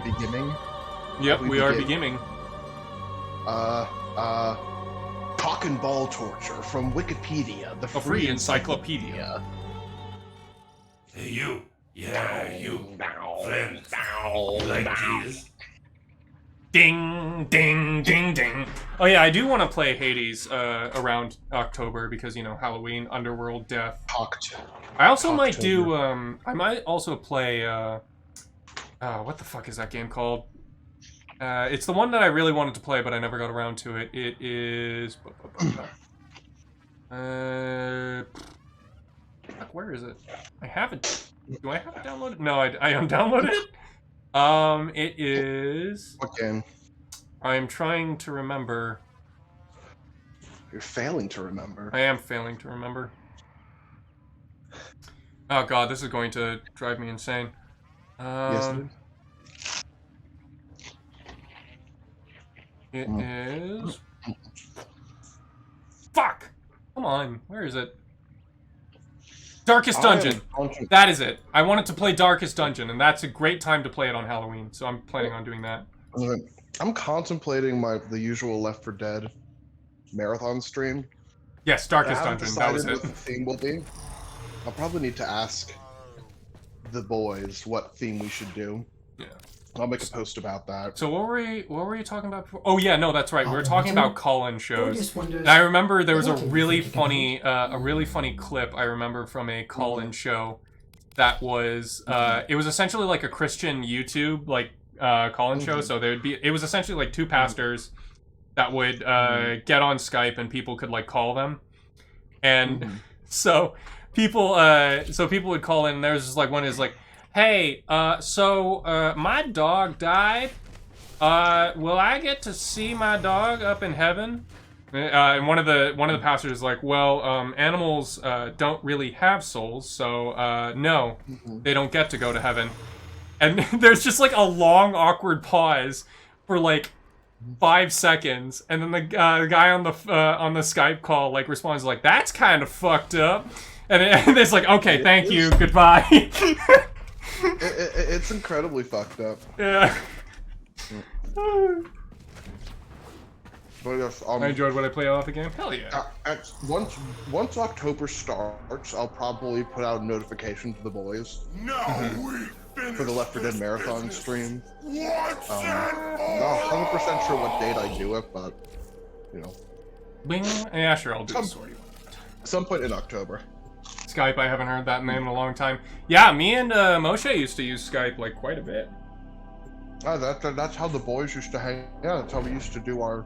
beginning? Yep, we are beginning. Cock and ball torture from Wikipedia, the free encyclopedia. Hey, you. Yeah, you. Friend. You like Jesus? Ding, ding, ding, ding. Oh yeah, I do want to play Hades around October because, you know, Halloween, Underworld, Death. I also might do, I might also play, what the fuck is that game called? It's the one that I really wanted to play, but I never got around to it. It is... fuck, where is it? I have it. Do I have it downloaded? No, I undownloaded it. It is... What game? I'm trying to remember. You're failing to remember. I am failing to remember. Oh god, this is going to drive me insane. Yes, it is. It is... Fuck! Come on, where is it? Darkest Dungeon! That is it. I wanted to play Darkest Dungeon, and that's a great time to play it on Halloween, so I'm planning on doing that. I'm contemplating the usual Left 4 Dead marathon stream. Yes, Darkest Dungeon, that was it. What the theme will be. I'll probably need to ask the boys what theme we should do. Yeah. I'll make a post about that. So what were you talking about before? Oh yeah, no, that's right. We were talking about call-in shows. And I remember there was a really funny clip I remember from a call-in show that was it was essentially like a Christian YouTube call-in show. So it was essentially like two pastors that would get on Skype and people could like call them, and so people would call in. And there's just like one is like, hey, my dog died. Will I get to see my dog up in heaven? And one of the pastors is like, well, animals don't really have souls, so no, they don't get to go to heaven. And there's just like a long, awkward pause for like 5 seconds, and then the guy on the Skype call like responds like, "That's kind of fucked up," and it's like, "Okay, thank you, goodbye." It's incredibly fucked up. Yeah. But yes, I enjoyed when I played off the game. Hell yeah. Once October starts, I'll probably put out a notification to the boys. For the Left 4 Dead marathon stream. Not 100% sure what date I do it, but you know. Bing. Yeah, sure, I'll do it. Some point in October. Skype, I haven't heard that name in a long time. Yeah, me and Moshe used to use Skype like quite a bit. That's how the boys used to hang. Yeah, that's how we used to do our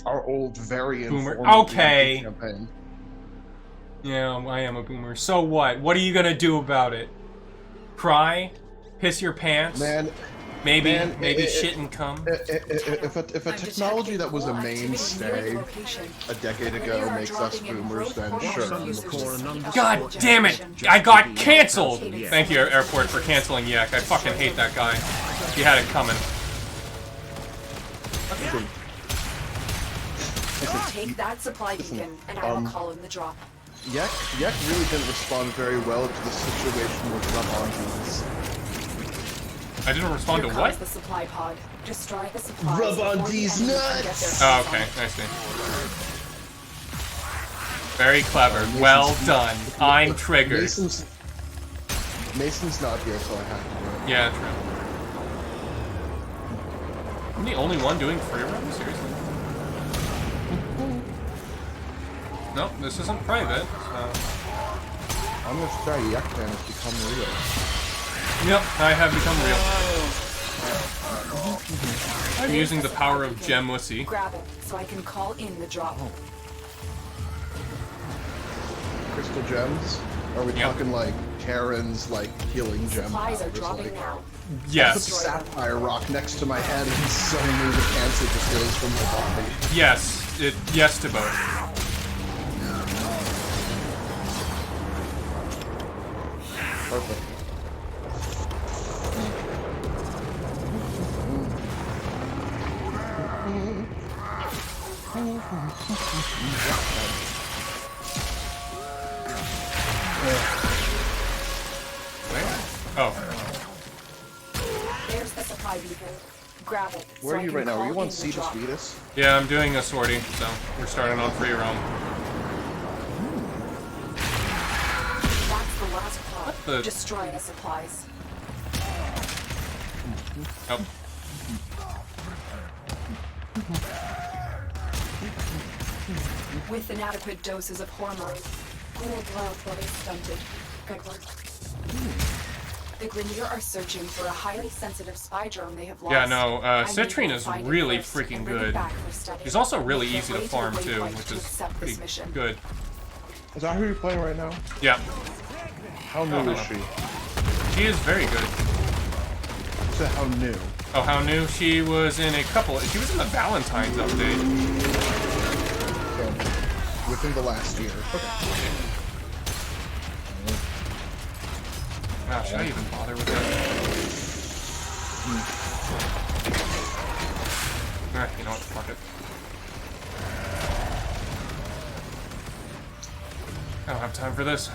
old very informal campaign. Yeah, I am a boomer. So what? What are you gonna do about it? Cry? Piss your pants? Maybe shit and cum. If a technology that was a mainstay a decade ago makes us boomers, then sure. God damn it! I got canceled! Thank you, Airport, for canceling Yak. I fucking hate that guy. He had it coming. Take that supply beacon, and I will call in the drop. Yak really didn't respond very well to the situation with rub-on-jeans. I didn't respond to what? The supply pod. Destroy the supplies. Rub on these nuts! Oh, okay. I see. Very clever. Well done. I'm triggered. Mason's not here, so I have to do it. Yeah, true. I'm the only one doing free roam? Seriously? Nope, this isn't private, so... I'm gonna try Yakman has become real. Yep, I have become real. I'm using the power of Gem Wussy. Grab it, so I can call in the drop. Crystal gems? Are we talking like Karen's like healing gem? Supplies are dropping now. Yes. I put the sapphire rock next to my head and suddenly the cancer just goes from my body. Yes. Yes to both. Perfect. Oh. There's the supply beacon. Grab it. Where so are I you can right now? Are call you on in the Cetus drop. Vetus? Yeah, I'm doing a sortie, so we're starting on free roam. That's the last pod. What the- Destroy the supplies. Oh. With inadequate doses of hormone, Gould growth will be stunted. Good work. The Grenier are searching for a highly sensitive spy drone they have lost. Yeah, no, I need Citrine to is find it really first freaking and bring it good. back for study. She's also really Make easy your to way farm the too, waypoint which to is accept pretty this mission. good. Is that who you're playing right now? Yeah, How new is she? she is very good. So how new? Oh, how new? She was in a couple. She was in the Valentine's update. So, within the last year. Wow, should I even bother with that? You know what? Fuck it. I don't have time for this.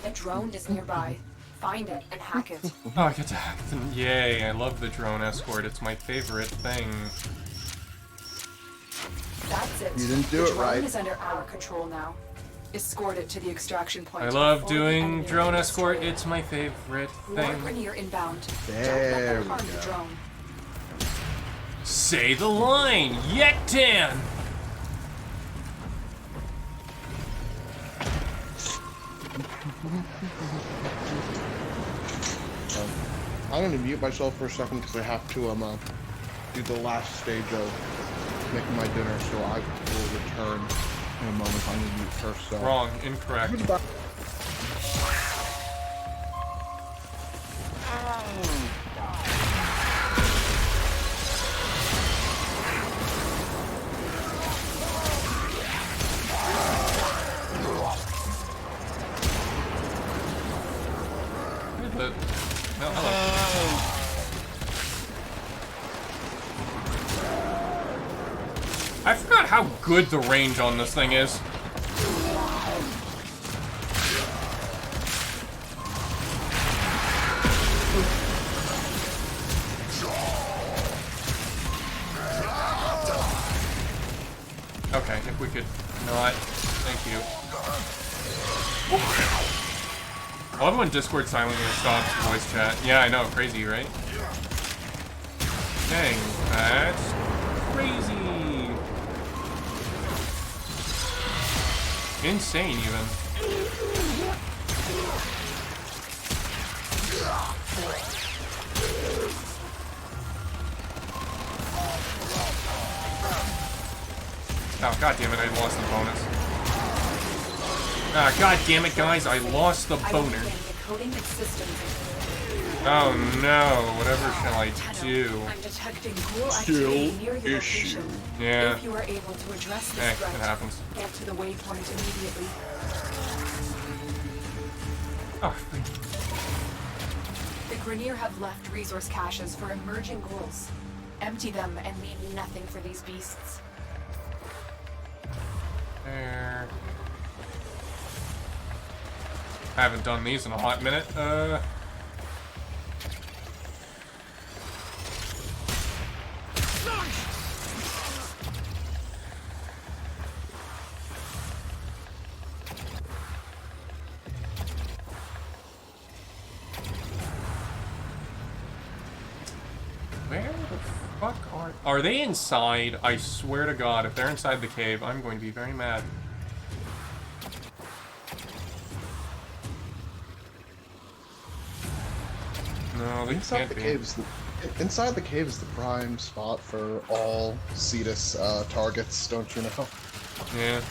The drone is nearby. Find it and hack it. Oh, I get to hack them. Yay, I love the drone escort. It's my favorite thing. That's it. You didn't do the it drone right. is under our control now. Escort it to the extraction point. I love before the doing enemy drone can escort. destroy it. It's my favorite War thing. Grenier inbound. There Don't let them we harm go. the drone. Say the line, Yektan! I'm gonna mute myself for a second because I have to do the last stage of making my dinner, so I will return in a moment. I'm gonna mute first. So. Wrong, incorrect. No, hello. I forgot how good the range on this thing is. Okay, if we could not. Thank you. I love when Discord silently stops voice chat. Yeah, I know, crazy, right? Dang, that's crazy. Insane, even. Oh, god damn it, I lost the bonus. Ah, god damn it, guys, I lost the boner. Decoding its systems. Oh no, whatever shall I do? I'm detecting ghoul activity near your issue. location. Yeah. If you are able to address this Hey, threat, it happens. get to the waypoint immediately. Oh, The Grenier have left resource caches for emerging ghouls. Empty them and leave nothing for these beasts. there. I haven't done these in a hot minute. Where the fuck are they inside? I swear to God, if they're inside the cave, I'm going to be very mad. No, they Inside can't the be. cave is inside the cave is the prime spot for all Cetus targets, don't you know? Yeah.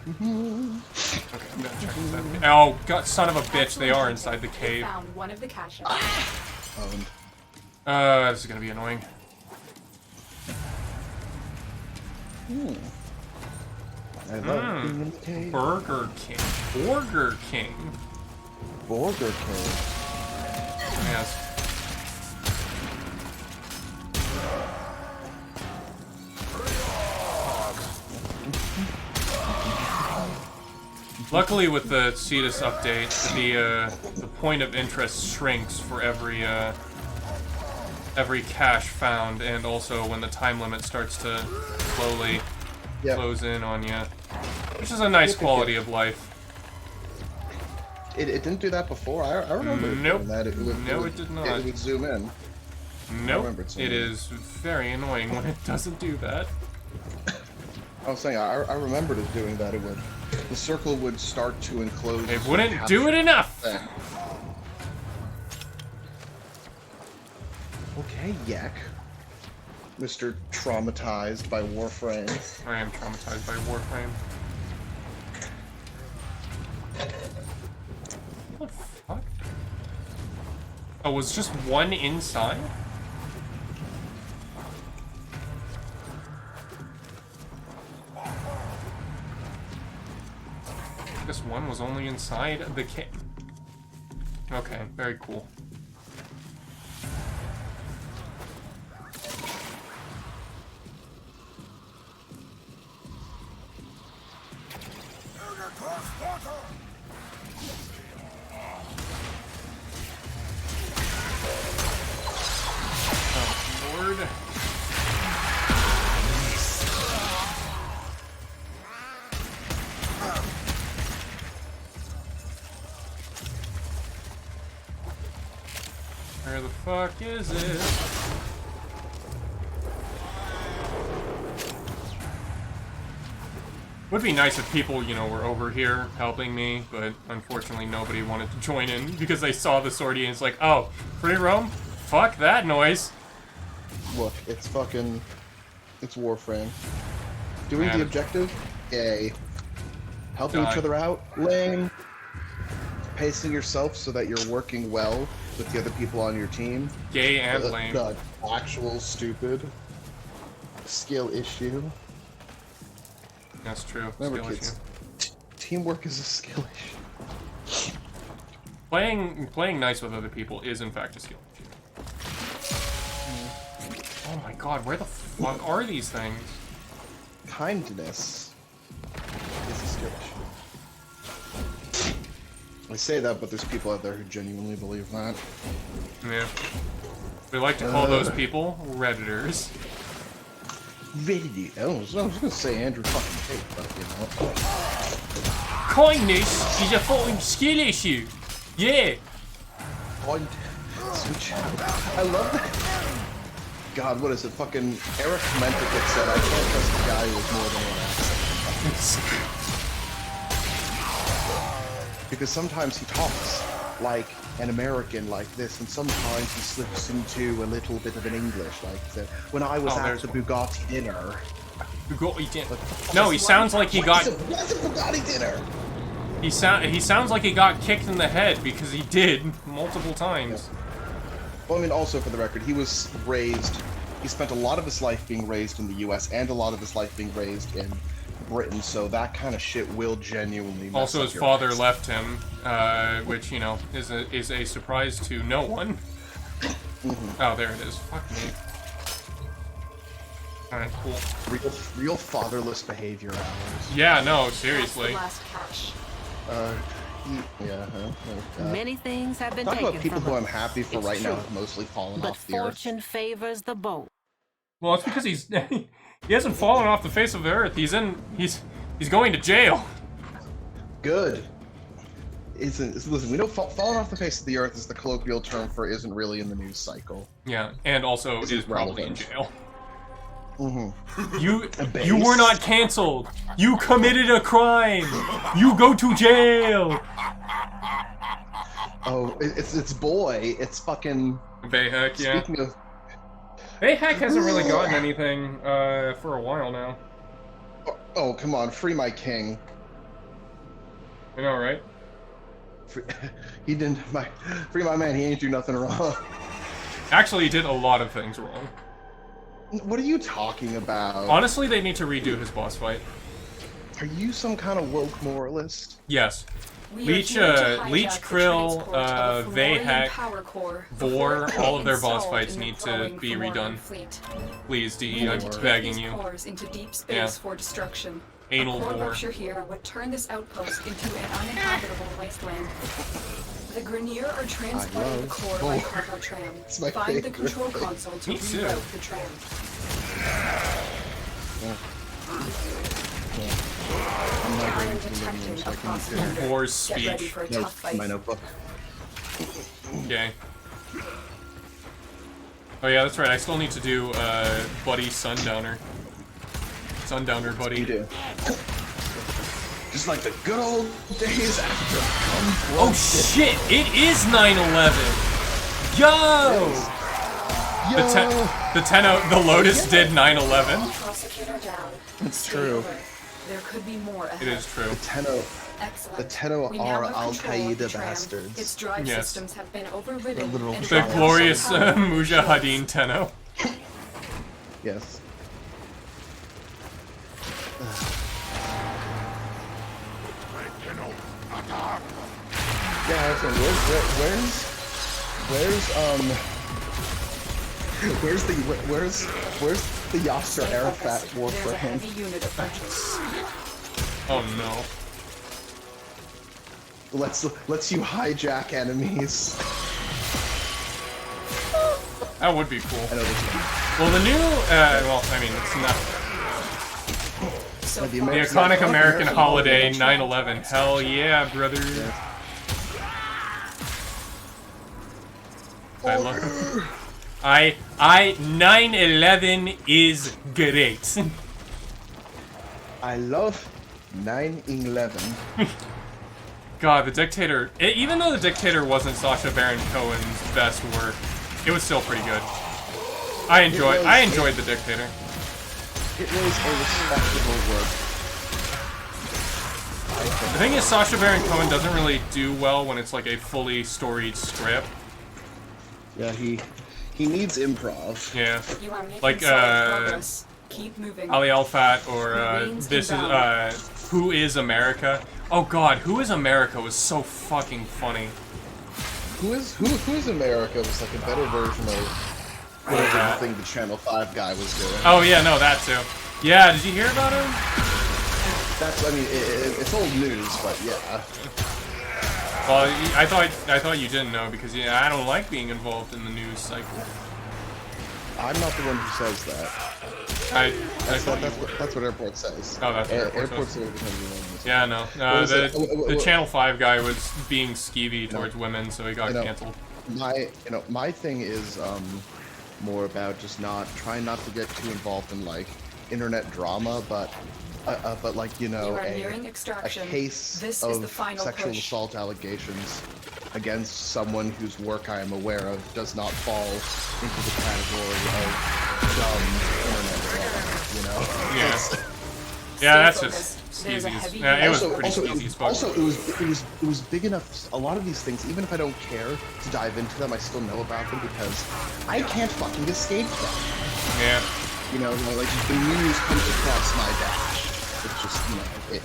Okay, I'm gonna check this out. Oh, God, son of a bitch, they are inside the They cave. found one of the caches. This is gonna be annoying. I love being in the cave. Burger King. Burger King. Burger King. Yes. Luckily, with the Cetus update, the point of interest shrinks for every cache found, and also when the time limit starts to slowly close in on you, which is a nice quality of life. It didn't do that before. I remember Nope. doing that. It did not. It would zoom in. Nope. It is very annoying when it doesn't do that. I was saying, I remembered it doing that. It would. The circle would start to enclose. It wouldn't do it enough. Okay, Yak. Mr. Traumatized by Warframe. I am traumatized by Warframe. What the fuck? Oh, was just one inside? This one was only inside the cave. Okay, very cool. Oh, Lord. Where the fuck is it? Would be nice if people, you know, were over here helping me, but unfortunately nobody wanted to join in because they saw the sortie and it's like, oh, free roam? Fuck that noise. Look, it's Warframe. Doing the objective? Yay. Helping each other out? Lame. Pacing yourself so that you're working well with the other people on your team? Gay and lame. The actual stupid skill issue. That's true. Remember, Skill kids, issue. teamwork is a skill issue. Playing nice with other people is in fact a skill issue. Oh my god, where the fuck are these things? Kindness is a skill issue. I say that, but there's people out there who genuinely believe that. Yeah. We like to call those people Redditors. Reddit. I was gonna say Andrew fucking Tate, but you know. Kindness is a fucking skill issue. Yeah. Switch. I love that. God, what is it? Fucking Eric Mentic said, I can't trust a guy with more than one accent. Because sometimes he talks like an American like this, and sometimes he slips into a little bit of an English like that. When I was at the Bugatti dinner. Bugatti dinner? No, he sounds like he got... What's a Bugatti dinner? He sounds like he got kicked in the head, because he did multiple times. Yeah. Well, I mean, also for the record, he spent a lot of his life being raised in the US and a lot of his life being raised in Britain, so that kind of shit will genuinely mess Also, up his your father accent. left him, which, you know, is a surprise to no one. Oh, there it is. Fuck me. Alright, cool. Real fatherless behavior hours. Yeah, no, seriously. Last cache. Many things have been Talk taken about people from who us. I'm happy for It's right now true. have mostly fallen But off the earth. fortune favors the bold. Well, it's because he's he hasn't fallen off the face of the earth. He's going to jail. Good. Listen, we know falling off the face of the earth is the colloquial term for isn't really in the news cycle. Yeah, and also is probably in relevant. jail. Mm-hmm. You were not canceled. You committed a crime. You go to jail. Oh, it's boy. It's fucking. Bayheck, yeah. Speaking of. Bayheck hasn't really gotten anything for a while now. Oh, come on, free my king. I know, right? He didn't. Free my man. He ain't do nothing wrong. Actually, he did a lot of things wrong. What are you talking about? Honestly, they need to redo his boss fight. Are you some kind of woke moralist? Yes. We are Leech, here to hijack Leech, the Krill, transport of the Fomorian Vayhek, power core Vor, before all of their installed boss fights in the need to growing be Fomorian redone. fleet. Please, We DE, need I'm to take begging these you. cores into deep space Yeah. for destruction. Anal A core bore. rupture here would turn this outpost into an uninhabitable wasteland. The Grenier are transporting the core by cargo tram. It's my Find the favorite control thing. console to Me too. reroute the tram. I'm not I going am to the detecting menu, a so I can cross-border. Boar's Get ready speech. for a No, tough fight. my notebook. Okay. Oh yeah, that's right. I still need to do Buddy Sundowner. Sundowner Buddy. You do. Just like the good old days after. Oh shit! It is 9/11. Yo! The Lotus did 9/11. Prosecutor down. It's Stay true. alert. There could be more ahead. It is true. Excellent. The Tenno We now are have control of the Al-Qaeda tram. bastards. Its drive Yes. systems have been overridden. literal and The giants. glorious power- Mujahideen Tenno. Yes. Yeah, that's right. Where's the Yasser Stay Arafat focused. war There's for a him? heavy unit approaching. Oh no. Let's you hijack enemies. That would be cool. I know this one. Well, the new, well, I mean, it's not. So The far, The American- iconic American holiday, Tram 9/11. Hell yeah, brother. I love. 9/11 is great. I love 9/11. God, the Dictator. Even though the Dictator wasn't Sacha Baron Cohen's best work, it was still pretty good. I enjoyed the Dictator. It was a respectable work. The thing is, Sacha Baron Cohen doesn't really do well when it's like a fully storied script. Yeah, he needs improv. Yeah. You are making Like, solid progress. Keep moving. Ali Alfat or Marines this is inbound. Who is America? Oh God, Who is America was so fucking funny. Who is America was like a better version of whatever the thing the Channel 5 guy was doing. Oh yeah, no, that too. Yeah, did you hear about him? That's, I mean, it's old news, but yeah. Well, I thought you didn't know because I don't like being involved in the news cycle. I'm not the one who says that. That's what Airport says. Oh, that's what Airport Airport's says. the Yeah, no. What is it? The Channel 5 guy was being skeevy towards women, so he got canceled. My thing is more about just trying not to get too involved in like internet drama, but like You are a nearing extraction. case This is the of final sexual push. assault allegations against someone whose work I am aware of does not fall into the category of dumb internet drama. You know? Yeah. Stay Yeah, that's focused. just There's a skeezy. heavy Yeah, it was unit pretty approaching. skeezy as fuck. Also, it was big enough. A lot of these things, even if I don't care to dive into them, I still know about them because I can't fucking escape them. Yeah. You know, like the news comes across my dash. It's just, you know, it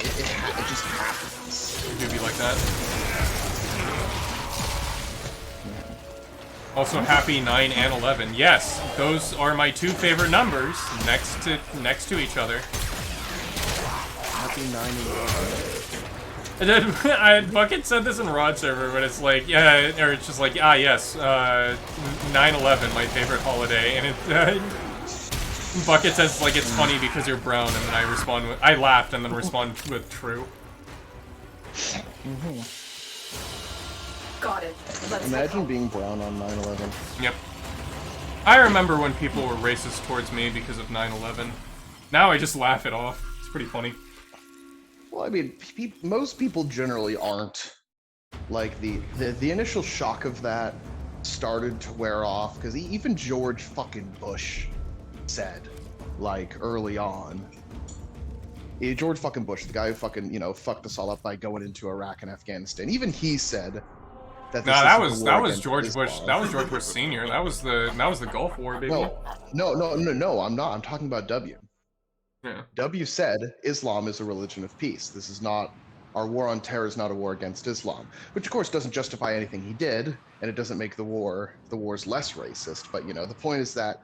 just happens. It do be like that. Also, happy 9 and 11. Yes, those are my two favorite numbers next to each other. Happy 9/11. And then Bucket said this in Rod server, but it's like, yeah, or it's just like, yes, 9/11, my favorite holiday, and it. Bucket says like it's funny because you're brown, and then I laughed and then respond with true. Got it. Let's Imagine go. being brown on 9/11. Yep. I remember when people were racist towards me because of 9/11. Now I just laugh it off. It's pretty funny. Well, I mean, most people generally aren't. Like the initial shock of that started to wear off because even George fucking Bush said, like early on. George fucking Bush, the guy who fucking fucked us all up by going into Iraq and Afghanistan. Even he said that. No, that was George Bush. That was George Bush Senior. That was the Gulf War, baby. No. I'm not. I'm talking about W. Yeah. W said Islam is a religion of peace. This is not. Our war on terror is not a war against Islam, which of course doesn't justify anything he did, and it doesn't make the wars less racist. But the point is that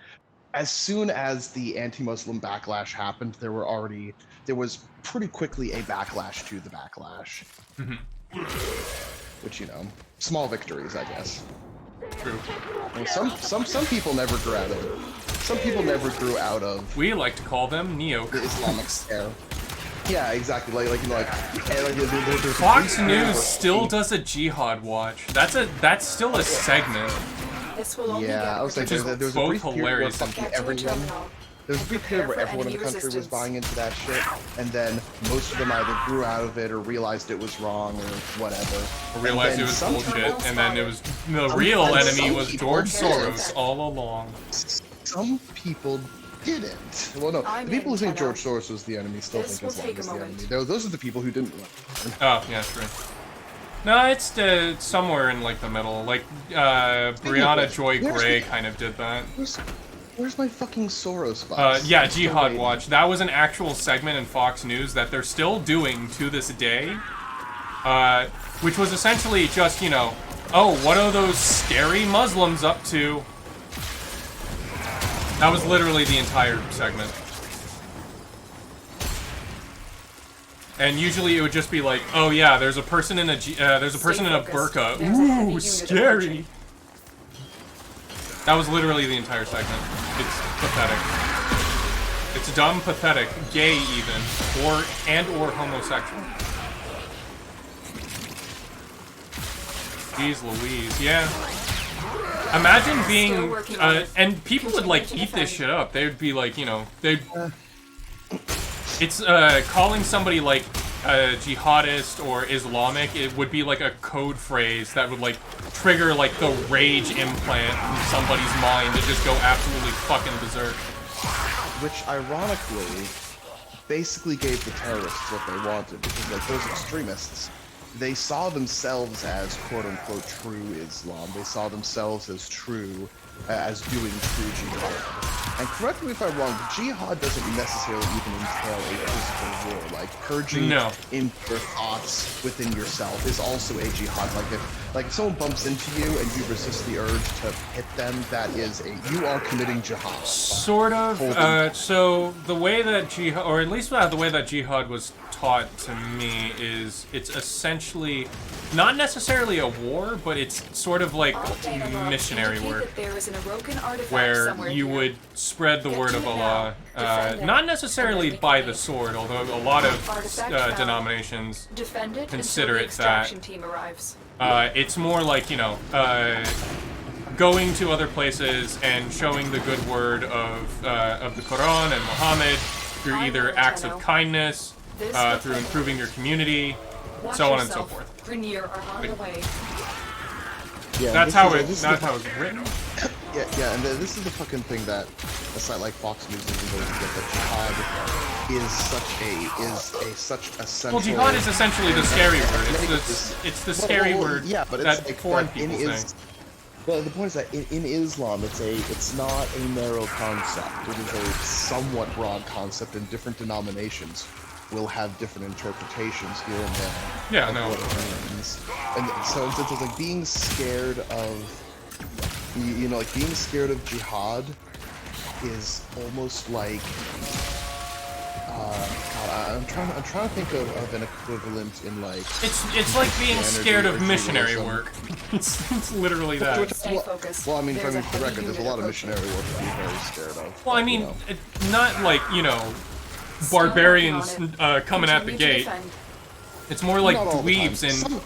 as soon as the anti-Muslim backlash happened, there was pretty quickly a backlash to the backlash. Which, you know, small victories, I guess. True. Well, some people never grew out of it. Some people never grew out of. We like to call them neo. The Islamic scare. Yeah, exactly. Like you know, there's Fox News still does a jihad watch. That's still a segment. This will only Yeah, I was like, there was a both brief period where hilarious fucking Get to a everyone. terminal. There was a brief period where everyone in the country was buying into that shit, and then most of them either grew out of it or realized it was wrong or whatever. Realized it was bullshit, and then it was the real enemy was George Soros all along. Some people didn't. Well, no, the people who think George Soros was the enemy still think Islam is the enemy. Those are the people who didn't. Oh, yeah, true. No, it's somewhere in like the middle. Like Brianna Joy Gray kind of did that. Where's my fucking Soros box? Yeah, Jihad Watch. That was an actual segment in Fox News that they're still doing to this day. Which was essentially just, you know, oh, what are those scary Muslims up to? That was literally the entire segment. And usually it would just be like, oh yeah, there's a person in a burqa. Ooh, scary. That was literally the entire segment. It's pathetic. It's dumb, pathetic, gay even, or homosexual. Jeez Louise, yeah. Imagine being, and people would like eat this shit up. They would be like, you know, it's calling somebody like a jihadist or Islamic. It would be like a code phrase that would like trigger like the rage implant in somebody's mind to just go absolutely fucking berserk. Which ironically basically gave the terrorists what they wanted, because like those extremists, they saw themselves as quote-unquote true Islam. They saw themselves as true, as doing true jihad. And correct me if I'm wrong, jihad doesn't necessarily even entail a physical war. Like purging impure thoughts within yourself is also a jihad. Like if someone bumps into you and you resist the urge to hit them, that is you are committing jihad. Sort of. So the way that jihad, or at least the way that jihad was taught to me, is it's essentially not necessarily a war, but it's sort of like missionary work, where you would spread the word of Allah, not necessarily by the sword, although a lot of denominations consider it that. It's more like, you know, going to other places and showing the good word of the Quran and Muhammad through either acts of kindness, through improving your community, so on and so forth. Yeah, that's how it's written. Yeah, and this is the fucking thing that a site like Fox News isn't going to get. That jihad is such a central. Well, jihad is essentially the scary word. It's the scary word that like, foreign people say. But the point is that in Islam, it's not a narrow concept. It is a somewhat broad concept, and different denominations will have different interpretations here and there. Yeah, no. What it means. And so it's like being scared of, you know, like being scared of jihad is almost like, God, I'm trying to think of an equivalent in like. It's like being scared of missionary work. it's literally that. Well, I mean, for the record, there's a lot of missionary work to be very scared of. Well, I mean, it's not like, you know, barbarians coming at the gate. It's more like dweebs and.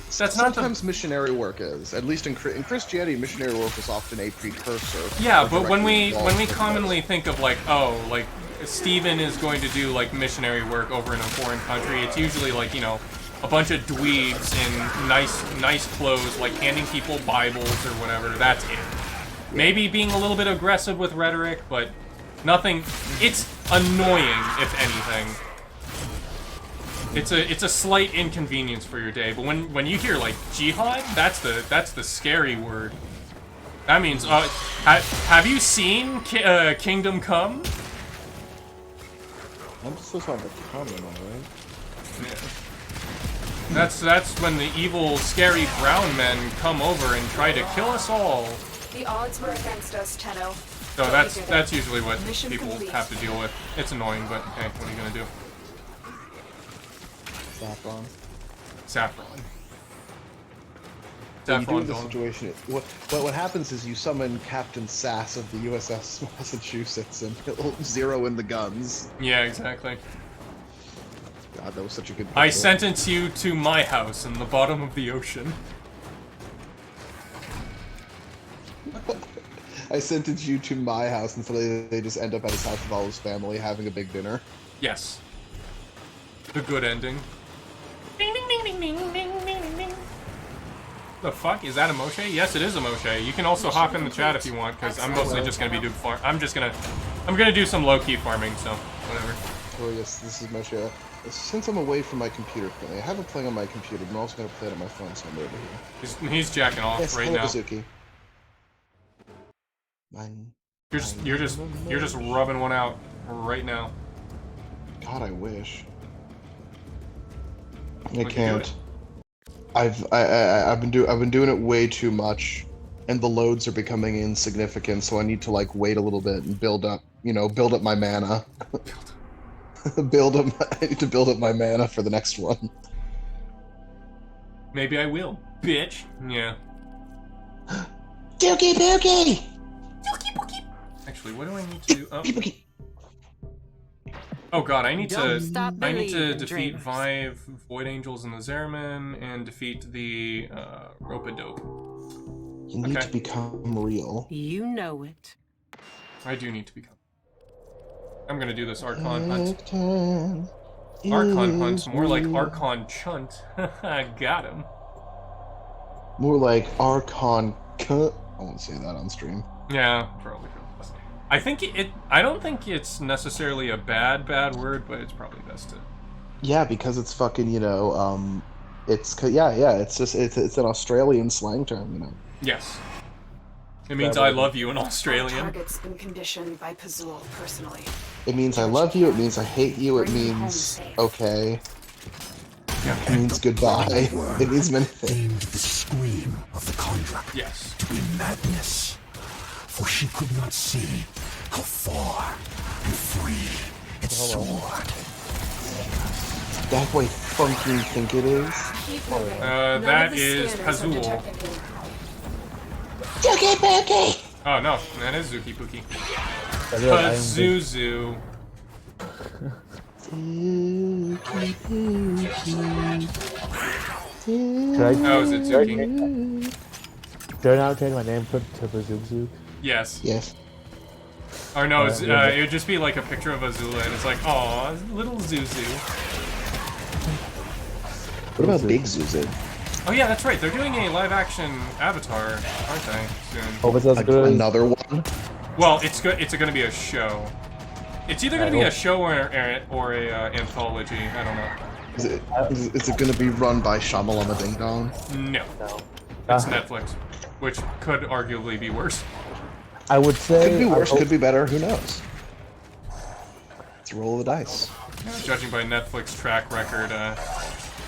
Sometimes missionary work is, at least in Christianity, missionary work is often a precursor. Yeah, but when we commonly think of like, oh, like Stephen is going to do like missionary work over in a foreign country, it's usually like, you know, a bunch of dweebs in nice clothes, like handing people Bibles or whatever. That's it. Maybe being a little bit aggressive with rhetoric, but nothing. It's annoying, if anything. It's a slight inconvenience for your day, but when you hear like jihad, that's the scary word. That means have you seen Kingdom Come? I'm supposed to have a comment on it. That's when the evil, scary brown men come over and try to kill us all. The odds were against us, Tenno. So that's usually what Mission people complete. have to deal with. It's annoying, but okay, what are you gonna do? Saffron. Saffron. What you do in Saffron this Dawn. situation, what happens is you summon Captain Sass of the USS Massachusetts and he'll zero in the guns. Yeah, exactly. God, that was such a good I picture. sentence you to my house in the bottom of the ocean. I sentence you to my house, and so they just end up at his house with all his family having a big dinner. Yes. The good ending. Ding ding ding ding ding ding ding ding. The fuck? Is that a Moshe? Yes, it is a Moshe. You can also hop in the chat if you want, because I'm mostly just gonna be doing farm. I'm gonna do some low-key farming, so whatever. Oh yes, this is Moshe. Since I'm away from my computer currently, I have it playing on my computer, but I'm also gonna play it on my phone, so I'm over here. He's jacking off Yes, right hello, now. Bazuki. Mine. You're just rubbing one out right now. God, I wish. I Would you do can't. it? I've been doing it way too much, and the loads are becoming insignificant. So I need to like wait a little bit and build up, build up my mana. I need to build up my mana for the next one. Maybe I will, bitch. Yeah. Dookie Boogie! Actually, what do I need to do? Oh, Boogie! oh god, I need Don't stop to believing, defeat dreamers. 5 Void Angels and the Zeraman and defeat the Rope-a-Dope. You need Okay. to become real. You know it. I do need to become. I'm gonna do this Archon hunt. Archon Archon hunt, more like Archon chunt. Got him. More like Archon cunt. I won't say that on stream. Yeah, probably. I don't think it's necessarily a bad word, but it's probably best to. Yeah, because it's fucking, it's it's an Australian slang term, Yes. It means I love you in Our Australian. target's been conditioned by Pazul personally. It means I love you, it means I hate you, it Bring you home means safe. okay. It means goodbye. It means many things. Deemed the scream of the contract Yes. to be madness, for she could not see how far and free it soared. That's what I fucking think it is. Keep moving. That is Pazul. Dookie Boogie! Oh no, that is Zuki Pookie. I Pazuzu. Oh, is it Zuki? Should I now change my name to Bazook? Yes. Yes. Or no, yeah. it would just be like a picture of Azula, and it's like, aw, little Zuzu. What about Big Zuzu? Oh yeah, that's right. They're doing a live-action Avatar, aren't they? Soon. Hope it's as Like good as... another one? Well, it's good. It's going to be a show. It's either going to be a show or a anthology. I don't know. Is it going to be run by Shamalama Ding Dong? No, No. it's Netflix, which could arguably be worse. I would say... Could be I worse, hope- could be better, who knows? It's a roll of the dice. Judging by Netflix track record,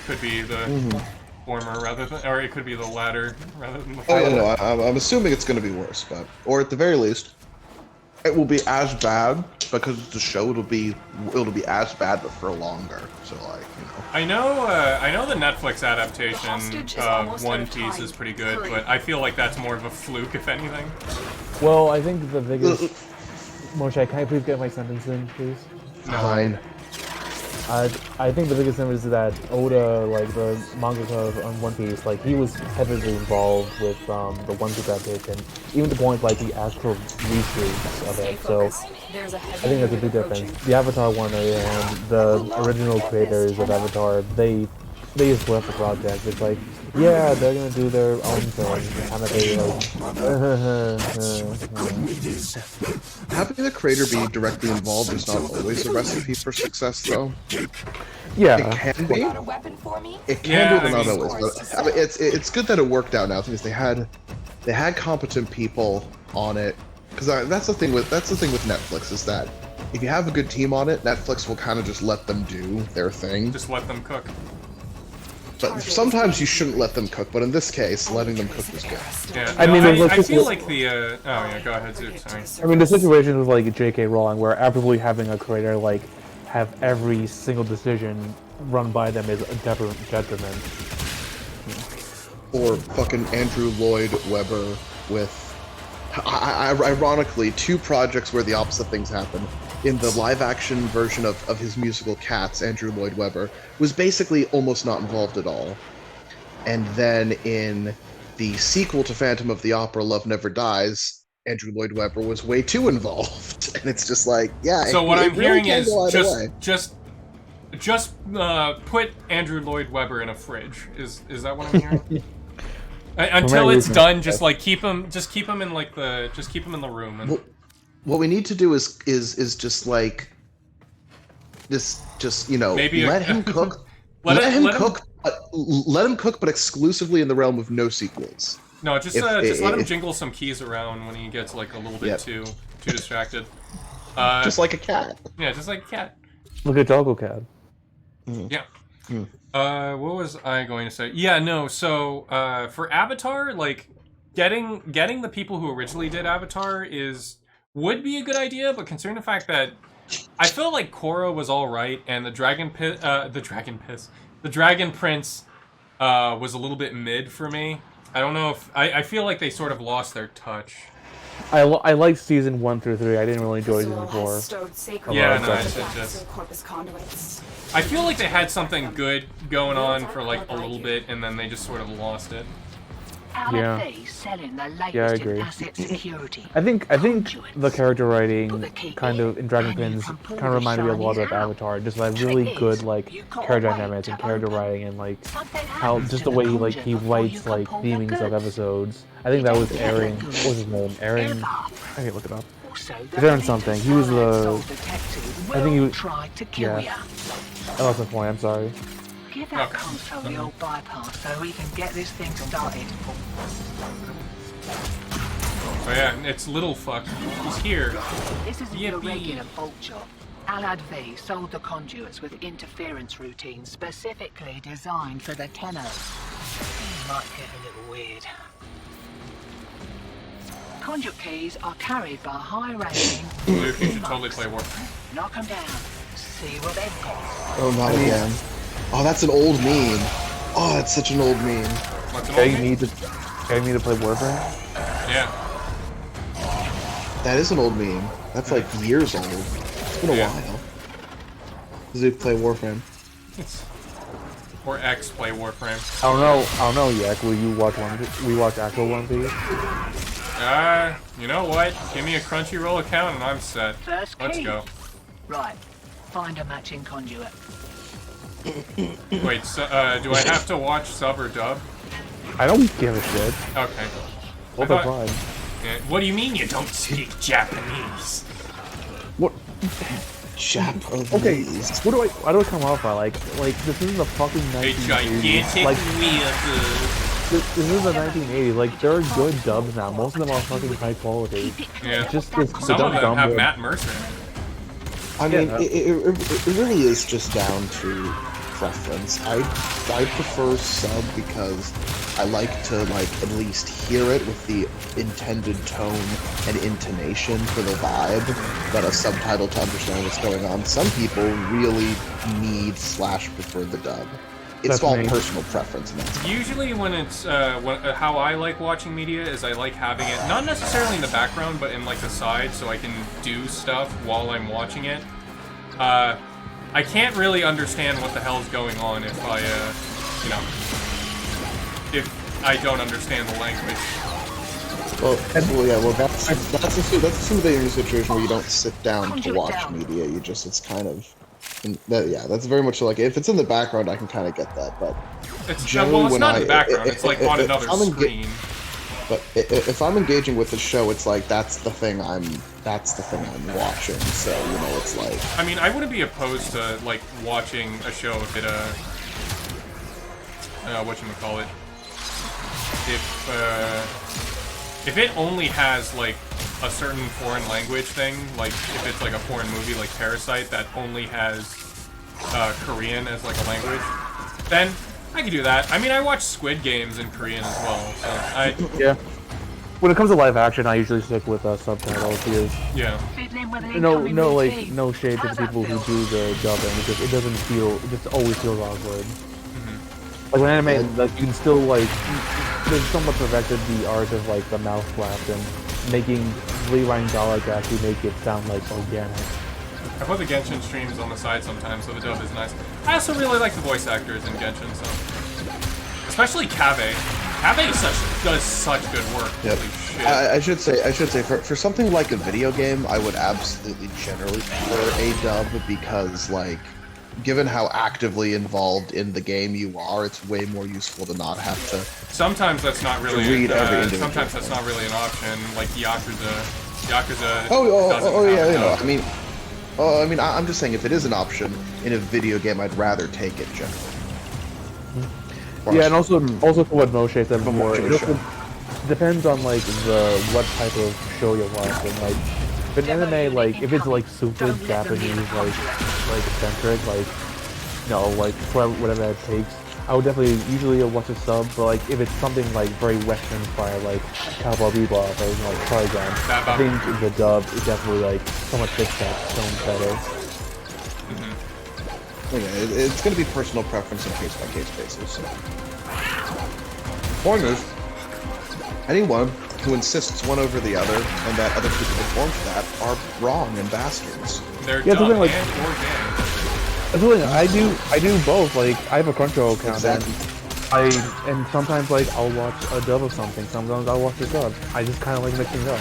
could be the former rather than, or it could be the latter rather than the I former. don't know, I'm assuming it's going to be worse, but... Or at the very least, it will be as bad, because it's a show, it'll be as bad, but for longer. So, like, I know the Netflix adaptation hostage is of almost One out of Piece time. is pretty good, Hurry. but I feel like that's more of a fluke, if anything. Well, I think the biggest... Moshe, can I please get my sentence in, please? Fine. I think the biggest thing is that Oda, like the mangaka on One Piece, like he was heavily involved with the One Piece adaptation, even to the point like the actual reshoots of Stay it. So focused. There's a I heavy think that's a big unit difference. approaching. The Avatar one and the original creators of Avatar, they just left the project. It's like, yeah, they're gonna do their own thing, kind of Having the creator be directly involved is not always a recipe for success, though. It yeah. can be. Got a weapon for me? It can Yeah, be, but I not mean- always. But I mean, it's good that it worked out now because they had competent people on it. Because that's the thing with Netflix is that if you have a good team on it, Netflix will kind of just let them do their thing. Just let them cook. But sometimes you shouldn't let them cook. But in this case, letting them cook was good. Yeah, I mean, I feel like the oh yeah, go ahead, Zoop. Sorry. I mean, the situation with like J.K. Rowling, where absolutely having a creator like have every single decision run by them is a detriment. Or fucking Andrew Lloyd Webber with, ironically, 2 projects where the opposite things happen. In the live-action version of his musical Cats, Andrew Lloyd Webber was basically almost not involved at all. And then in the sequel to Phantom of the Opera, Love Never Dies, Andrew Lloyd Webber was way too involved. And it's just like, yeah. So what I'm really hearing is just put Andrew Lloyd Webber in a fridge. Is that what I'm hearing? Until it's done, just like keep him in like keep him in the room. And... What we need to do is just like just you know, maybe let him cook. let him cook, but exclusively in the realm of no sequels. No, just let him jingle some keys around when he gets like a little bit too distracted. Just like a cat. Yeah, just like a cat. Look at Doggo Cat. Yeah. What was I going to say? Yeah, no. So for Avatar, like getting the people who originally did Avatar would be a good idea, but considering the fact that I feel like Korra was all right, and the Dragon Prince was a little bit mid for me. I don't know if I feel like they sort of lost their touch. I liked season 1 through 3. I didn't really enjoy season 4. Yeah, no, it's just. I feel like they had something good going on for like a little bit, and then they just sort of lost it. Yeah. Yeah, I agree. I think the character writing kind of in Dragon Prince kind of reminded me a lot of Avatar. Just like really good like character dynamics and character writing, and like how just the way he writes like themings of episodes. I think that was Aaron. What was his name? Aaron. I can't look it up. It's Aaron something. He was the. I think he was. Yeah. I lost my point. I'm sorry. Give that console the old bypass so we can get this thing started. Oh yeah, it's Little Fuck. He's here. This isn't your regular bolt job. Alad V sold the conduits with interference routines specifically designed for the Tenno. Might get a little weird. Conduit keys are carried by high-ranking... Luke, you should totally play Warframe. Knock them down. See what they've got. Oh, not again. Oh, that's an old meme. Oh, that's such an old meme. Getting me to play Warframe? Yeah. That is an old meme. That's like years old. It's been a while. Does he play Warframe? Or X play Warframe. I don't know, Yak. Will you watch actual One Piece? You know what? Give me a Crunchyroll account and I'm set. Let's go. Right. Find a matching conduit. Wait, so, do I have to watch sub or dub? I don't give a shit. Okay. What the fine? Yeah, what do you mean you don't speak Japanese? What? Japanese. Okay. Why do I come off by like this isn't the fucking 1980s. A gigantic like, This is the 1980s. Like there are good dubs now. Most of them are fucking high quality. Yeah. Just some of them have Matt Mercer. I mean, it really is just down to preference. I prefer sub because I like to at least hear it with the intended tone and intonation for the vibe, but a subtitle to understand what's going on. Some people really need / prefer the dub. It's all personal preference. Usually when it's how I like watching media is I like having it not necessarily in the background but in like the side so I can do stuff while I'm watching it. I can't really understand what the hell is going on if if I don't understand the language. Well, that's assuming a situation where you don't sit down to watch media. You just it's very much like if it's in the background, I can kind of get that, but it's not in the background. It's like on another screen. But if I'm engaging with the show, it's like that's the thing I'm watching. So it's like. I mean, I wouldn't be opposed to like watching a show if it whatchamacallit. If it only has like a certain foreign language thing, like if it's like a foreign movie like Parasite that only has Korean as like a language, then I could do that. I mean, I watch Squid Games in Korean as well, so Yeah. When it comes to live action, I usually stick with subtitles because yeah. no shade to the people who do the dubbing. It doesn't feel. It just always feels awkward. Like when anime, like you can still like. They've somewhat perfected the art of like the mouth flaps and making rewriting dialogue actually make it sound like organic. I put the Genshin streams on the side sometimes, so the dub is nice. I also really like the voice actors in Genshin, so especially Kaveh. Kaveh does such good work. Yep. Holy shit. I should say for something like a video game, I would absolutely generally prefer a dub because like, given how actively involved in the game you are, it's way more useful to not have to. Sometimes that's not really. Read every individual. Sometimes that's not really an option. Like Yakuza. Doesn't Yeah, have you know. dub. I mean, I'm just saying if it is an option in a video game, I'd rather take it generally. Yeah, and also for what Moshe said before, watching it a also show. depends on like what type of show you're watching. Like, if an anime, like if it's like super Japanese, like eccentric, like like whatever that takes, I would definitely usually watch a sub. But like if it's something like very Western inspired, like Cowboy Bebop or like Trigun, I think the dub is definitely like so much fits that tone better. Okay, it's going to be personal preference and case-by-case basis. Point is, anyone who insists one over the other and that other people conform to that are wrong and bastards. They're Yeah, dub like- and organic. That's the thing, I do both. Like I have a Crunchyroll account, Exactly. and sometimes like I'll watch a dub of something. Sometimes I'll watch a dub. I just kind of like mixing it up.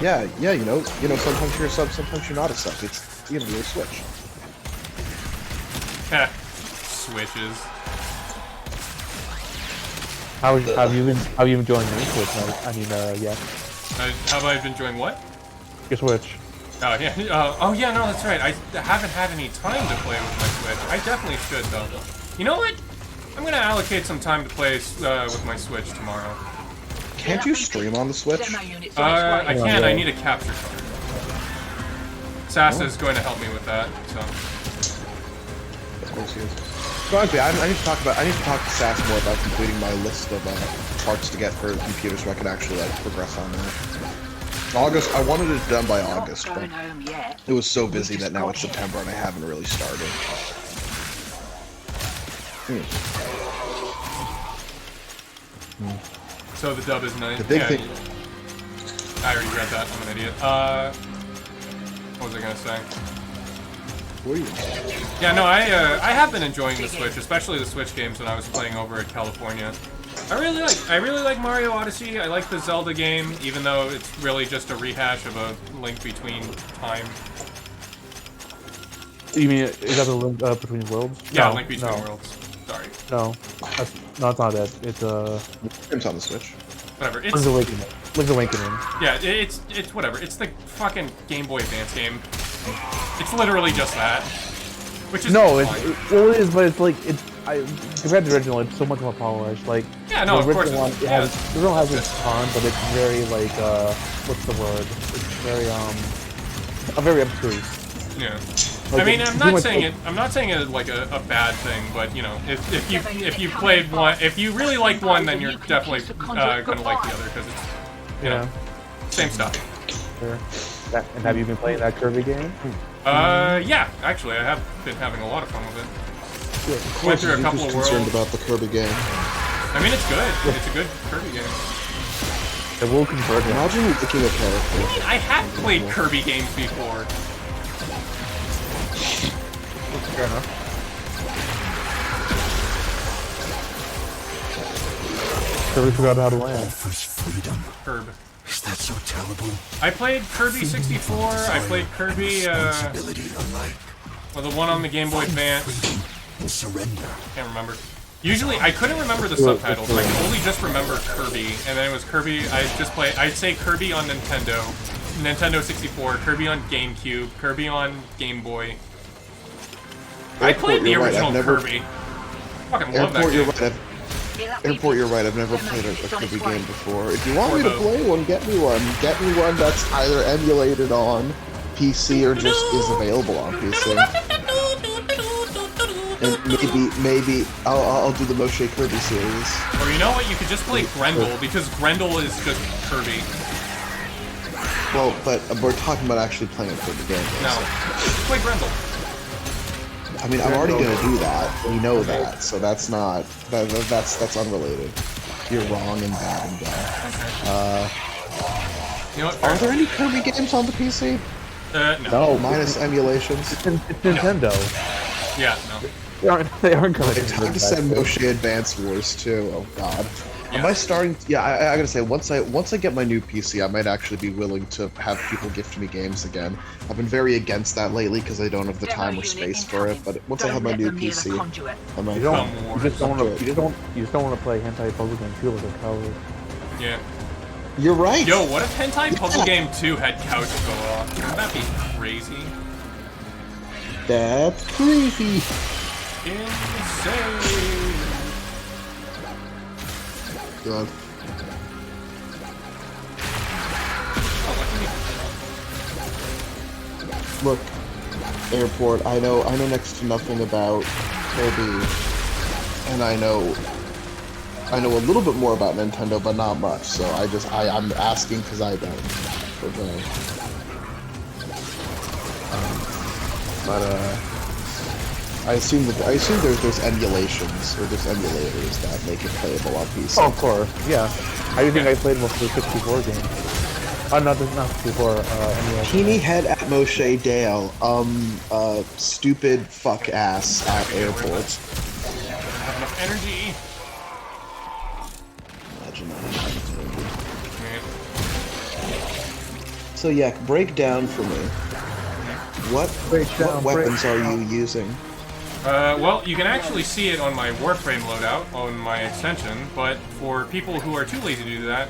Yeah, you know, sometimes you're a sub, sometimes you're not a sub. It's, you're a switch. Switches. How have you been enjoying your Switch? Yeah. How have I been enjoying what? Your Switch. Oh yeah. Oh yeah. No, that's right. I haven't had any time to play with my Switch. I definitely should though. You know what? I'm gonna allocate some time to play with my Switch tomorrow. Can't you stream on the Switch? I can. I need a capture card. Sasa is going to help me with that. So. Of course he is. So honestly, I need to talk to Sass more about completing my list of parts to get for the computer so I can actually like progress on that. August, I wanted it done by August, but it was so busy that now it's September and I haven't really started. So the dub is nice. The big thing. I already read that. I'm an idiot. What was I gonna say? What are you? Yeah, no, I have been enjoying the Switch, especially the Switch games when I was playing over at California. I really like Mario Odyssey. I like the Zelda game, even though it's really just a rehash of a Link Between Time. You mean is that the Link Between Worlds? Yeah, No, Link Between no. Worlds. Sorry. No, it's not that. It's Game's on the Switch. Whatever. Link's Awakening. Link's Awakening. Yeah, it's whatever. It's the fucking Game Boy Advance game. It's literally just that. Which is No, fine. it is, but it's like compared to the original, it's so much more polished. Like Yeah, no, the of course original it one, is. it Yeah. has the original has its fun, but it's very like what's the word? It's very very obtuse. Yeah. Like, I mean, it's I'm too not much saying like- it. I'm not saying it like a bad thing, but you know, if you played one, if you really like one, then you're definitely gonna like the other because it's you know same stuff. Sure. And have you been playing that Kirby game? Yeah, actually, I have been having a lot of fun with it. Went through a couple of concerned worlds. about the Kirby game. I mean, it's good. It's a good Kirby game. It will convert him. Imagine picking a character. I have played Kirby games before. Fair enough. Kirby forgot how to land. Offers freedom. Herb. Is that so terrible? I played Kirby 64. I played Kirby, Responsibility alike. well, the one on the Game Boy Advance. Freedom and surrender. Can't remember. Usually, I couldn't remember the subtitles. I could only just remember Kirby, and then it was Kirby. I'd say Kirby on Nintendo 64, Kirby on GameCube, Kirby on Game Boy. I played the you're right, original I've never- Kirby. Fucking love that Airport, you're game. right. Airport, you're right. I've never played a Kirby game before. If you want me to play one, get me one. Get me one that's either emulated on PC or just is available on PC. And maybe I'll do the Moshe Kirby series. Or you know what? You could just play Grendel, because Grendel is just Kirby. Well, but we're talking about actually playing a Kirby game. No. So. Play Grendel. I mean, I'm already gonna do that. We know that, so that's not that's unrelated. You're wrong and bad and dumb. You know what? Are there any Kirby games on the PC? No. No, Minus emulations. it's Nintendo. Yeah, no. They aren't coming. It's time to send Moshe Advance Wars too. Oh God. Yeah. Am I starting? Yeah, I gotta say, once I get my new PC, I might actually be willing to have people gift me games again. I've been very against that lately because I don't have the time or space for it. But once I have my new PC, I might. You just don't want to play hentai puzzle game 2 like a coward. Yeah. You're right. Yo, what if Hentai Puzzle Game 2 had couch co-op? Wouldn't that be crazy? That's creepy. Insane. God. Look, airport. I know next to nothing about Kirby, and I know a little bit more about Nintendo, but not much. So I'm asking because I don't. Okay. I assume there's emulations or there's emulators that make it playable on PC. Oh, of course, yeah. I think I played most of the 64 games. Not 64. Emulation. Teeny head at Moshe Dale. Stupid fuck ass at airports. Have enough energy. Imagine that. So yeah, break down for me. What weapons are you using? Well, you can actually see it on my Warframe loadout on my extension, but for people who are too lazy to do that,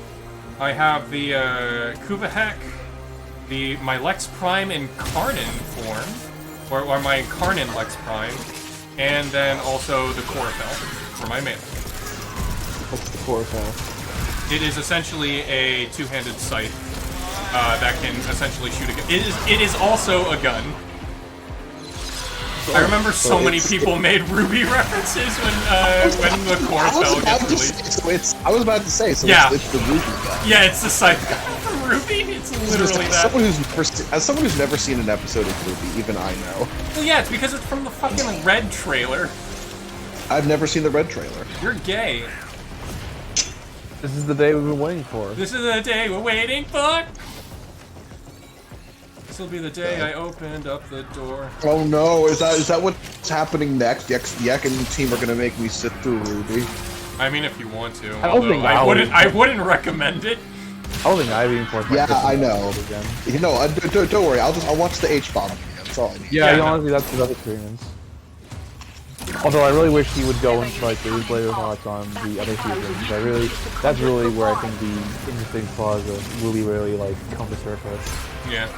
I have the Kuvahek, my Lex Prime Incarnin form, or my Incarnin Lex Prime, and then also the Chlorophyll for my melee. What's the Chlorophyll? It is essentially a two-handed scythe that can essentially shoot a gun. It is also a gun. I remember so many people made Ruby references when the Chlorophyll gets released. I was about to say, so Yeah. it's the Ruby gun. Yeah, it's the scythe gun from Ruby. It's literally that. As someone who's never seen an episode of Ruby, even I know. Well, yeah, it's because it's from the fucking Red trailer. I've never seen the Red trailer. You're gay. This is the day we've been waiting for. This is the day we're waiting for. This will be the day I opened up the door. Oh no, is that what's happening next? The Ek and the team are gonna make me sit through Ruby. I mean, if you want to. I don't think I wouldn't recommend it. I don't think I've even forced my Yeah, Christmas I know. again. You know, don't worry. I'll watch the H-bomb again. That's all I need. Yeah, Yeah, honestly, that's the best experience. Although I really wish he would go into like the replay thoughts on the other seasons. That's really where I think the interesting flaws of Ruby really like come to surface. Yeah.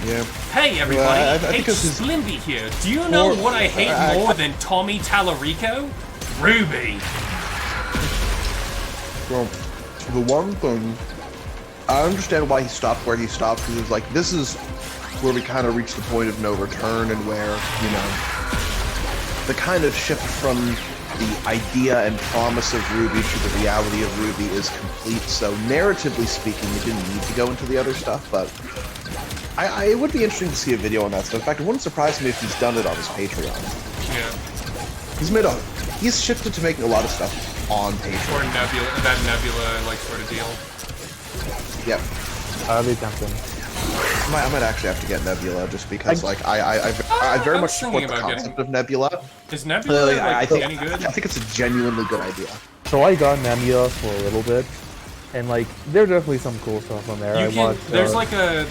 Yeah. Hey everybody, I think it's this is Slimby here. Do you know what I hate more than Tommy Tallarico? Ruby. Well, the one thing, I understand why he stopped where he stopped, because it was like, this is where we kind of reached the point of no return, and where, you know, the kind of shift from the idea and promise of Ruby to the reality of Ruby is complete. So narratively speaking, you didn't need to go into the other stuff, but it would be interesting to see a video on that stuff. In fact, it wouldn't surprise me if he's done it on his Patreon. Yeah. He's shifted to making a lot of stuff on Or Patreon. that Nebula like sort of deal. Yep. That'd be tempting. I might actually have to get Nebula just because, like, I very I much was support thinking the about concept of Nebula. Is Nebula like any good? I think it's a genuinely good idea. So I got Nemia for a little bit, and like there's definitely some cool stuff on there. There's like a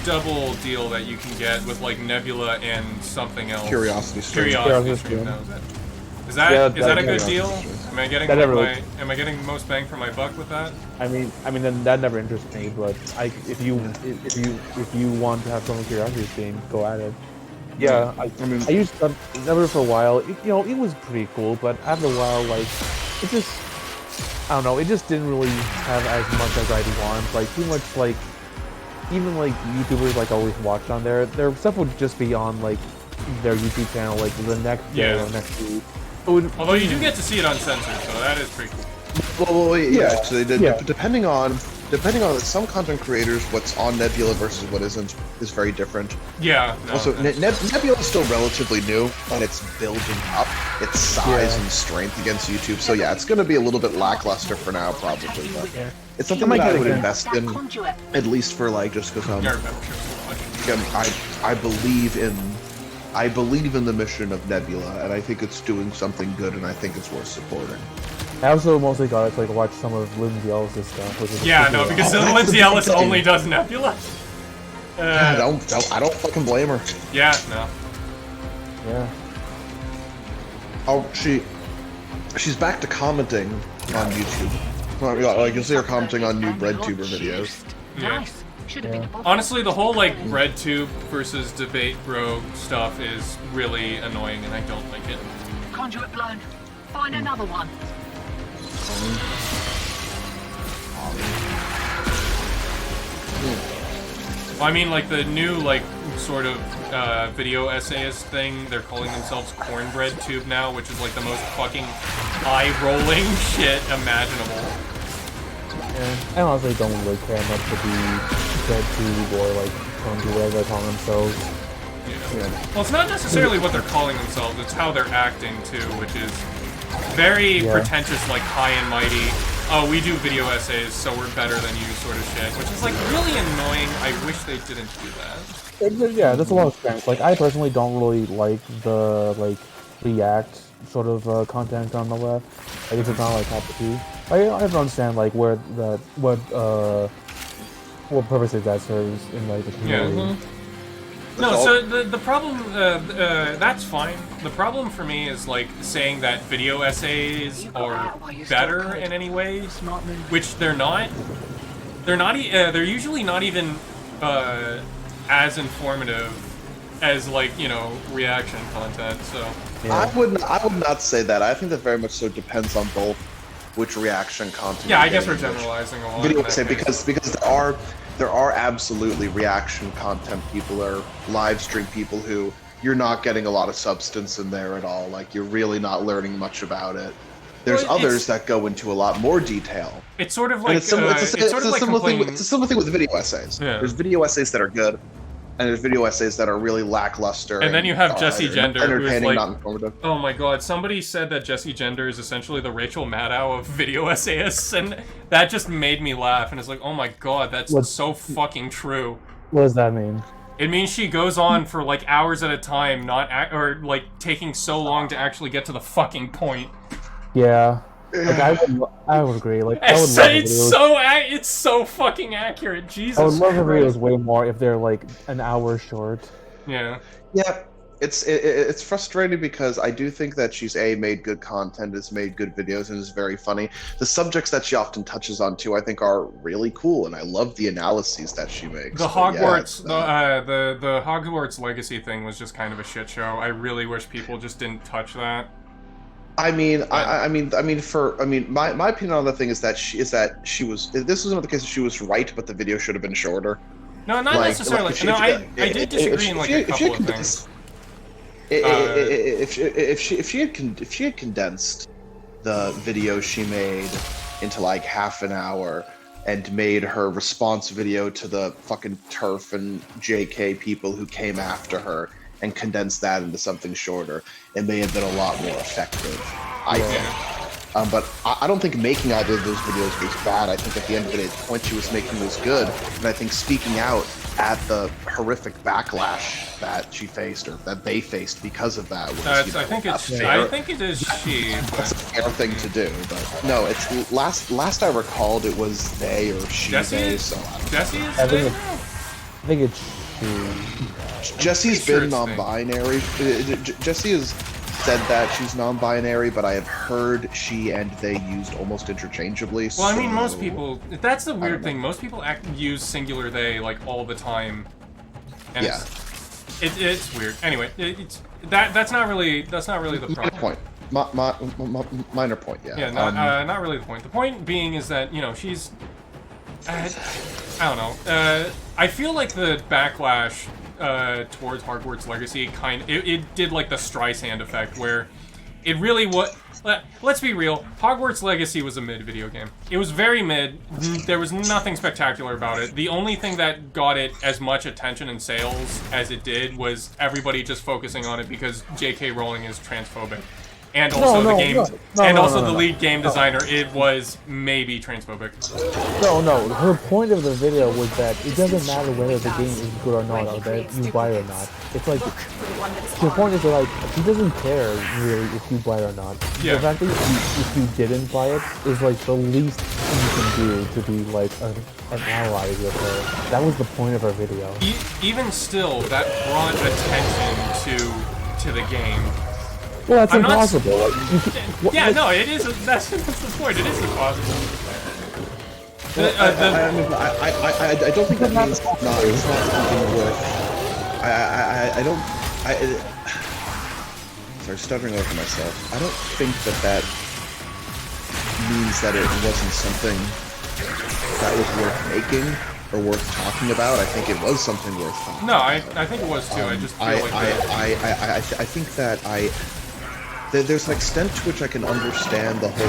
double deal that you can get with like Nebula and something else. Curiosity Stream. Curiosity Stream. Stream. That was it. Is that Yeah, a good Curiosity deal? Stream. Am I getting That never am I getting the most bang for my buck with that? I mean, then that never interests me. But if you want to have some Curiosity Stream, go at it. Yeah, I used Nebula for a while. It was pretty cool, but after a while, like, it just, I don't know, it just didn't really have as much as I'd want. Like, too much, like, even like YouTubers like always watched on there, their stuff would just be on like their YouTube channel like the next day Yeah. or next week. It would, Although you do get to see it uncensored, so that is pretty cool. Well, yeah. Yeah. So they did, Yeah. depending on some content creators, what's on Nebula versus what isn't is very different. Yeah. No, Also, that's- Nebula is still relatively new, and it's building up its size and strength against YouTube. So yeah, it's going to be a little bit lackluster for now, probably. But it's something might that I get would it. invest That in, conduit. at least for like just because Your membership so much. again, I believe in the mission of Nebula, and I think it's doing something good, and I think it's worth supporting. I also mostly got to like watch some of Lindsay Ellis' stuff. Which is Yeah, no, because Oh, that's Lindsay the Ellis thing. only does Nebula. I don't fucking blame her. Yeah, no. yeah. Oh, she's back to commenting on YouTube. Like you'll see her commenting on new BreadTuber videos. Yeah. Nice. Should have been above. Honestly, the whole like RedTube versus Debate Bro stuff is really annoying, and I don't like it. Conduit blown. Find another one. Well, I mean, like the new like sort of video essayist thing. They're calling themselves Cornbread Tube now, which is like the most fucking eye-rolling shit imaginable. Yeah. I honestly don't really care much to be BreadTube or like Condu, whatever they call themselves. Yeah. Well, it's not necessarily what they're calling themselves, it's how they're acting, too, which is very pretentious, like high and mighty. Oh, we do video essays, so we're better than you sort of shit, which is, like, really annoying. I wish they didn't do that. Yeah, there's a lot of strength. Like, I personally don't really like the, like, React sort of content on the left. Like, it's just not, like, top of tea. I don't understand, like, where that, what purposes that serves in, like, the community. Yeah. No, so the problem, that's fine. The problem for me is, like, saying that video essays are better in any way, which they're not. They're usually not even as informative as, like, you know, reaction content, so. Yeah. I would not say that. I think that very much so depends on both which reaction content. Yeah, I you're guess we're getting, which generalizing a lot. video in that essay case. because there are absolutely reaction content people or live stream people who you're not getting a lot of substance in there at all. Like you're really not learning much about it. There's Well, others that go into a lot more detail. It's sort of like And it's a similar thing with video essays. Yeah. There's video essays that are good, and there's video essays that are really lackluster. And then you have Jesse either Gender, who is entertaining, like, not informative. oh my god, somebody said that Jesse Gender is essentially the Rachel Maddow of video essayists, and that just made me laugh, and it's like, oh my god, that's so fucking true. What does that mean? It means she goes on for like hours at a time, or like taking so long to actually get to the fucking point. Yeah. Like, I would agree. Like, I would love It's so fucking accurate. Jesus I would love the Christ. videos way more if they're like an hour short. Yeah. Yeah, it's frustrating because I do think that she's made good content, has made good videos, and is very funny. The subjects that she often touches on too, I think, are really cool, and I love the analyses that she makes. The But yeah, Hogwarts, it's, the Hogwarts Legacy thing was just kind of a shit show. I really wish people just didn't touch that. my opinion on the thing is that she was. This was not the case that she was right, but the video should have been shorter. No, not necessarily. I did disagree in like a couple of things. If she had condensed the video she made into like half an hour and made her response video to the fucking TERF and JK people who came after her and condensed that into something shorter, it may have been a lot more effective, I think. But I don't think making either of those videos was bad. I think at the end of the day, the point she was making was good. And I think speaking out at the horrific backlash that she faced, or that they faced because of that, was, I think it is she. That's a fair thing to do, but no, it's last I recalled it was they or she. Jesse so Jesse is I they? think it's she. Jesse's Sure been it's non-binary. Jesse has said that she's non-binary, but I have heard she and they used almost interchangeably. Well, I mean, so- most people. That's the weird know. thing. Most people use singular they like all the time, and Yeah. it's weird. Anyway, that's not really the Minor problem. point. Minor point. Yeah. Yeah, not really the point. The point being is that, you know, she's... I don't know. I feel like the backlash towards Hogwarts Legacy it did like the Streisand effect where it really was. Let's be real. Hogwarts Legacy was a mid video game. It was very mid. There was nothing spectacular about it. The only thing that got it as much attention and sales as it did was everybody just focusing on it because J.K. Rowling is transphobic. And also the lead game designer, it was maybe transphobic. No. Her point of the video was that it doesn't matter whether the game is good or not, or that you buy it or not. It's like, her point is that, like, she doesn't care really if you buy it or not. Yeah. The fact that if you didn't buy it is like the least you can do to be like an ally with her. That was the point of her video. Even still, that brought attention to the game. Well, that's impossible. No, it is. That's the point. It is impossible. I don't think that means it's not something worth. Sorry, stuttering over myself. I don't think that means that it wasn't something that was worth making or worth talking about. I think it was something worth talking about. I think it was too. I just feel I think that there's an extent to which I can understand the whole,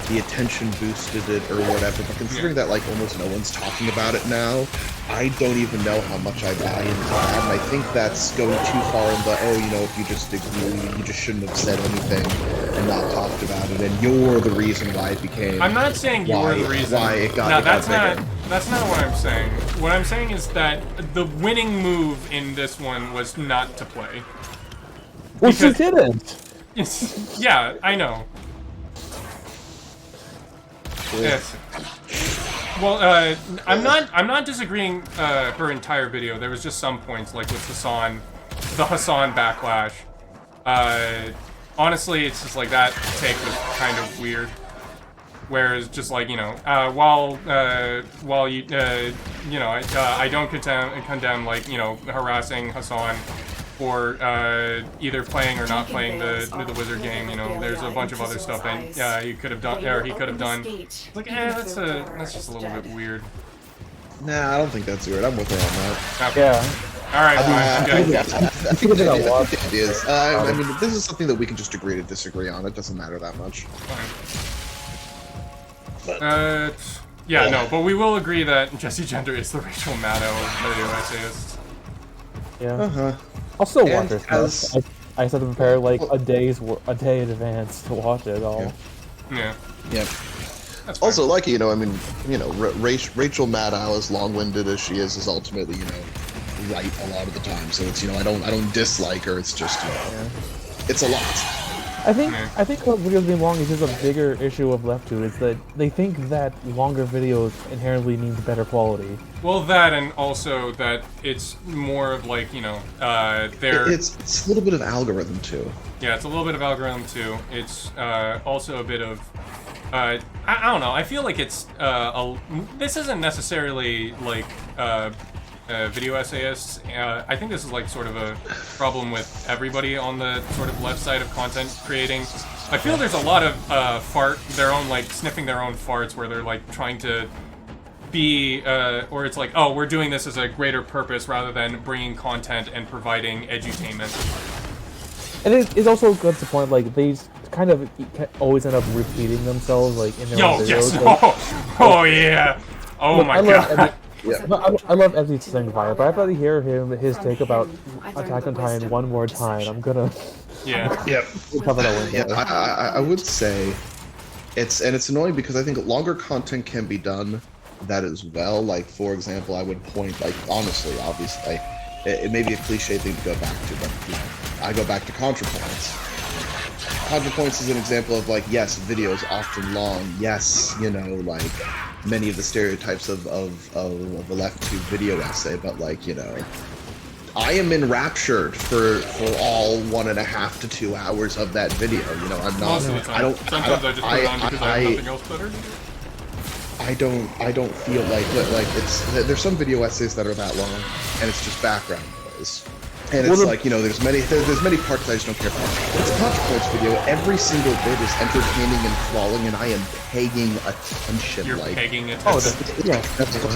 the attention boosted it or whatever, but considering that, like, almost no one's talking about it now, I don't even know how much I buy into that, and I think that's going too far in the, if you just agree, you just shouldn't have said anything and not talked about it, and you're the reason why it became... I'm not saying you're the reason. Why it got, no, it got bigger. That's not what I'm saying. What I'm saying is that the winning move in this one was not to play. Well, she didn't! Yeah, I know. Yes. Well, I'm not disagreeing her entire video. There was just some points, like with the Hassan backlash. Honestly, it's just like that take was kind of weird. Whereas, just like while you I don't condemn like harassing Hassan for either playing or not playing the wizard game. There's a bunch of other stuff that he could have done, or he could have done. Like, that's just a little bit weird. Nah, I don't think that's weird. I'm with her on that. Okay. Yeah. All right. I think it is. I mean, this is something that we can just agree to disagree on. It doesn't matter that much. Yeah, no, but we will agree that Jesse Gender is the Rachel Maddow of video essayists. Yeah. I'll still watch it. I just have to prepare like a day in advance to watch it all. Yeah. Yeah. Also, like Rachel Maddow, as long-winded as she is ultimately right a lot of the time. So it's I don't dislike her. It's just it's a lot. I think what videos being long is just a bigger issue of Left 2 is that they think that longer videos inherently means better quality. Well, that, and also that it's more of like, It's a little bit of algorithm too. Yeah, it's a little bit of algorithm too. It's also a bit of... I don't know, I feel like it's... this isn't necessarily like... video essayists. I think this is like sort of a problem with everybody on the sort of left side of content creating. I feel there's a lot of sniffing their own farts where they're like trying to be, or it's like, oh, we're doing this as a greater purpose rather than bringing content and providing edutainment. And it also gets to the point, like, they kind of always end up repeating themselves, like, in their own videos. Yes! Oh, yeah! Oh my god. I love Ezzy's thing fire, but I'd rather hear his take about Attack on Titan one more time. I'm gonna cover that one. Yeah, I would say it's annoying because I think longer content can be done that as well. Like, for example, I would point, like, honestly, obviously, it may be a cliche thing to go back to, but I go back to ContraPoints. ContraPoints is an example of, like, yes, video is often long. Yes, like many of the stereotypes of a left to video essay, but, like, I am enraptured for all 1.5 to 2 hours of that video. I'm not. Most of the time. Sometimes I just put it on because I have nothing else better. I don't feel like there's some video essays that are that long, and it's just background noise. And it's like, there's many parts I just don't care about. It's a ContraPoints video. Every single bit is entertaining and enthralling, and I am paying attention. You're like, pegging attention.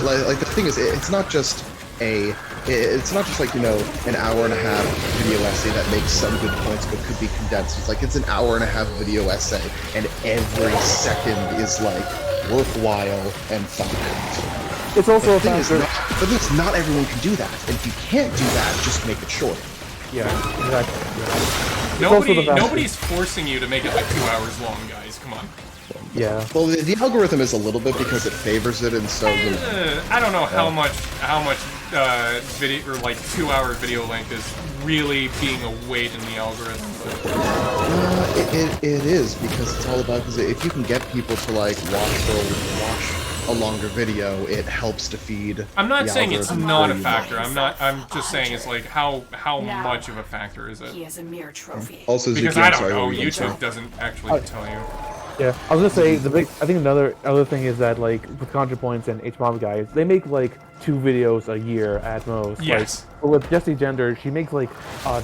Like, the thing is, it's not just it's not just like, you know, an hour and a half video essay that makes some good points but could be condensed. It's like it's an hour and a half video essay, and every second is like worthwhile and thumbnails. It's also a thing is, factor. but it's not everyone can do that, and if you can't do that, just make it short. Yeah, exactly. Yeah. Nobody's forcing you to make it like 2 hours long, guys. Come on. Yeah. Well, the algorithm is a little bit because it favors it, and so I don't know how much video or like 2 hour video length is really being a weight in the algorithm. It is, because it's all about, because if you can get people to like watch a longer video, it helps to feed. I'm not the saying it's algorithm not a for you. factor. I'm just saying it's like how much of a factor is it? He is a mere trophy. Also, Because Zuki, I I'm don't sorry, know. what were you gonna YouTube doesn't actually tell you. Yeah, I was gonna say I think another thing is that like with ContraPoints and HMOB guys, they make like 2 videos a year at most. Yes. Like, but with Jessie Gender, she makes like a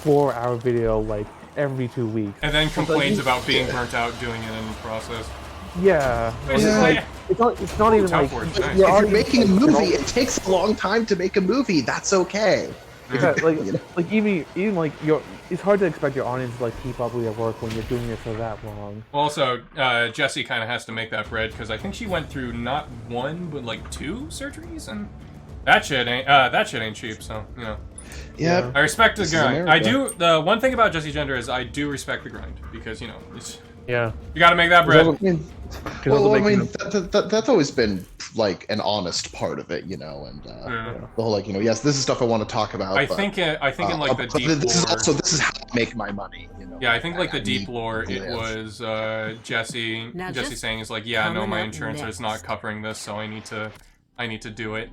4-hour video like every 2 weeks. And then complains about being burnt out doing it in the process. Yeah. It's Yeah. like, It's not even like Teleport, nice. If you're making a movie, it takes a long time to make a movie. That's okay. Yeah, like even like it's hard to expect your audience to like keep up with your work when you're doing it for that long. Also, Jessie kind of has to make that bread because I think she went through not 1 but like 2 surgeries, and that shit ain't cheap. So you know. Yeah. I respect the This is grind. I America. do. The one thing about Jessie Gender is I do respect the grind because you know Yeah. you got to make that bread. Well, I mean, that's always been like an honest part of it, you know, and the whole like, you know, yes, this is stuff I want to talk about. I but, think in like the but deep this lore. this is how I make my money, you know. Yeah, I think like the I deep need lore, to it live. was Jesse Now Jesse just saying is like, yeah, no, my coming up insurance is not next. covering this, so I need to do it.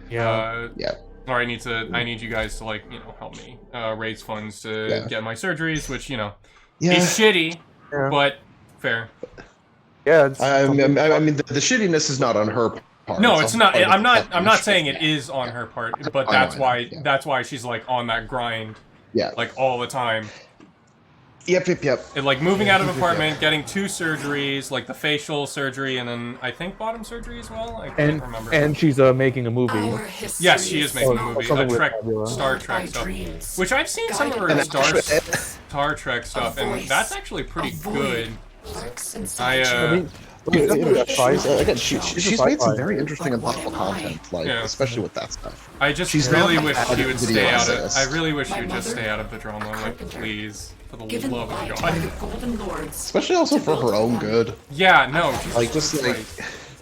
Yeah. Yeah. Or I need you guys to like, you know, help me raise funds to get my surgeries, which, you know, is shitty, but fair. Yeah. It's I mean, the shittiness is not on her part. No, it's not. part of I'm the not fucking saying shit. it is on her part, but I that's know, why yeah. that's why she's like on that grind, Yeah. like all the time. Yep. And like moving out of apartment, getting 2 surgeries, like the facial surgery, and then I think bottom surgery as well. I can't remember. And she's making a movie. Our history Yes, she is making a Oh, movie, something with Trek, Nebula. Star Trek My stuff, dreams. which I've seen some of her And Star Trek stuff, and that's actually pretty good. lurks I inside you. Again, she's made some very interesting and thoughtful content, like Yeah. especially with that stuff. I just She's really not wish bad she at would video stay out of. essays. I really wish she would My just mother, stay out of the a drama, like carpenter, please, for the Given love of light by God. the Golden Lords. Especially also for her own good. Yeah, no, Jesus Like just like Christ.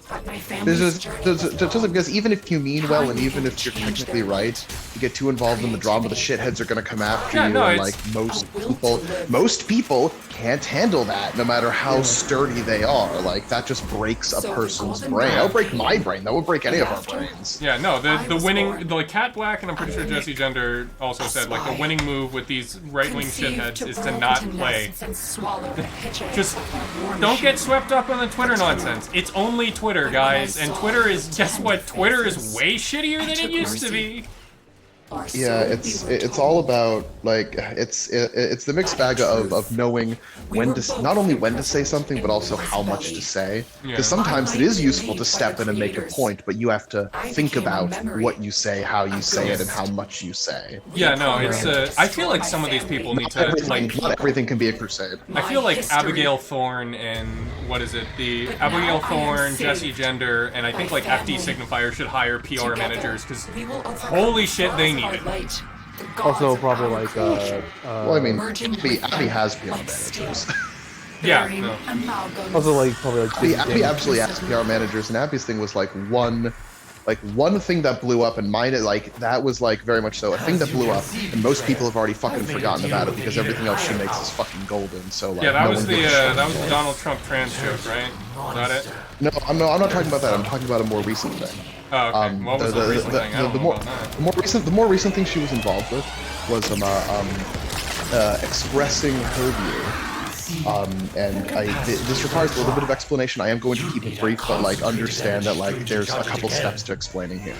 But my family's there's journey. just because even if you mean well and even if you're technically right, you get too involved in the drama, the shitheads are gonna come after Yeah, you, no, and it's- like most people can't handle that, no matter how sturdy they are. Like that just breaks a So the person's golden brain. That would rod break my brain. That would break any of our After- brains. Yeah, no, I the was winning, born. like Cat Black, and I'm pretty sure Jesse Gender also said, like, the spy. winning move with these right-wing Conceived shitheads is to burrow not into play. nests and swallow the pitches Just of war don't get machine. swept up in the Twitter nonsense. It's only Twitter, guys, and Twitter is, guess what? Twitter is way shittier than it used to be. Our Yeah, soul it's we were it's told. all about like it's the mixed bag of knowing when to not only when to say something but also how much to say. Yeah. Because sometimes it is useful to step in and make a point, but you have to think about what you say, how you say it, and how much you say. Yeah, no, it's, I feel like some of these people need to, like, Not everything can be a crusade. I feel like history. Abigail Thorne and what is it? The But Abigail now I am Thorne, saved Jesse Gender, and I think by like FD family. Signifier should hire PR Together, managers because we will overcome holy shit, they the need gods it. of our light, the gods Also, of probably our like creation. Well, I mean, Merging Abby with Abby has them PR like managers. steel. Yeah, Bearing no. amalgams. Also, like probably like Abby absolutely has PR managers, and Abby's thing was like one thing that blew up, and mine like that was like very much so a thing that blew up, and most people have already fucking forgotten about it because everything else she makes is fucking golden. So like, Yeah, that no was one the gives a shit. that was the Donald Trump trans joke, right? Was that it? No, I'm not talking about that. I'm talking about a more recent thing. Oh, okay. What was the recent thing? I don't know about that. The more recent thing she was involved with was expressing her view. And this requires a little bit of explanation. I am going to keep it brief, but like understand that like there's a couple steps to explaining here.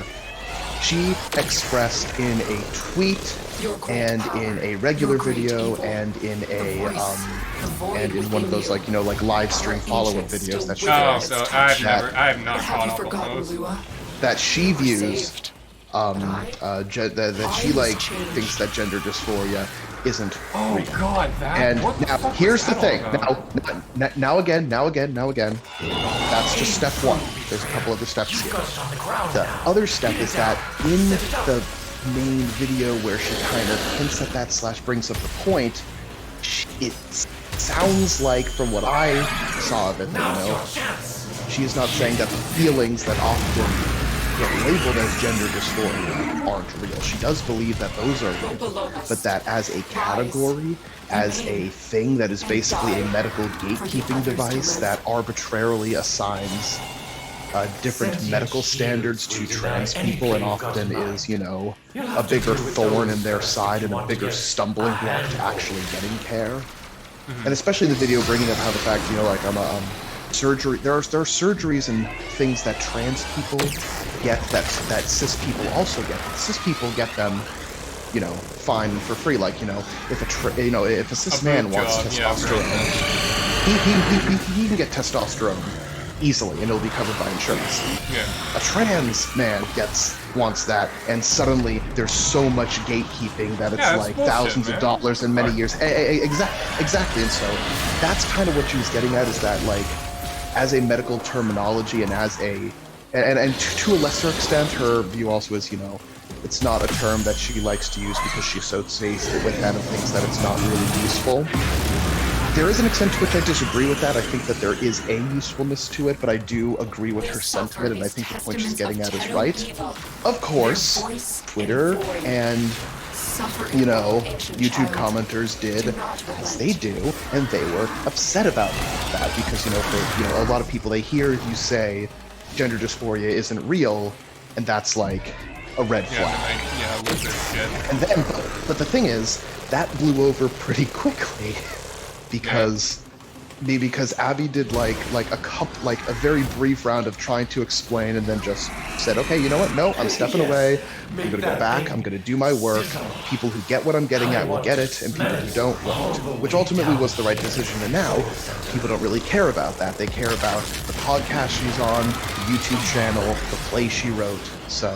She expressed in a tweet and in a regular video and in one of those like like live stream follow-up videos that she Oh, does so I have not caught up on those. that she views that she like thinks that gender dysphoria isn't real. God, that. And what the now fuck here's was the that thing. all about? Now again. That's just step one. There's a couple other steps here. The other step is that in the main video where she kind of hints at that / brings up the point, it sounds like, from what I saw of it, she is not saying that the feelings that often get labeled as gender dysphoria aren't real. She does believe that those are real, but that as a category, as a thing that is basically a medical gatekeeping device that arbitrarily assigns different medical standards to trans people and often is, a bigger thorn in their side and a bigger stumbling block to actually getting care. And especially in the video bringing up how the fact, surgery, there are surgeries and things that trans people get that cis people also get. Cis people get them, fine for free. Like, if a cis man wants testosterone, he can get testosterone easily, and it'll be covered by insurance. Yeah. A trans man wants that, and suddenly there's so much gatekeeping that it's like bullshit, thousands of dollars in many years. Exactly, and so that's kind of what she was getting at, is that, like, as a medical terminology and as a, and to a lesser extent, her view also is, it's not a term that she likes to use because she associates it with that and thinks that it's not really useful. There is an extent to which I disagree with that. I think that there is a usefulness to it, but I do agree with her sentiment, and I think the point she's getting at is right. Of course, Twitter and, YouTube commenters did as they do, and they were upset about that because, for, a lot of people, they hear you say gender dysphoria isn't real, and that's like a red flag. Lizard shit. And then, but the thing is, that blew over pretty quickly. Because Abby did like a very brief round of trying to explain and then just said, okay, you know what? No, I'm stepping away. I'm gonna go back. I'm gonna do my work. People who get what I'm getting at will get it, and people who don't won't. Which ultimately was the right decision. And now people don't really care about that. They care about the podcast she's on, the YouTube channel, the play she wrote. So,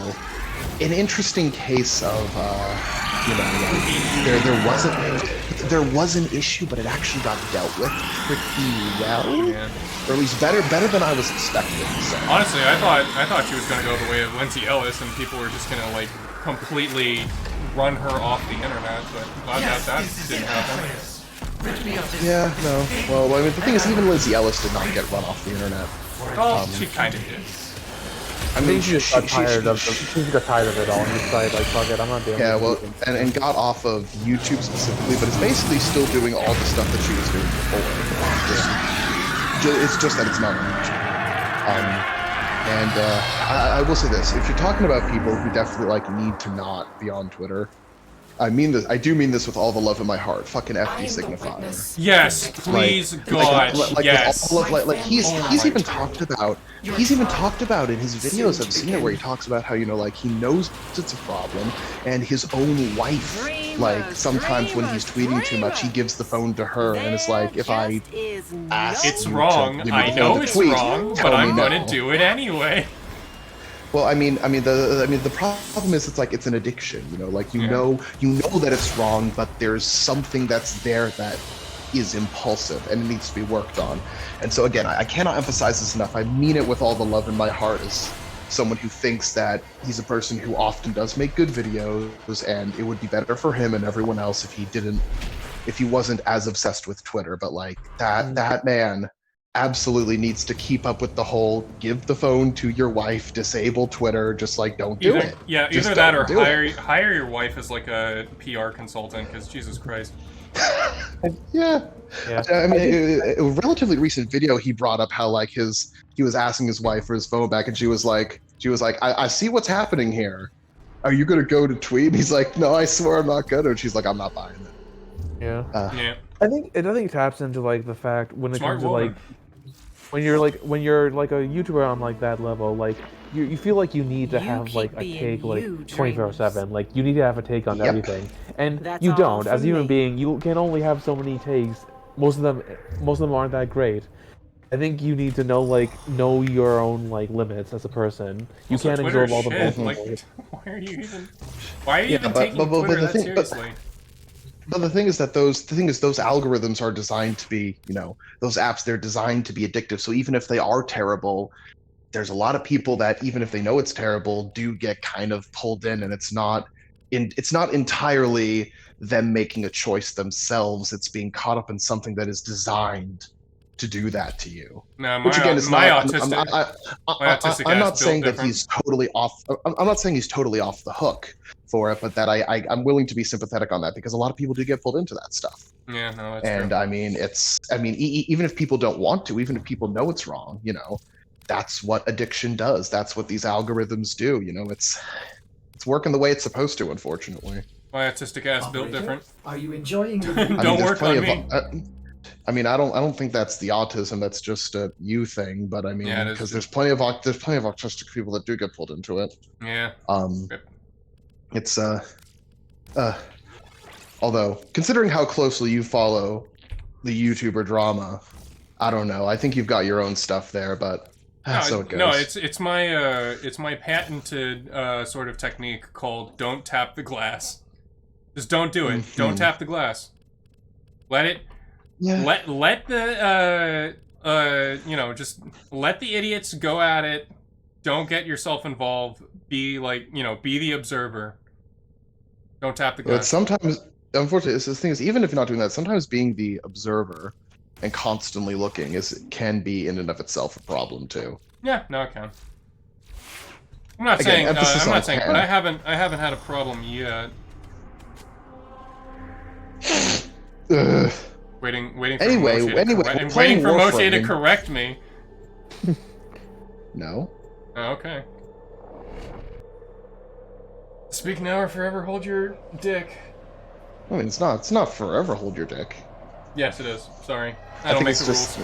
an interesting case of there was an issue, but it actually got dealt with pretty well, or at least better than I was expecting. So. Honestly, I thought she was gonna go the way of Lindsay Ellis, and people were just gonna like completely run her off the internet. But glad that didn't happen. Yeah, no. Well, I mean, the thing is, even Lindsay Ellis did not get run off the internet. Well, she kind of did. I mean, she just got tired of it all and decided, like, fuck it, I'm not doing it. Yeah, well, and got off of YouTube specifically, but it's basically still doing all the stuff that she was doing before. It's just that it's not on YouTube. I will say this: if you're talking about people who definitely need to not be on Twitter, I do mean this with all the love in my heart. Fucking F the signifier. Yes, please, God, yes. He's even talked about. He's even talked about in his videos. I've seen it where he talks about how he knows it's a problem, and his own wife. Sometimes when he's tweeting too much, he gives the phone to her, and it's like, if I ask, it's wrong. I know it's wrong, but I'm gonna do it anyway. Well, I mean, the problem is it's an addiction. You know that it's wrong, but there's something that's there that is impulsive and it needs to be worked on. And so again, I cannot emphasize this enough. I mean it with all the love in my heart as someone who thinks that he's a person who often does make good videos, and it would be better for him and everyone else if he wasn't as obsessed with Twitter. But that man absolutely needs to keep up with the whole give the phone to your wife, disable Twitter, just don't do it. Yeah, either that or hire your wife as like a PR consultant, because Jesus Christ. Yeah. I mean, a relatively recent video he brought up how he was asking his wife for his phone back, and she was like, I see what's happening here. Are you gonna go to tweet? And he's like, no, I swear I'm not gonna. And she's like, I'm not buying it. Yeah. I think it taps into the fact when it comes to when you're a YouTuber on that level, you feel like you need to have a take 24/7. You need to have a take on everything, and you don't. As a human being, you can only have so many takes. Most of them aren't that great, I think you need to know your own limits as a person. You Also, can't Twitter absorb all the shit, bullshit. why are you even taking Twitter that seriously? But the thing is that those algorithms are designed to be, those apps, they're designed to be addictive. So even if they are terrible, there's a lot of people that, even if they know it's terrible, do get kind of pulled in, and it's not entirely them making a choice themselves. It's being caught up in something that is designed to do that to you. No, Which again is my not. autistic I'm ass not saying built that he's totally off. I'm not saying he's totally off the hook for it, but that I'm willing to be sympathetic on that, because a lot of people do get pulled into that stuff. Yeah, no, that's And true. I mean, even if people don't want to, even if people know it's wrong, that's what addiction does. That's what these algorithms do. It's working the way it's supposed to, unfortunately. My autistic ass built different. Are you enjoying the Don't work on me. I don't think that's the autism. That's just a you thing. But I mean, because there's plenty of autistic people that do get pulled into it. Yeah. It's although considering how closely you follow the YouTuber drama, I don't know. I think you've got your own stuff there, but so it goes. No, it's my patented sort of technique called "don't tap the glass." Just don't do it. Don't tap the glass. Let it. Yeah. Let the just let the idiots go at it. Don't get yourself involved. Be be the observer. Don't tap the glass. But sometimes, unfortunately, the thing is, even if you're not doing that, sometimes being the observer and constantly looking can be in and of itself a problem too. Yeah, no, it can. I'm not saying, but I haven't had a problem yet. Waiting for Moshe to correct me. No. Oh, okay. Speak now or forever hold your dick. I mean, it's not forever hold your dick. Yes, it is. Sorry. I don't make the rules.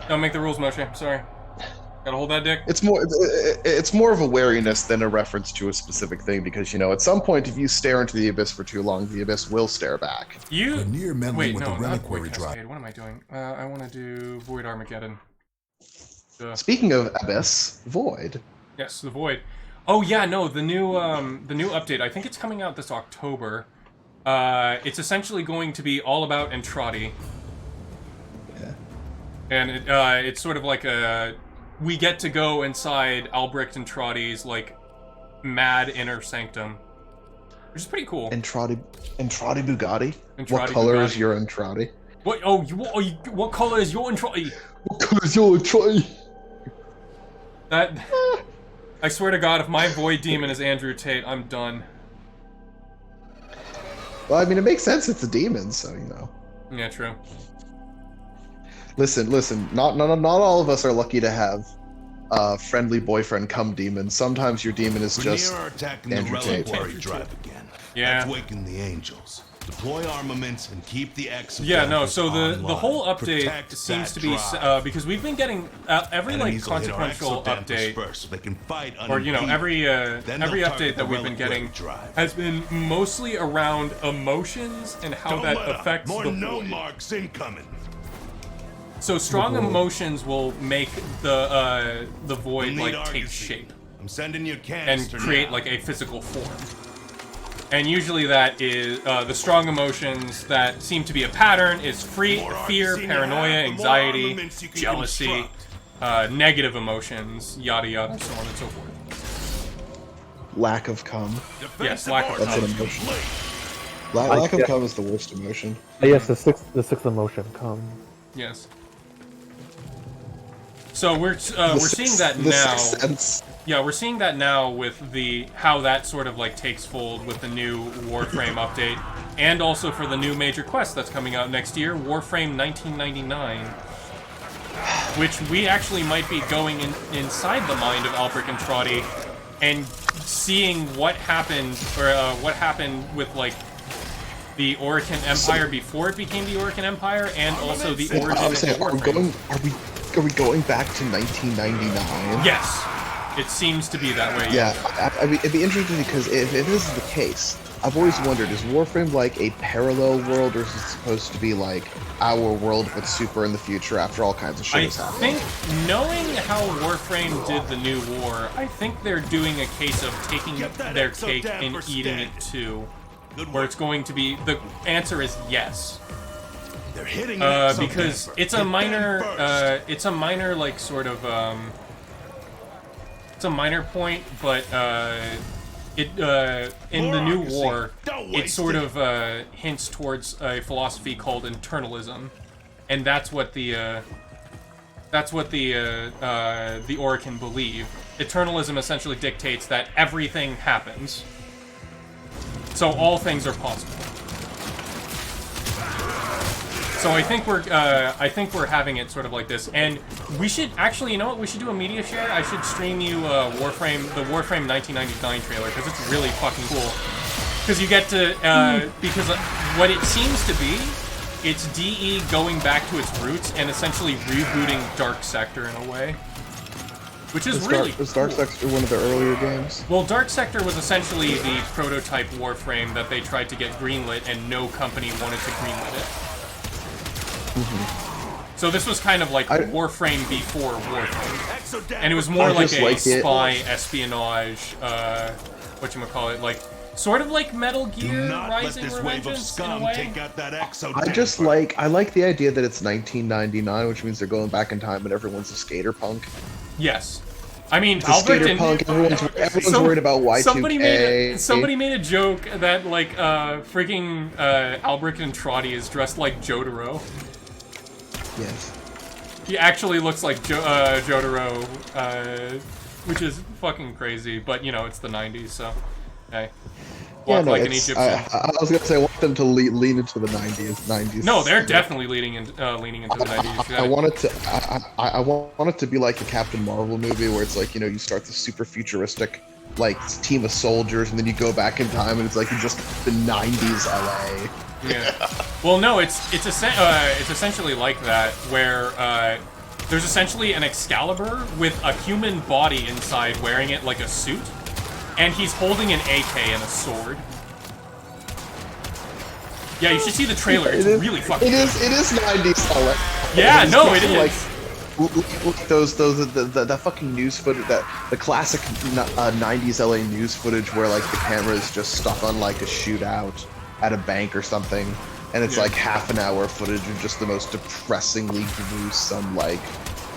Don't make the rules, Moshe. Sorry. Gotta hold that dick. It's more of a wariness than a reference to a specific thing, because at some point, if you stare into the abyss for too long, the abyss will stare back. We're near meddling with the not reliquary Void drive. Cascade. What am I doing? I want to do Void Armageddon. Speaking of abyss, Void. Yes, the Void. Oh yeah, no, the new update. I think it's coming out this October. It's essentially going to be all about Entrati. Yeah. And it's sort of like we get to go inside Albrecht Entrati's mad inner sanctum, which is pretty cool. Entrati Bugatti. Entrati what color Bugatti. Is your Entrati? What? What color is your Entrati? What color is your Entrati? I swear to God, if my Void Demon is Andrew Tate, I'm done. Well, I mean, it makes sense. It's a demon, so Yeah, true. Listen. Not all of us are lucky to have a friendly boyfriend come demon. Sometimes your demon is just attacking Andrew the Tate. reliquary drive again. Yeah. Let's waken the angels. Deploy armaments and keep the X. Yeah, no. So the whole update seems to be because we've been getting every consequential update, so they can fight or every update that we've been getting has been mostly around emotions and how that affects the Void. marks incoming. So strong emotions will make the Void take shape. I'm sending you and create a physical form. And usually that is the strong emotions that seem to be a pattern is fear, paranoia, anxiety, jealousy, negative emotions, yada yada, so on and so forth. Lack of cum. Yes, lack of cum. That's an emotion. Lack of cum is the worst emotion. Yes, the sixth emotion, cum. Yes. So we're seeing that now. Yeah, we're seeing that now with how that sort of takes fold with the new Warframe update, and also for the new major quest that's coming out next year, Warframe 1999, which we actually might be going inside the mind of Albrecht Entrati and seeing what happened with the Orican Empire before it became the Orican Empire, and also the origin of Warframe. Are we going back to 1999? Yes. It seems to be that way. Yeah, I mean, it'd be interesting because if this is the case, I've always wondered, is Warframe like a parallel world, or is it supposed to be like our world but super in the future after all kinds of shit I has happened? think, knowing how Warframe did the new war, I think they're doing a case of taking their cake and eating it too. Where it's going to be, the answer is yes. They're hitting because it's a minor, like, sort of, it's a minor point, but, in the new war, it sort of, hints towards a philosophy called internalism. And that's what the Orokin believe. Eternalism essentially dictates that everything happens. So all things are possible. So I think we're having it sort of like this, and we should actually, you know what? We should do a media share. I should stream you the Warframe 1999 trailer because it's really fucking cool. Because you get to because what it seems to be, it's DE going back to its roots and essentially rebooting Dark Sector in a way, which is really cool. Was Dark Sector one of the earlier games? Well, Dark Sector was essentially the prototype Warframe that they tried to get greenlit, and no company wanted to greenlit it. So this was kind of like Warframe before Warframe, and it was more like a spy espionage, whatchamacallit, like sort of like Metal Gear Rising Revengeance in a way. I like the idea that it's 1999, which means they're going back in time and everyone's a skater punk. Yes. I mean, It's skater punk. Everyone's worried about Y2K. Somebody made a joke that like freaking Albrecht and Trotty is dressed like Jotaro. Yes. He actually looks like Jotaro, which is fucking crazy. But you know, it's the '90s, so hey. Yeah, no, like an Egyptian. I was gonna say I want them to lean into the 90s. No, they're definitely leaning into the 90s. I want it to be like a Captain Marvel movie where it's like, you know, you start the super futuristic like team of soldiers and then you go back in time and it's like you just the 90s LA. Yeah. Well, no, it's essentially like that where there's essentially an Excalibur with a human body inside wearing it like a suit. And he's holding an AK and a sword. Yeah, you should see the trailer. It's really fucking good. It is 90s LA. Yeah, no, it is. Like those that fucking news footage, the classic 90s LA news footage where like the camera is just stuck on like a shootout at a bank or something, and it's like half an hour footage of just the most depressingly gruesome like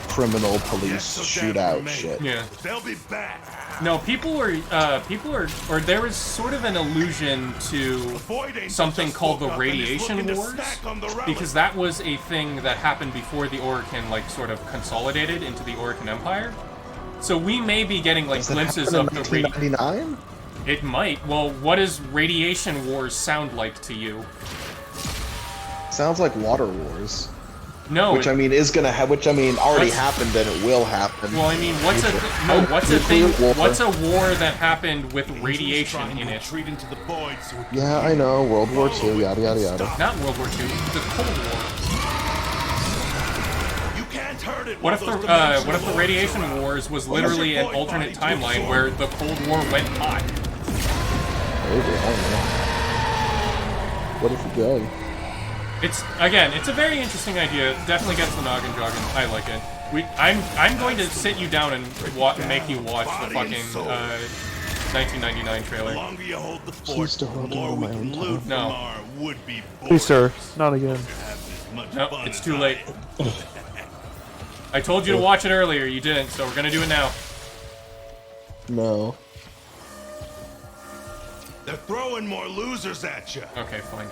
criminal police shootout shit. Yeah. They'll be back. No, people are, or there was sort of an allusion to something called the Radiation Wars, because that was a thing that happened before the Orokin, like, sort of consolidated into the Orokin Empire. So we may be getting, like, glimpses of the 1999? It might. Well, what does Radiation Wars sound like to you? Sounds like Water Wars. No, which I mean is gonna have, which I mean already happened and it will happen. Well, I mean, what's a war that happened with radiation in it? Yeah, I know, World War II, yada yada yada. Not World War II, the Cold War. What if the Radiation Wars was literally an alternate timeline where the Cold War went hot? Maybe, I don't know. What if it did? It's a very interesting idea. Definitely gets the noggin jogging. I like it. I'm going to sit you down and make you watch the fucking 1999 trailer. Please don't hold it on my own time. No. Please, sir, not again. No, it's too late. I told you to watch it earlier. You didn't, so we're gonna do it now. No. They're throwing more losers at you. Okay, fine.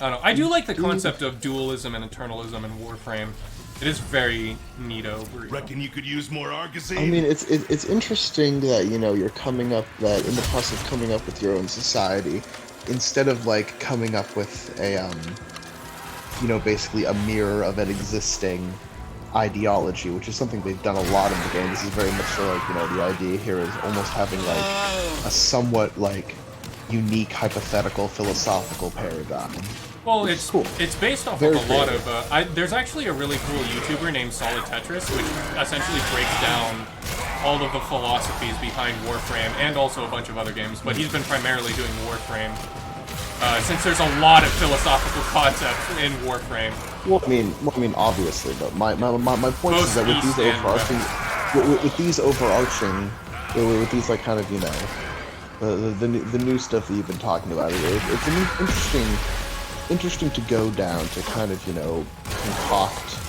I don't know. I do like the concept of dualism and eternalism in Warframe. It is very neato. Reckon you could use more Argosy? I mean, it's interesting that, you know, you're coming up, that in the process of coming up with your own society, instead of like coming up with a you know, basically a mirror of an existing ideology, which is something they've done a lot in the game. This is very much so like, you know, the idea here is almost having like a somewhat like unique hypothetical philosophical paradigm. Well, it's cool. It's based off Very of a lot of. There's actually a really cool YouTuber named Solid Tetris, which essentially breaks down all of the philosophies behind Warframe and also a bunch of other games, but he's been primarily doing Warframe. Since there's a lot of philosophical concepts in Warframe. Well, I mean, obviously, but my point is that with these overarching, with these like kind of, you know, the new stuff that you've been talking about, it's interesting to go down to kind of, you know, concoct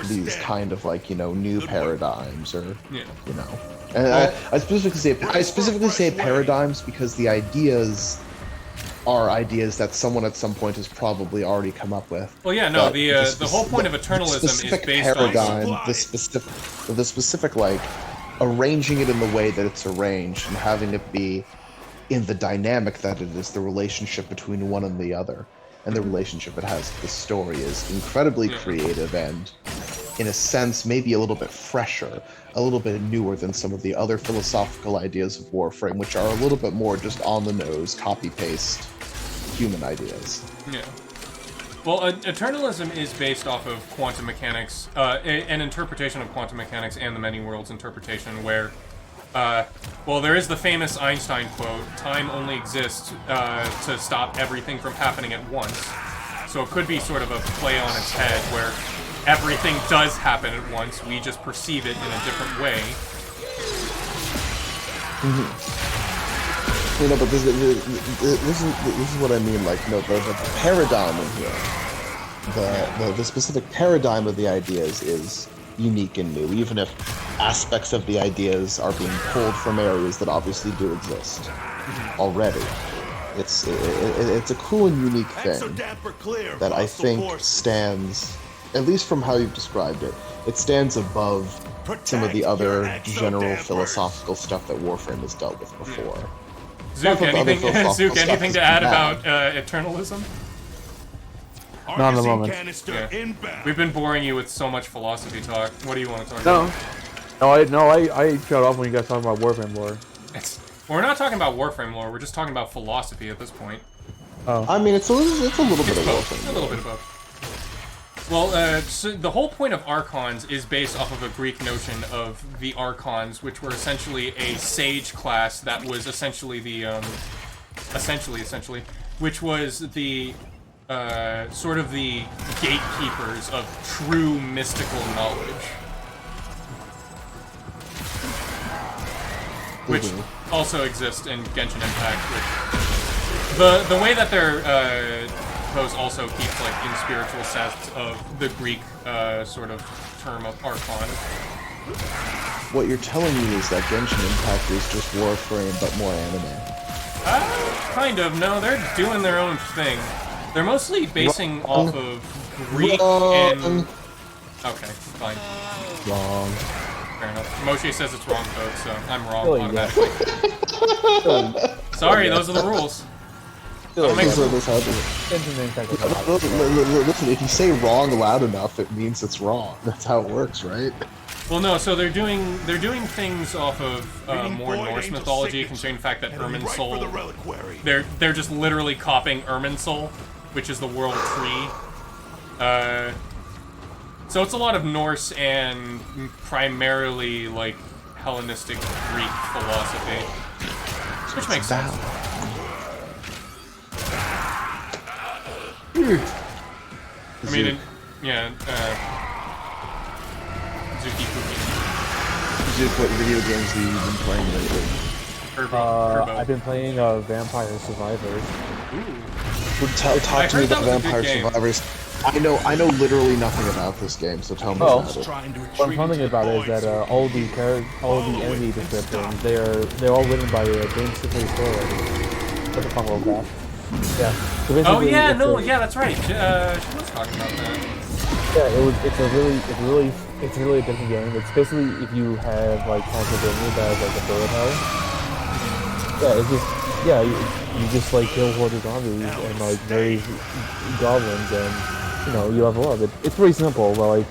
these kind of like, you know, new paradigms or you know. And I specifically say paradigms because the ideas are ideas that someone at some point has probably already come up with. Well, yeah, no, the whole point of eternalism is based paradigm, on the specific like arranging it in the way that it's arranged and having it be in the dynamic that it is, the relationship between one and the other, and the relationship it has to the story is incredibly creative and, in a sense, maybe a little bit fresher, a little bit newer than some of the other philosophical ideas of Warframe, which are a little bit more just on the nose, copy-paste human ideas. Yeah. Well, eternalism is based off of quantum mechanics, an interpretation of quantum mechanics and the many worlds interpretation where, well, there is the famous Einstein quote, time only exists to stop everything from happening at once. So it could be sort of a play on its head where everything does happen at once, we just perceive it in a different way. You know, but this is what I mean, like, you know, the paradigm in here, the specific paradigm of the ideas is unique and new, even if aspects of the ideas are being pulled from areas that obviously do exist already. It's a cool and unique thing that I think stands, at least from how you've described it, it stands above some of the other general philosophical stuff that Warframe has dealt with before. Zook, anything to add about eternalism? Not in the moment. Yeah. We've been boring you with so much philosophy talk. What do you want to talk about? I shut off when you guys talking about Warframe lore. We're not talking about Warframe lore, we're just talking about philosophy at this point. Oh. I mean, it's a little bit of both. Warframe. A little bit of both. Well, so the whole point of Archons is based off of a Greek notion of the Archons, which were essentially a sage class that was essentially the, which was the, sort of the gatekeepers of true mystical knowledge. Which also exists in Genshin Impact, which the way that their pose also keeps like in spiritual sense of the Greek sort of term of Archon. What you're telling me is that Genshin Impact is just Warframe but more anime. Kind of, no, they're doing their own thing. They're mostly basing off of Greek and... Okay, fine. Wrong. Fair enough. Moshe says it's wrong code, so I'm wrong Really, automatically. Sorry, those are the rules. Listen, if you say wrong loud enough, it means it's wrong. That's how it works, right? Well, no. So they're doing things off of more Norse mythology, considering the fact that Irminsul. They're just literally copying Irminsul, which is the world tree. So it's a lot of Norse and primarily like Hellenistic Greek philosophy, which makes sense. I mean, Zuki Puki. Zook, what video games have you been playing lately? Turbo. I've been playing Vampire Survivors. Talk to me about Vampire Survivors. I know literally nothing about this game, so tell me about it. What I'm telling about it is that all the enemy descriptions, they're all written by James Sisley Story. What the fuck was that? Yeah. So oh yeah, no, yeah, that's right. She was talking about that. Yeah, it's a really different game. It's basically if you have like Castlevania that has like a bullet hell. Yeah, it's just you just like kill hordes of zombies and like various goblins and you know you level up. It's pretty simple, but like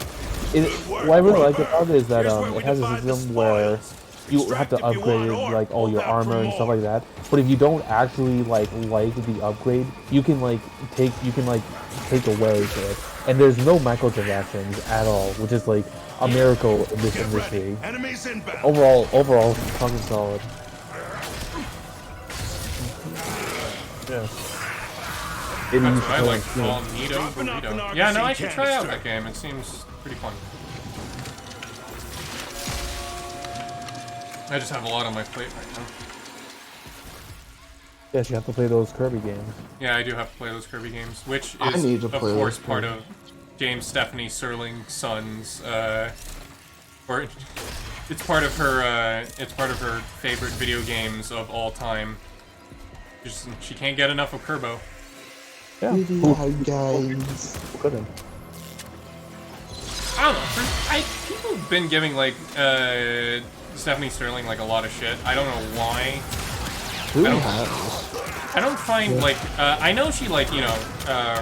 what I really like about it is that it has a system where you have to upgrade like all your armor and stuff like that. But if you don't actually like the upgrade, you can take away it, and there's no microtransactions at all, which is like a miracle in this industry. Overall, fucking solid. Yeah. Maybe That's what I like to call Neato Burrito. Yeah, no, I should try out that game. It seems pretty fun. I just have a lot on my plate right now. Yes, you have to play those Kirby games. Yeah, I do have to play those Kirby games, which is, of course, part of James Stephanie Serling's son's, or it's part of her favorite video games of all time. She can't get enough of Kerbo. Yeah. Guys. Couldn't. I don't know. People have been giving like Stephanie Sterling like a lot of shit. I don't know why. I don't find like I know she like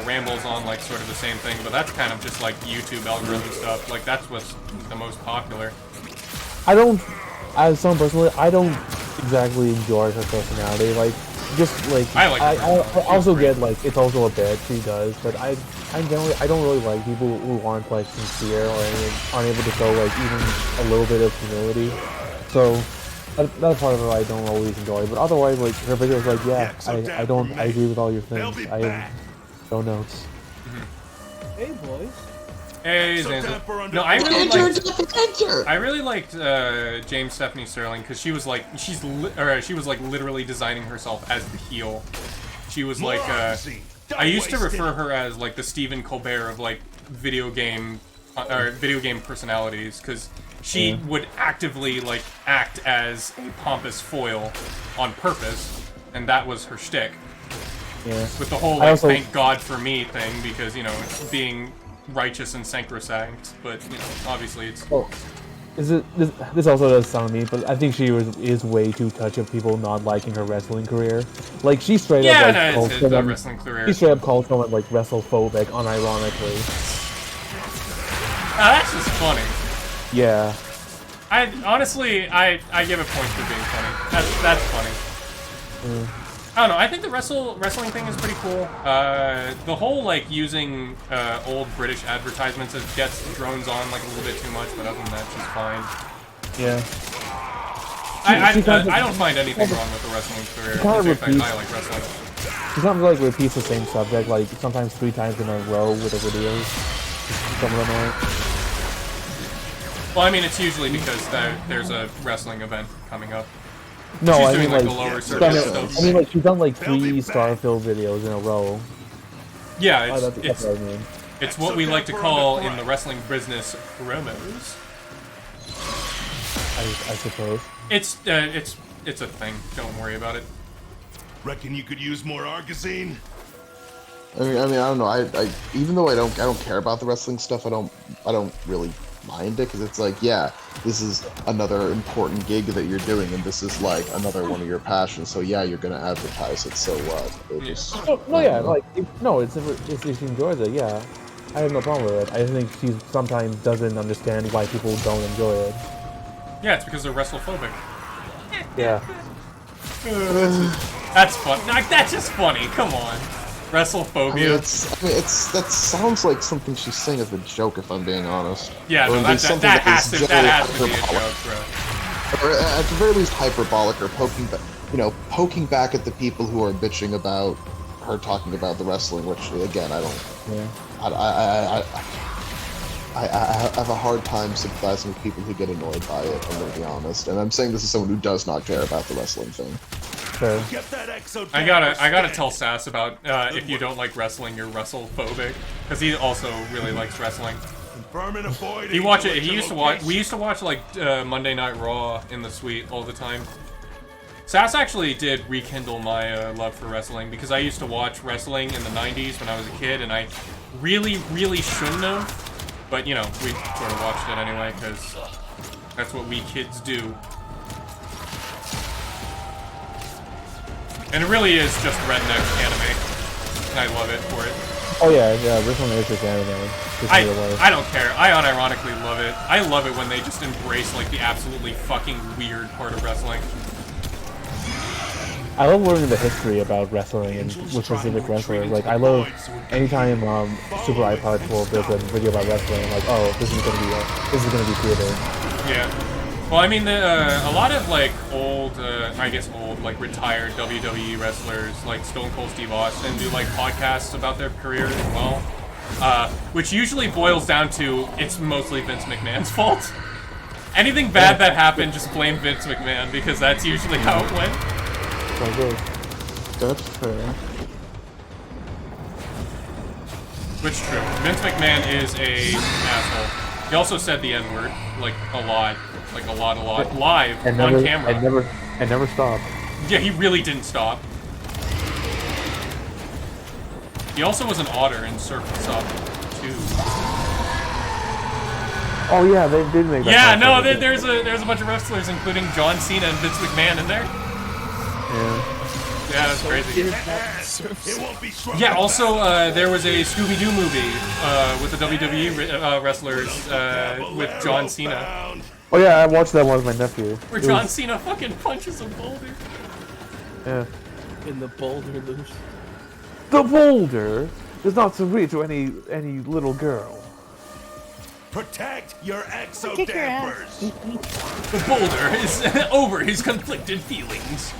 rambles on like sort of the same thing, but that's kind of just like YouTube algorithm stuff. Like that's what's the most popular. As someone personally, I don't exactly enjoy her personality. Like just like I also get like it's also a bit she does, but I don't really like people who aren't like sincere or aren't able to show like even a little bit of humility. So that's part of it I don't always enjoy. But otherwise, like her videos, like I agree with all your things. I have no notes. Hey boys. Hey, Zanza. No, I really liked James Stephanie Sterling because she was like she was like literally designing herself as the heel. She was like I used to refer her as like the Stephen Colbert of like video game personalities because she would actively like act as a pompous foil on purpose, and that was her shtick. Yeah. With the whole like thank God for me thing because it's being righteous and sacrosanct, but obviously it's. Oh, this also does sound mean, but I think she is way too touchy of people not liking her wrestling career. Like she straight up like the wrestling career. She straight up called someone like wrestlephobic unironically. That's just funny. Yeah. I honestly give it points for being funny. That's funny. I don't know. I think the wrestling thing is pretty cool. The whole like using old British advertisements as gets drones on like a little bit too much, but other than that, she's fine. Yeah. I don't find anything wrong with the wrestling career. In fact, I like wrestling. She sometimes like repeats the same subject, like sometimes 3 times in a row with her videos. Some of them are. Well, I mean, it's usually because there's a wrestling event coming up. No, she's I doing, mean like, the lower circuit stuff. I mean, like she's done like 3 Starfield videos in a row. Yeah, that's what I mean. It's what we like to call in the wrestling business promos. I suppose. It's a thing. Don't worry about it. Reckon you could use more Argosine? I mean, I don't know. I even though I don't care about the wrestling stuff, I don't really mind it because it's like, yeah, this is another important gig that you're doing, and this is like another one of your passions. So yeah, you're gonna advertise it. So what? It's if she enjoys it, yeah, I have no problem with it. I think she sometimes doesn't understand why people don't enjoy it. Yeah, it's because they're wrestlephobic. Yeah. That's fun. That's just funny. Come on. Wrestlephobia. That sounds like something she's saying as a joke, if I'm being honest. Yeah, no, that has to be a joke, bro. Or at the very least hyperbolic, or poking back at the people who are bitching about her talking about the wrestling, which again I don't. Yeah. I have a hard time sympathizing with people who get annoyed by it, I'm gonna be honest. And I'm saying this as someone who does not care about the wrestling thing. Sure. I gotta tell Sass about if you don't like wrestling, you're wrestlephobic, because he also really likes wrestling. We used to watch like Monday Night Raw in the suite all the time. Sass actually did rekindle my love for wrestling, because I used to watch wrestling in the 90s when I was a kid, and I really shouldn't have. But, we sort of watched it anyway, because that's what we kids do. And it really is just redneck anime, and I love it for it. Oh yeah, wrestling is just anime. Just in real life. I don't care. I unironically love it. I love it when they just embrace like the absolutely fucking weird part of wrestling. I love learning the history about wrestling and with specific wrestlers. Like I love anytime Super iPod 12 does a video about wrestling. I'm like, oh, this is gonna be theater. Yeah. Well, I mean, a lot of like old, like retired WWE wrestlers, like Stone Cold Steve Austin, do like podcasts about their career as well. Which usually boils down to it's mostly Vince McMahon's fault. Anything bad that happened, just blame Vince McMahon because that's usually how it went. That's fair. Which true. Vince McMahon is a asshole. He also said the N-word, like a lot, live on camera. And never stopped. Yeah, he really didn't stop. He also was an otter in Circuit up too. Oh yeah, they did make that. Yeah, no, there's a bunch of wrestlers, including John Cena and Vince McMahon, in there. Yeah, that's crazy. Yeah, also, there was a Scooby-Doo movie with the WWE wrestlers with John Cena. Oh yeah, I watched that one with my nephew. Where John Cena fucking punches a boulder. Yeah. In the boulder loose. The boulder is not to reach to any little girl. Protect your exo-dampers! The boulder is over his conflicted feelings.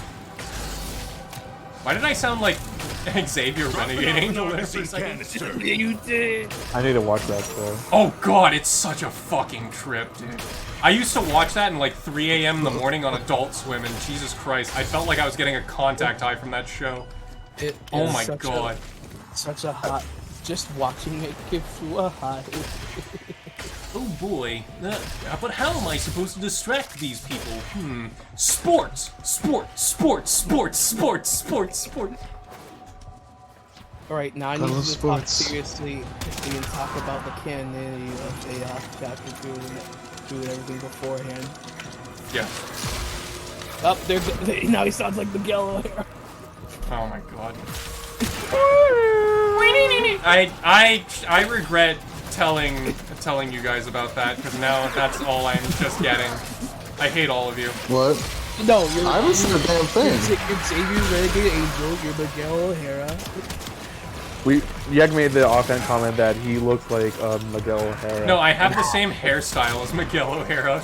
Why did I sound like Xavier Renegade Angel there for a second? Yeah, you did. I need to watch that show. Oh god, it's such a fucking trip, dude. I used to watch that in like 3 a.m. in the morning on Adult Swim, and Jesus Christ, I felt like I was getting a contact high from that show. Oh my god. Such a hot. Just watching it gives you a high. Oh boy, but how am I supposed to distract these people? Sports! Alright, now I need to talk seriously and talk about the canon of J-Off chapter 2 and everything beforehand. Yeah. Up there, now he sounds like Miguel O'Hara. Oh my god. I regret telling you guys about that because now that's all I'm just getting. I hate all of you. What? No, I was the damn thing. You're Xavier Renegade Angel. You're Miguel O'Hara. Yeg made the offhand comment that he looks like Miguel O'Hara. No, I have the same hairstyle as Miguel O'Hara.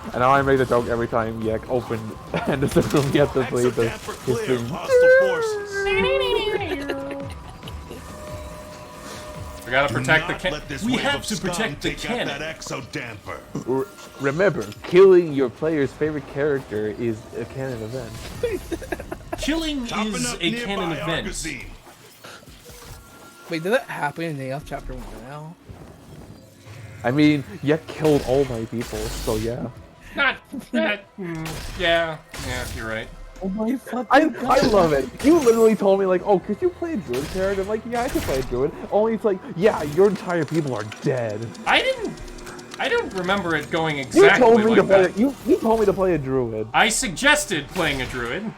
And now I make the joke every time Yek opened and the room he has to play his thing. We gotta protect the cannon. We have to protect the cannon. Remember, killing your player's favorite character is a canon event. Killing is a canon event. Wait, did that happen in AF Chapter 1 now? I mean, Yek killed all my people, so yeah. Yeah, you're right. Oh my fucking God. I love it. You literally told me like, oh, could you play a druid character? I'm like, yeah, I could play a druid. Only it's like, yeah, your entire people are dead. I don't remember it going exactly like that. You told me to play a druid. I suggested playing a druid.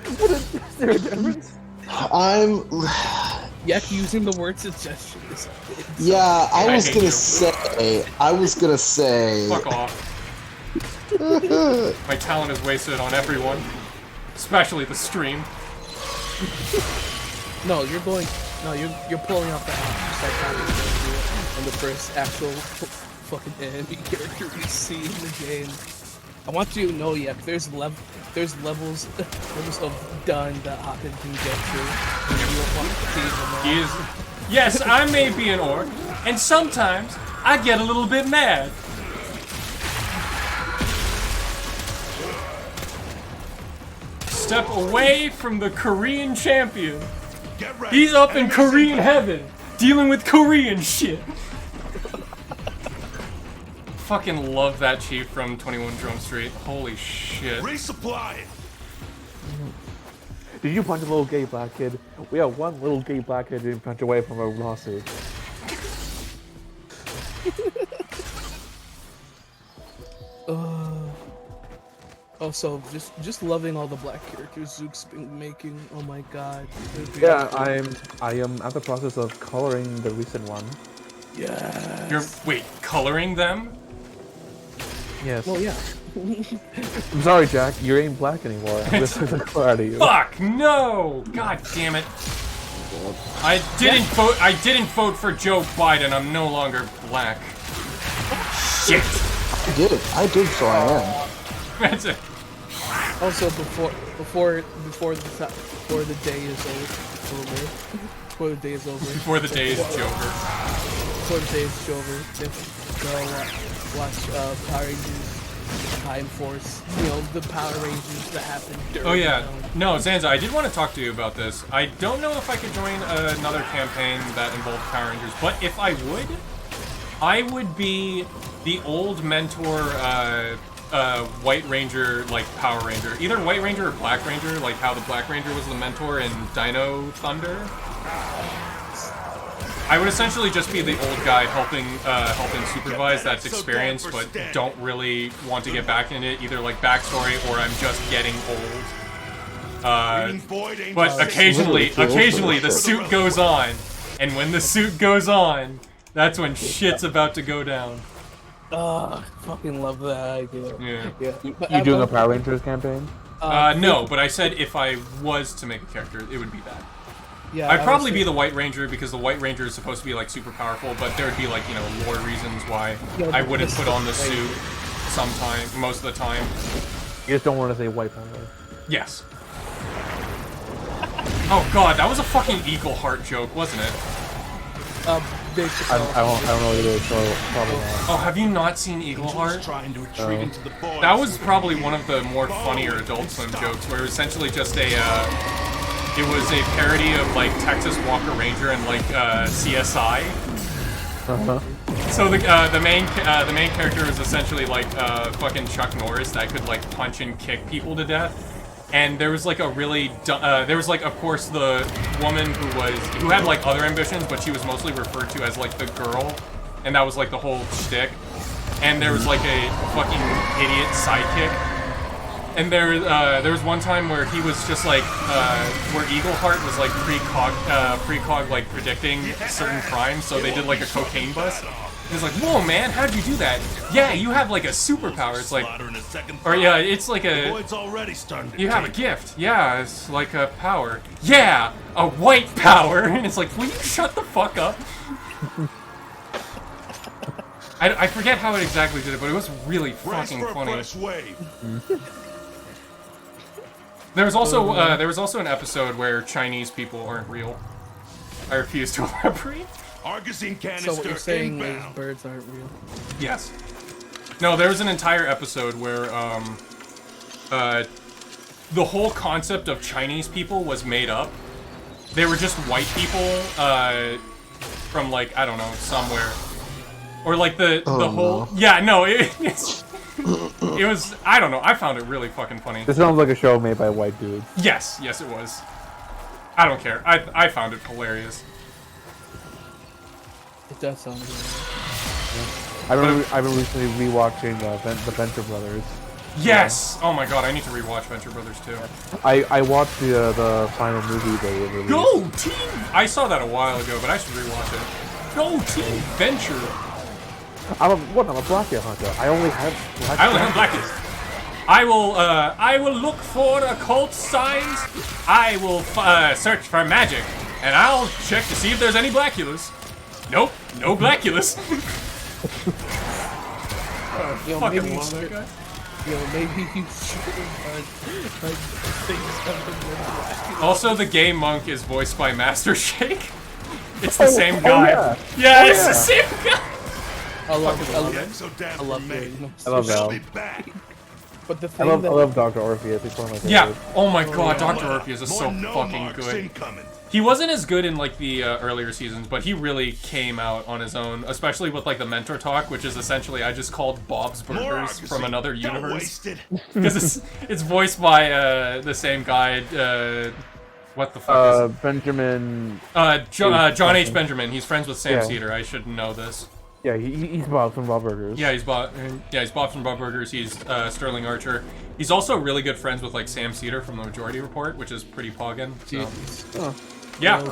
Is there a difference? Yek using the word suggestion. Yeah, I was gonna say. Fuck off. My talent is wasted on everyone, especially the stream. No, you're pulling off the and the first actual fucking enemy character we see in the game. I want you to know, Yek, there's levels of done that Hoppin can get to. And you don't want to see them. Yes, I may be an orc, and sometimes I get a little bit mad. Step away from the Korean champion. He's up in Korean heaven, dealing with Korean shit. Fucking love that chief from 21 Drum Street. Holy shit. Resupply. Did you punch a little gay black kid? We have one little gay black kid didn't punch away from a lawsuit. Oh Also, just loving all the black characters Zook's been making. Oh my god. Yeah, I am at the process of coloring the recent one. Yeah. Wait, coloring them? Yes. Well, yeah. I'm sorry, Jack. You ain't black anymore. I'm just gonna color out of you. Fuck no! God damn it! I didn't vote for Joe Biden. I'm no longer black. Shit! I did, so I am. That's it. Also, before the day is over, before the day is over, Before the day is over. before the day is over, go watch Power Rangers Time Force. You know, the Power Rangers that happened during. Oh yeah, no, Zanza, I did want to talk to you about this. I don't know if I could join another campaign that involved Power Rangers, but if I would be the old mentor, White Ranger, like Power Ranger, either White Ranger or Black Ranger, like how the Black Ranger was the mentor in Dino Thunder. I would essentially just be the old guy helping supervise that's experienced, but don't really want to get back in it, either like backstory or I'm just getting old. But occasionally the suit goes on, and when the suit goes on, that's when shit's about to go down. I fucking love that idea. Yeah. You doing a Power Rangers campaign? No, but I said if I was to make a character, it would be that. Yeah, I'd probably be the White Ranger because the White Ranger is supposed to be like super powerful, but there would be like, you know, lore reasons why I wouldn't put on the suit most of the time. You just don't want to say white power. Yes. Oh god, that was a fucking Eagle Heart joke, wasn't it? I don't know what it is, so probably not. Oh, have you not seen Eagle Heart? That was probably one of the more funnier Adult Swim jokes, where it was essentially just it was a parody of like Texas Walker Ranger and like CSI. So the main character is essentially like fucking Chuck Norris that could like punch and kick people to death. And there was like a really there was like, of course, the woman who had like other ambitions, but she was mostly referred to as like the girl, and that was like the whole shtick. And there was like a fucking idiot sidekick. And there was one time where he was just like, where Eagle Heart was like precog like predicting certain crimes, so they did like a cocaine bust. He's like, whoa man, how'd you do that? Yeah, you have like a superpower. It's like, or yeah, it's like you have a gift. Yeah, it's like a power. Yeah, a white power. And it's like, will you shut the fuck up? I forget how it exactly did it, but it was really fucking funny. There was also an episode where Chinese people aren't real. I refuse to elaborate. So what you're saying is birds aren't real? Yes. No, there was an entire episode where the whole concept of Chinese people was made up. They were just white people from like, I don't know, somewhere. Or like the whole... Yeah, no, it's... It was, I don't know, I found it really fucking funny. This sounds like a show made by white dudes. Yes, it was. I don't care. I found it hilarious. It does sound good. I've been recently rewatching the Venture Brothers. Yes! Oh my god, I need to rewatch Venture Brothers too. I watched the final movie they released. Go Team! I saw that a while ago, but I should rewatch it. Go Team Venture! I'm a Blackbeard hunter. I only have Blackbeard. I will look for occult signs. I will search for magic, and I'll check to see if there's any Blackulas. Nope, no Blackulas. Yo, fucking maybe love that guy. Yo, maybe you should things. Also, the gay monk is voiced by Master Shake. It's the same guy. Yeah, it's the same guy. I love Val. But the thing I love Dr. Orpheus. He's one of my favorites. Yeah. Oh my god, Dr. Orpheus is so fucking good. He wasn't as good in like the earlier seasons, but he really came out on his own, especially with like the mentor talk, which is essentially I just called Bob's Burgers from another universe. Because it's voiced by the same guy. What the fuck is it? Benjamin. John H. Benjamin. He's friends with Sam Cedar. I should know this. Yeah, he's Bob from Bob Burgers. Yeah, he's Bob from Bob Burgers. He's Sterling Archer. He's also really good friends with like Sam Cedar from the Majority Report, which is pretty poggin. So. Yeah.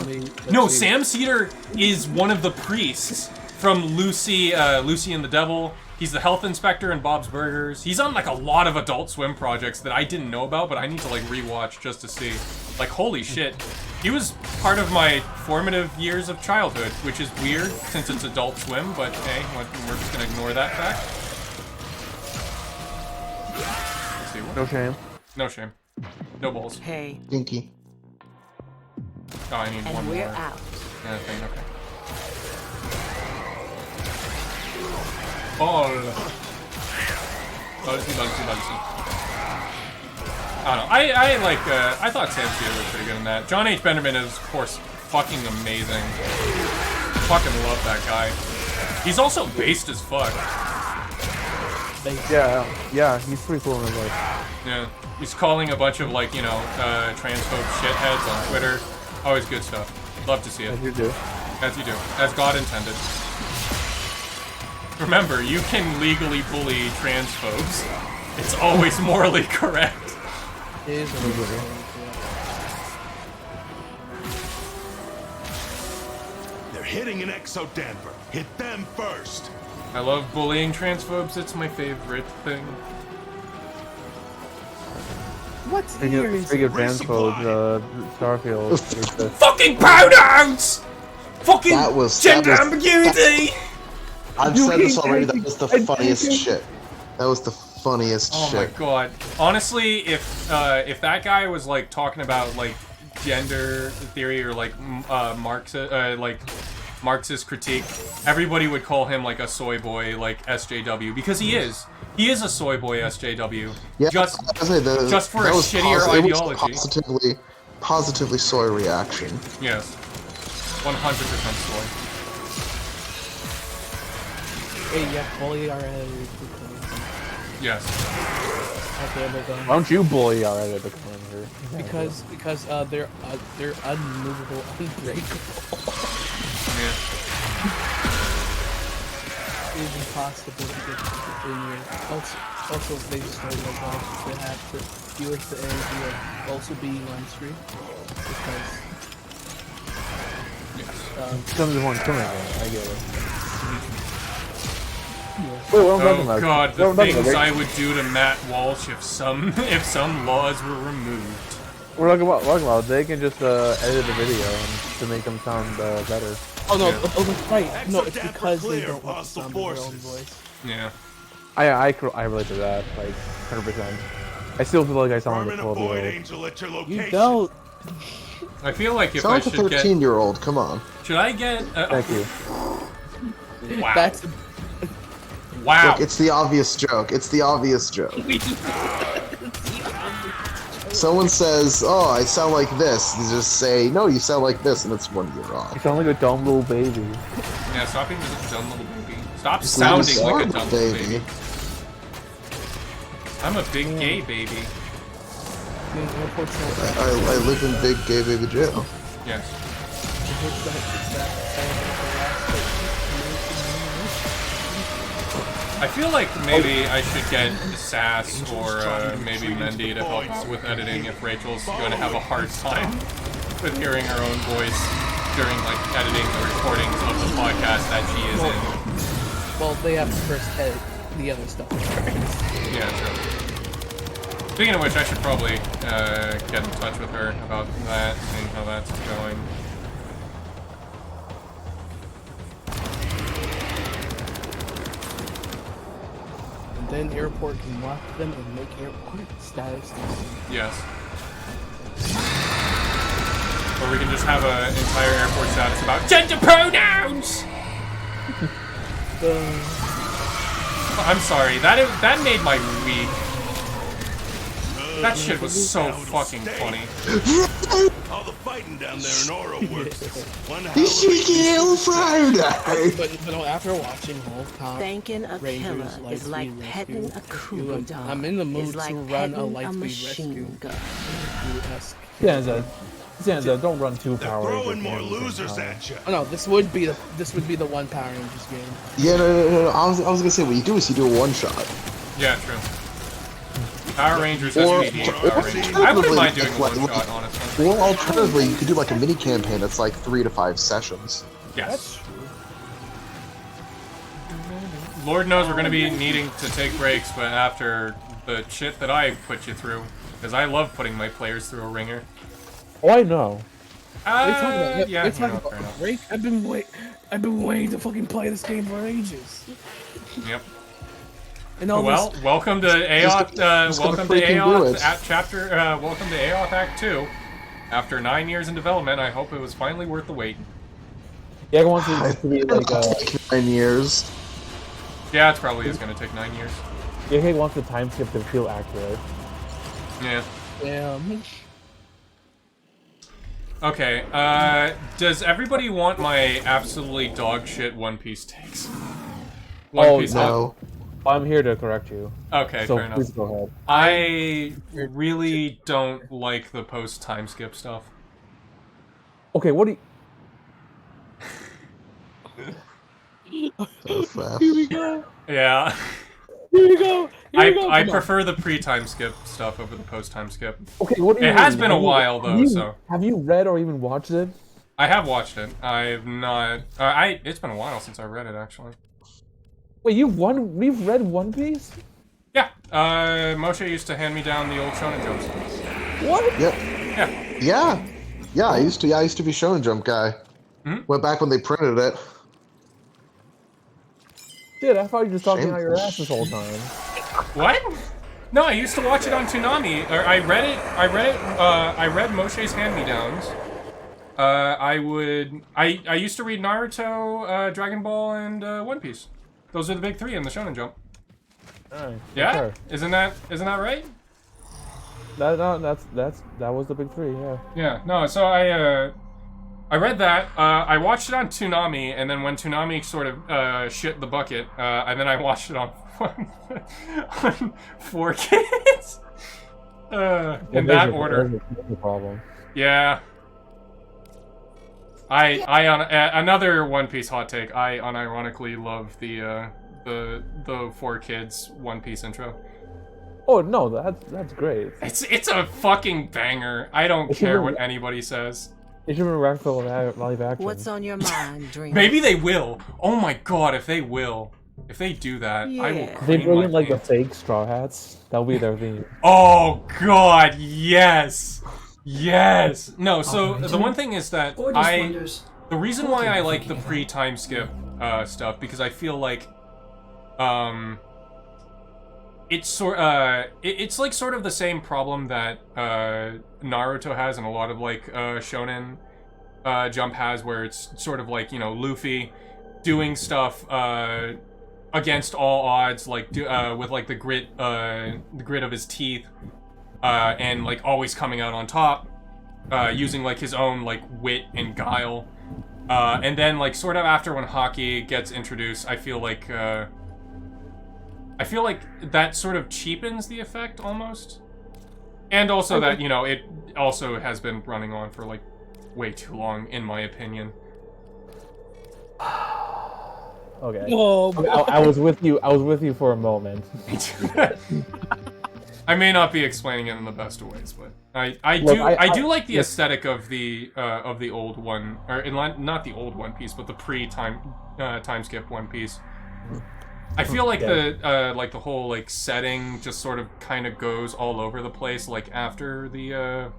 No, Sam Cedar is one of the priests from Lucy and the Devil. He's the health inspector in Bob's Burgers. He's on like a lot of Adult Swim projects that I didn't know about, but I need to like rewatch just to see. Like, holy shit. He was part of my formative years of childhood, which is weird since it's Adult Swim, but hey, we're just gonna ignore that fact. Let's see, what? No shame. No shame. No balls. Hey. Dinky. Oh, I need And one we're more. out. Yeah, thing, okay. Ball. Bugsy. I don't know. I thought Sam Cedar was pretty good in that. John H. Benderman is, of course, fucking amazing. Fucking love that guy. He's also based as fuck. Yeah, he's pretty cool in his life. Yeah. He's calling a bunch of, like, you know, transphobe shitheads on Twitter. Always good stuff. Love to see it. As you do. As you do. As God intended. Remember, you can legally bully transphobes. It's always morally correct. It is a They're hitting an Exo Denver. Hit them first. I love bullying transphobes. It's my favorite thing. What's here? Speaking of transphobes, Starfield. Fucking pronouns! Fucking gender ambiguity! I've said this already, that was the funniest shit. That was the funniest shit. Oh my god. Honestly, if that guy was like talking about like gender theory or like Marxist critique, everybody would call him like a soy boy, like SJW, because he is. He is a soy boy SJW. Yeah, just for a shittier ideology. It was positively soy reaction. Yes. 100% soy. Hey, yeah, bully our Yes. Why don't you bully our editor here? Because they're unmovable, unbreakable. Yeah. It is impossible to get in here. Also, they just don't know why they have to deal with the energy of also being on stream. Because Come here, I get it. Wait, oh god, the things I would do to Matt Walsh if some laws were removed. We're talking about they can just edit the video to make them sound better. Oh no, oh that's right. No, it's because they don't want to sound their own voice. Yeah. I relate to that, like 100%. I still feel like I sound like a 12-year-old. You don't. I feel like if sound I like should a 13-year-old. Come on. Should I get? Thank you. Wow. That's wow. Look, it's the obvious joke. It's the obvious joke. Someone says, "Oh, I sound like this." You just say, "No, you sound like this," and it's when you're wrong. You sound like a dumb little baby. Yeah, stop being a dumb little baby. Stop sounding like a dumb little baby. I'm a big gay baby. I live in big gay baby jail. Yes. I feel like maybe I should get Sass or maybe Mendy to help with editing if Rachel's going to have a hard time with hearing her own voice during like editing the recordings of the podcast that she is in. Well, they have to first edit the other stuff. Yeah, true. Speaking of which, I should probably get in touch with her about that, seeing how that's going. And then airport can lock them and make airport status. Yes. Or we can just have an entire airport status about gender pronouns! I'm sorry, that made my week. That shit was so fucking funny. All the fighting down there in Oro works. But after watching whole time, thanking a killer is like petting a cougar dog. I'm in the mood like to run a Lightspeed machine rescue. gun. Yeah, Xander, don't run two Power Rangers. Throwing more losers at you. Oh no, this would be the one Power Rangers game. Yeah, no. I was gonna say what you do is you do a one shot. Yeah, true. Power Rangers, Or- SPD, or- Power Rangers. I wouldn't mind doing a like- one-shot, honestly. Or alternatively, you could do like a mini campaign that's like 3 to 5 sessions. Yes. Lord knows we're going to be needing to take breaks, but after the shit that I put you through, because I love putting my players through a ringer. Oh, I know. Yeah, They're talking no, about fair enough. break. I've been waiting to fucking play this game for ages. Yep. And all Well, this, welcome to Aoth. Welcome to freaking do Aoth it. at chapter. Welcome to Aoth Act 2. After 9 years in development, I hope it was finally worth the wait. Yeah, I want it to be like Take 9 years. Yeah, it probably is going to take 9 years. yeah, he wants the time skip to feel accurate. Yeah. damn. Okay. Does everybody want my absolutely dog shit One Piece takes? Oh, Piece No. I'm here to correct you. Okay, So fair enough. please go ahead. I really don't like the post time skip stuff. Okay, what do you... So fast. Here we go. Yeah. Here we go. Here we go. I Come on. prefer the pre-time skip stuff over the post-time skip. Okay, what do you It has mean? been a Have you- while, have though, you- so... Have you read or even watched it? I have watched it. I've not... It's been a while since I read it, actually. Wait, we've read One Piece? Yeah. Moshe used to hand me down the old Shonen Jumps. What? Yep. Yeah. Yeah. I used to be Shonen Jump guy. Went back when they printed it. Shit, I thought you were just talking out your Shameful. ass this whole time. What? No, I used to watch it on Toonami. Or I read it. I read Moshe's hand-me-downs. I used to read Naruto, Dragon Ball, and One Piece. Those are the big three in the Shonen Jump. Alright. Yeah? Sure. Isn't that right? That was the big three, yeah. Yeah. No. So I read that. I watched it on Toonami, and then when Toonami sort of shit the bucket, and then I watched it on on 4Kids. In that order. There's a problem. Yeah. I on another One Piece hot take. I unironically love the 4Kids One Piece intro. Oh no, that's great. It's a fucking banger. I don't care what anybody says. It should be wrapped for live action. What's on your mind, Dream? Maybe they will. Oh my god, if they do that, I will Yeah. They cream bring my in like the pants. fake straw hats. That'll be their theme. Oh god, yes! Yes! No, so the one thing is that the reason why I like the pre-time skip stuff, because I feel like it's it's like sort of the same problem that Naruto has and a lot of like Shonen Jump has, where it's sort of like, you know, Luffy doing stuff against all odds, like with like the grit of his teeth, and like always coming out on top, using like his own like wit and guile, and then like sort of after when Haki gets introduced, I feel like that sort of cheapens the effect almost, and also that, you know, it also has been running on for like way too long, in my opinion. Okay. Oh, Okay, I was with you. I was with you for a moment. I may not be explaining it in the best of ways, but I do like the aesthetic of the old one, or not the old One Piece, but the pre-time time skip One Piece. I feel like the whole like setting just sort of kind of goes all over the place, like after the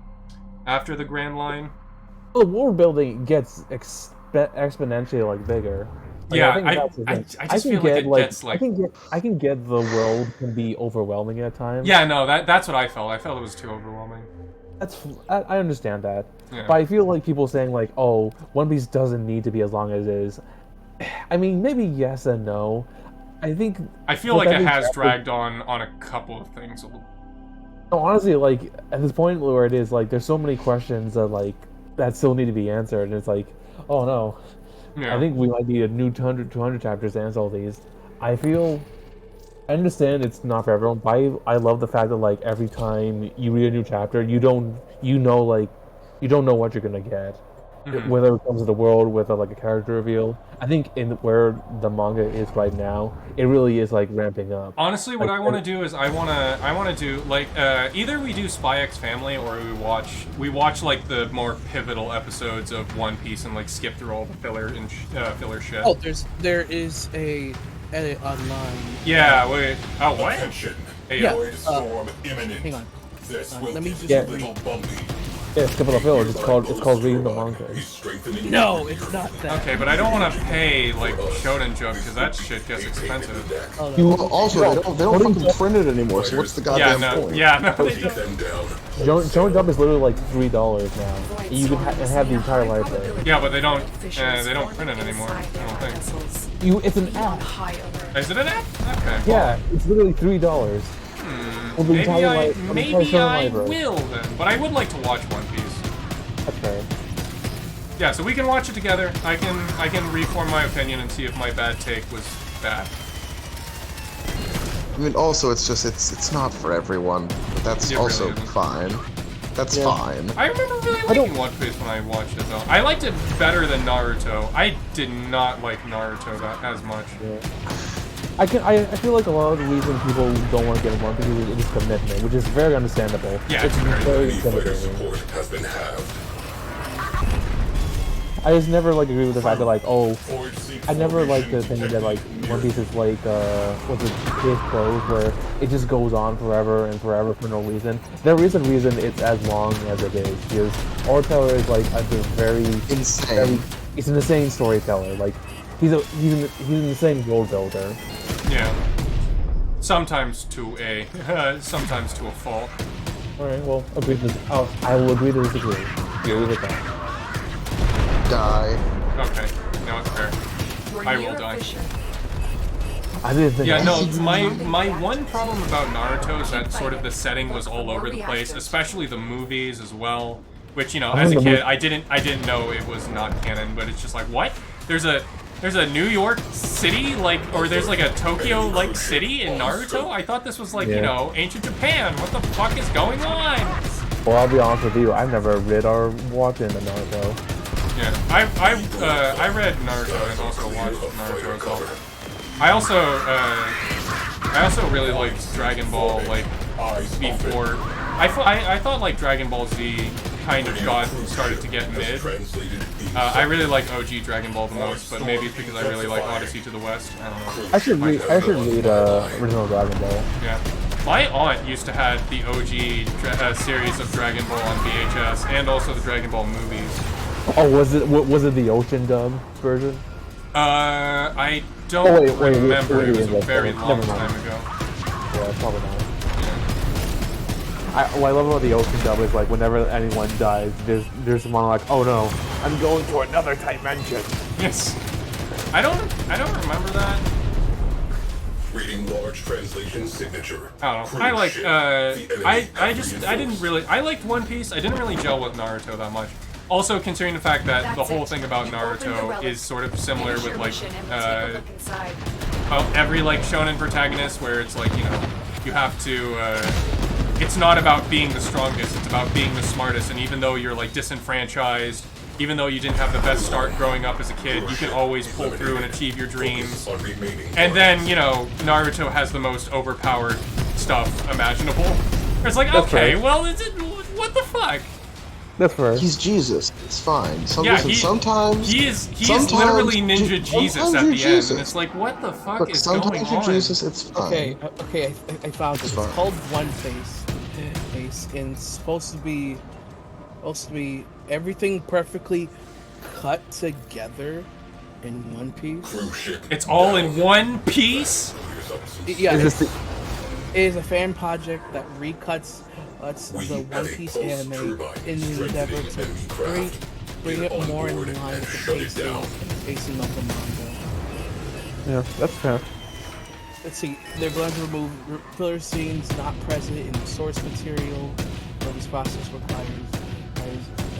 Grand Line. Well, the world building gets exponentially like bigger. Like, Yeah, think that's the thing. I just feel like it gets like... I can get the world can be overwhelming at times. Yeah, no, that's what I felt. I felt it was too overwhelming. I understand that, Yeah. but I feel like people saying like, "Oh, One Piece doesn't need to be as long as it is." I mean, maybe yes and no. I feel like it has dragged on a couple of things a little. No, honestly, like at this point where it is, like there's so many questions that still need to be answered, and it's like, oh no, Yeah. I think we might need a new 200 chapters to answer all these. I understand it's not for everyone, but I love the fact that like every time you read a new chapter, you know like you don't know what you're gonna get. Whether it comes to the world with like a character reveal, I think in where the manga is right now, it really is like ramping up. Honestly, what I want to do is I want to do like either we do Spy X Family or we watch like the more pivotal episodes of One Piece and like skip through all the filler and filler shit. Oh, there is a edit online. Yeah. Wait. Oh, what? Hey, Yeah. Hang on. Let me just. Yeah, skip the filler. It's called reading the manga. No, it's not that. Okay, but I don't want to pay like Shonen Jump because that shit gets expensive. Oh, no. Well, also, they don't fucking print it anymore, so what's the goddamn point? Yeah, no. They don't. Shonen Jump is literally like $3 now. You can have the entire library. Yeah, but they don't print it anymore. I don't think. It's an app. Is it an app? Okay. Yeah, it's literally $3. Maybe I will then, but I would like to watch One Piece. That's fair. Yeah, so we can watch it together. I can reform my opinion and see if my bad take was bad. I mean, also, it's not for everyone, but that's also fine. That's fine. I remember really liking One Piece when I watched it, though. I liked it better than Naruto. I did not like Naruto as much. Yeah. I feel like a lot of the reason people don't want to get in One Piece is just commitment, which is very understandable. Yeah, it's very intimidating. I just never like agree with the fact that like, oh, I never like the thing that like One Piece is like what's it, Case Closed, where it just goes on forever and forever for no reason. There is a reason it's as long as it is, because Orteller is like a very insane. He's an insane storyteller. Like he's an insane world builder. Yeah. Sometimes to a fault. All right. Well, I will agree to disagree. Agree with that. Die. Okay. No, it's fair. I will die. I didn't think. Yeah, no. My one problem about Naruto is that sort of the setting was all over the place, especially the movies as well. Which, you know, as a kid, I didn't know it was not canon, but it's just like, what? There's a New York City, like, or there's like a Tokyo-like city in Naruto? I thought this was like, you know, ancient Japan. What the fuck is going on? Well, I'll be honest with you, I've never read or watched into Naruto. Yeah, I read Naruto and also watched Naruto as well. I also really liked Dragon Ball, like, before. I thought like Dragon Ball Z kind of started to get mid. I really like OG Dragon Ball the most, but maybe it's because I really like Odyssey to the West. I don't know. I should read original Dragon Ball. Yeah. My aunt used to have the OG series of Dragon Ball on VHS, and also the Dragon Ball movies. Oh, was it the Ocean dub version? I don't remember. It was a very long time ago. Yeah, probably not. What I love about the Ocean dub is like whenever anyone dies, there's someone like, oh no, I'm going to another dimension. Yes. I don't remember that. Reading large translation signature. I don't know. I like I liked One Piece. I didn't really gel with Naruto that much. Also, considering the fact that the whole thing about Naruto is sort of similar with like every like shonen protagonist, where it's like, you know, you have to it's not about being the strongest, it's about being the smartest, and even though you're like disenfranchised, even though you didn't have the best start growing up as a kid, you can always pull through and achieve your dreams. And then, you know, Naruto has the most overpowered stuff imaginable. It's like, okay, well, what the fuck? That's fair. He's Jesus. It's fine. Sometimes he is literally Ninja Jesus at the end, and it's like, what the fuck is going on? Sometimes you're Jesus. It's fine. Okay. I found it. It's called One Face, and it's supposed to be everything perfectly cut together in one piece. It's all in one piece. Yeah. It is a fan project that recuts the One Piece anime in the endeavor to bring it more in line with the pacing of the manga. Yeah, that's fair. Let's see, they're going to remove filler scenes not present in the source material. This process requires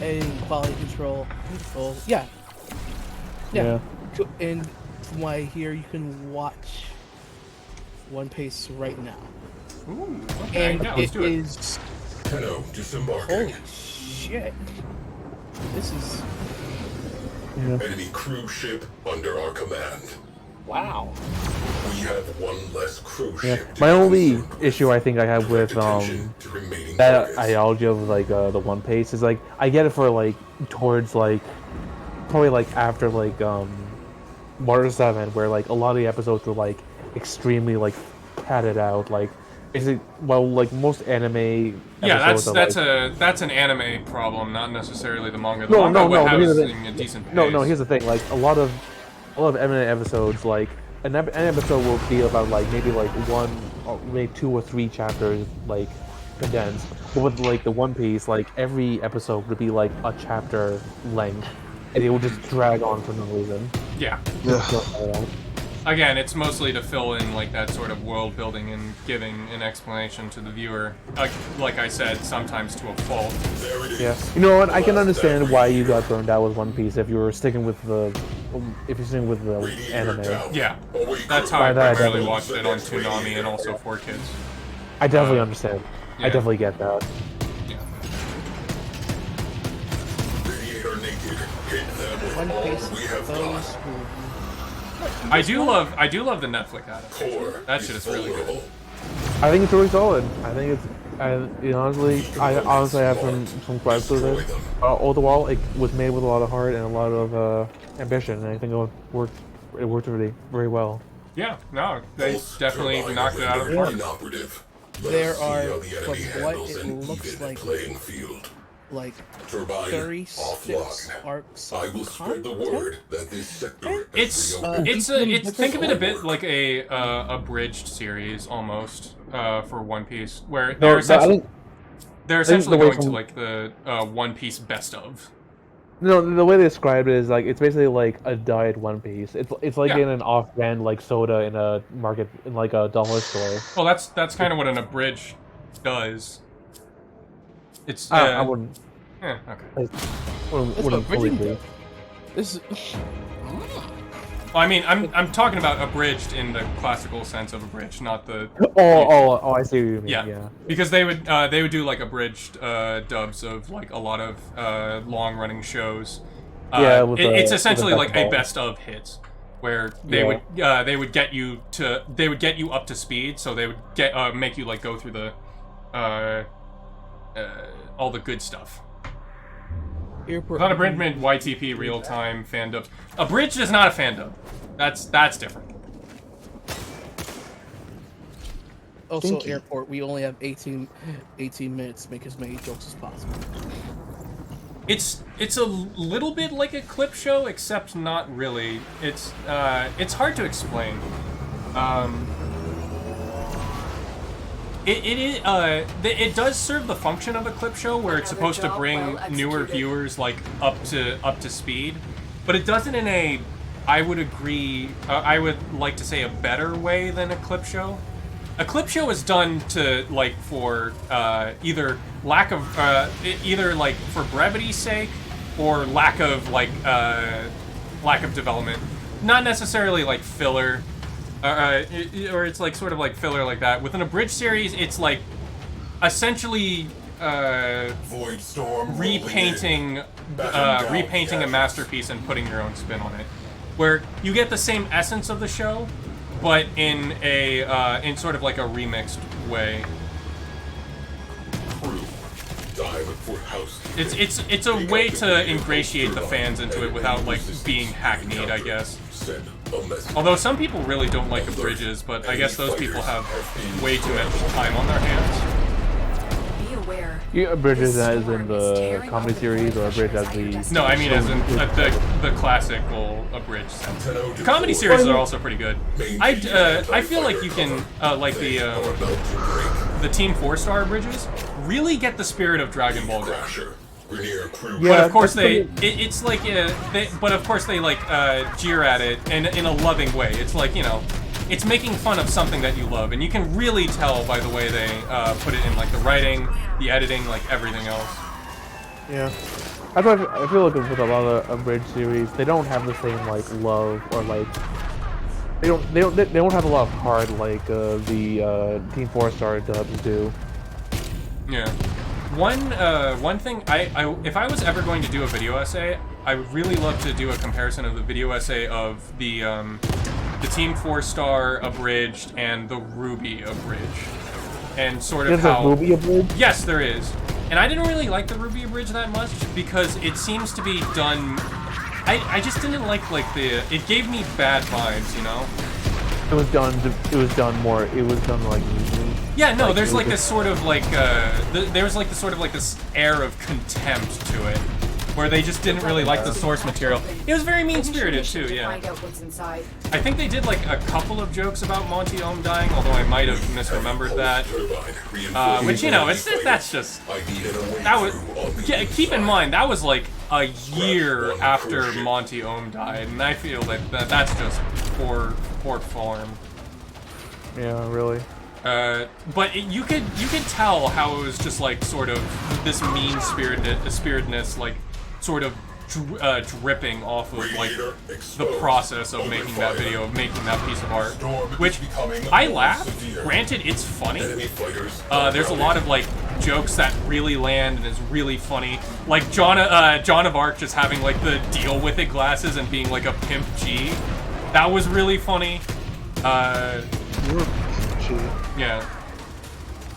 editing, quality control. Well, yeah. And from what I hear, you can watch One Piece right now. Ooh, okay. And yeah, let's do it. Holy shit. This is Enemy cruise ship under our command. wow. We have one less cruise Yeah. ship. My only issue I think I have with Attention to remaining that targets. ideology of like the One Piece is like I get it for like towards like probably like after like Water 7 where like a lot of the episodes were like extremely like padded out like is it well like most anime Yeah, episodes that's an anime problem, not necessarily the manga. The No, manga no, would no, have here's the a decent pace. No, here's the thing. Like a lot of anime episodes, like an episode will be about like maybe like one, or maybe 2 or 3 chapters, like condensed. But with like the One Piece, like every episode would be like a chapter length, and it will just drag on for no reason. Yeah. Yeah. Again, it's mostly to fill in like that sort of world building and giving an explanation to the viewer. Like I said, sometimes to a fault. There it is. Yeah. You know what? I can understand why you got burned out with One Piece if you were sticking with the anime. Yeah, that's how I primarily watched it on Toonami and also 4Kids. I definitely understand. Yeah. I definitely get that. Yeah. Radiator naked. Hit them with One all Piece we have those got. who I do love the Netflix adaptation. Core That shit is really good. vulnerable. I think it's really solid. I think it's. I honestly have some gripes with it. All the while, it was made with a lot of heart and a lot of ambition, and I think it worked really very well. Yeah, no, they Pulse definitely turbine knocked it out of the park. inoperative. Let There us see are, how the enemy from what handles it an looks even like, playing field. like Turbine 36 offline. arcs. I will spread the content? word that this sector has It's reopened. think of it a bit like a abridged series almost for One Piece, where they're essentially the way going to some- like the One Piece best of. No, the way they describe it is like it's basically like a diet One Piece. It's like Yeah. in an off-brand like soda in a market in like a dollar store. Well, that's kind of what an abridged does. It's I wouldn't. okay. Wouldn't fully bridging agree. This is Well, I mean, I'm talking about abridged in the classical sense of abridged, not the Oh! I see what you mean. yeah. Yeah. Because they would do like abridged dubs of like a lot of long running shows. Yeah, with it's the essentially like a basketball. best of hits where they would get you up to speed, so they would make you like go through the all the good stuff. Not abridgment, YTP, real time, fan dubs. Abridged is not a fan dub. That's different. also Thank you. airport. We only have 18 minutes to make as many jokes as possible. It's a little bit like a clip show, except not really. It's hard to explain. It does serve the function of a clip show where it's supposed to bring newer viewers like up to speed, but it does it in a, I would agree, I would like to say a better way than a clip show. A clip show is done to like for either lack of either like for brevity's sake or lack of development, not necessarily like filler. Or it's like sort of like filler like that. With an abridged series, it's like essentially Void storm repainting a masterpiece and putting your own spin on it, where you get the same essence of the show, but in in sort of like a remixed way. Crew. Time for housekeeping. It's a way to ingratiate the fans into it without like being hackneyed, I guess. Send a message. Although some people really don't like abridges, but I guess those people have way too much time on their hands. Be aware. You abridges This as storm in is the tearing comedy up the series or abridged as pressure the. No, I mean as in the classical abridged sense. The comedy series are also pretty good. I feel like you can like the Team 4-star abridges really get the spirit of Dragon Ball Z. Crasher. Rainier crew. Yeah, But of course that's it's like but of course they like jeer at it and in a loving way. It's like, you know, it's making fun of something that you love, and you can really tell by the way they put it in like the writing, the editing, like everything else. Yeah. I feel like with a lot of abridged series, they don't have the same like love or like they don't have a lot of heart like the Team 4-star dubs do. Yeah. One thing, if I was ever going to do a video essay, I would really love to do a comparison of the video essay of the Team 4-star abridged and the Ruby abridged, and sort of There's a Ruby abridged? Yes, there is. And I didn't really like the Ruby abridged that much because it seems to be done. I just didn't like the. It gave me bad vibes, you know. It was done like easily. Yeah, no, there's like this sort of like there's like this sort of like this air of contempt to it, where they just didn't really like the source material. It was very mean-spirited too, yeah. I think they did like a couple of jokes about Monty Ohm dying, although I might have misremembered that. Which, you know, that's just that was. Yeah, keep in mind that was like a year after Monty Ohm died, and I feel that that's just poor form. Yeah, really. But you could tell how it was just like sort of this mean-spiritedness, like sort of dripping off of like the process of making that video, of making that piece of art. Which I laugh. Granted, it's funny. There's a lot of like jokes that really land and is really funny. Like John of Arc just having like the deal with it glasses and being like a pimp G. That was really funny. Yeah.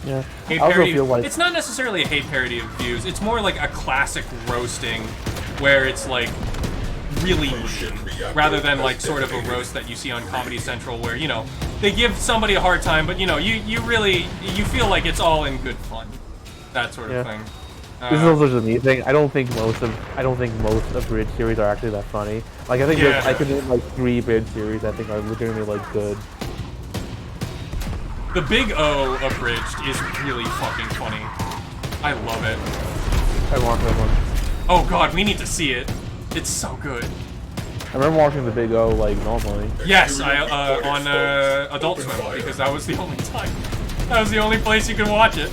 Yeah. Hate I also parody. feel like It's not necessarily a hate parody of views. It's more like a classic roasting, where it's like really mean, rather than like sort of a roast that you see on Comedy Central, where you know they give somebody a hard time, but you know you really feel like it's all in good fun, that sort of thing. This is also just a me thing. I don't think most abridged series are actually that funny. Like I think I could name like 3 abridged series I think are legitimately like good. The Big O abridged is really fucking funny. I love it. I want that one. Oh god, we need to see it. It's so good. I remember watching the Big O like normally. Yes, on Adult Swim, because that was the only time. That was the only place you could watch it.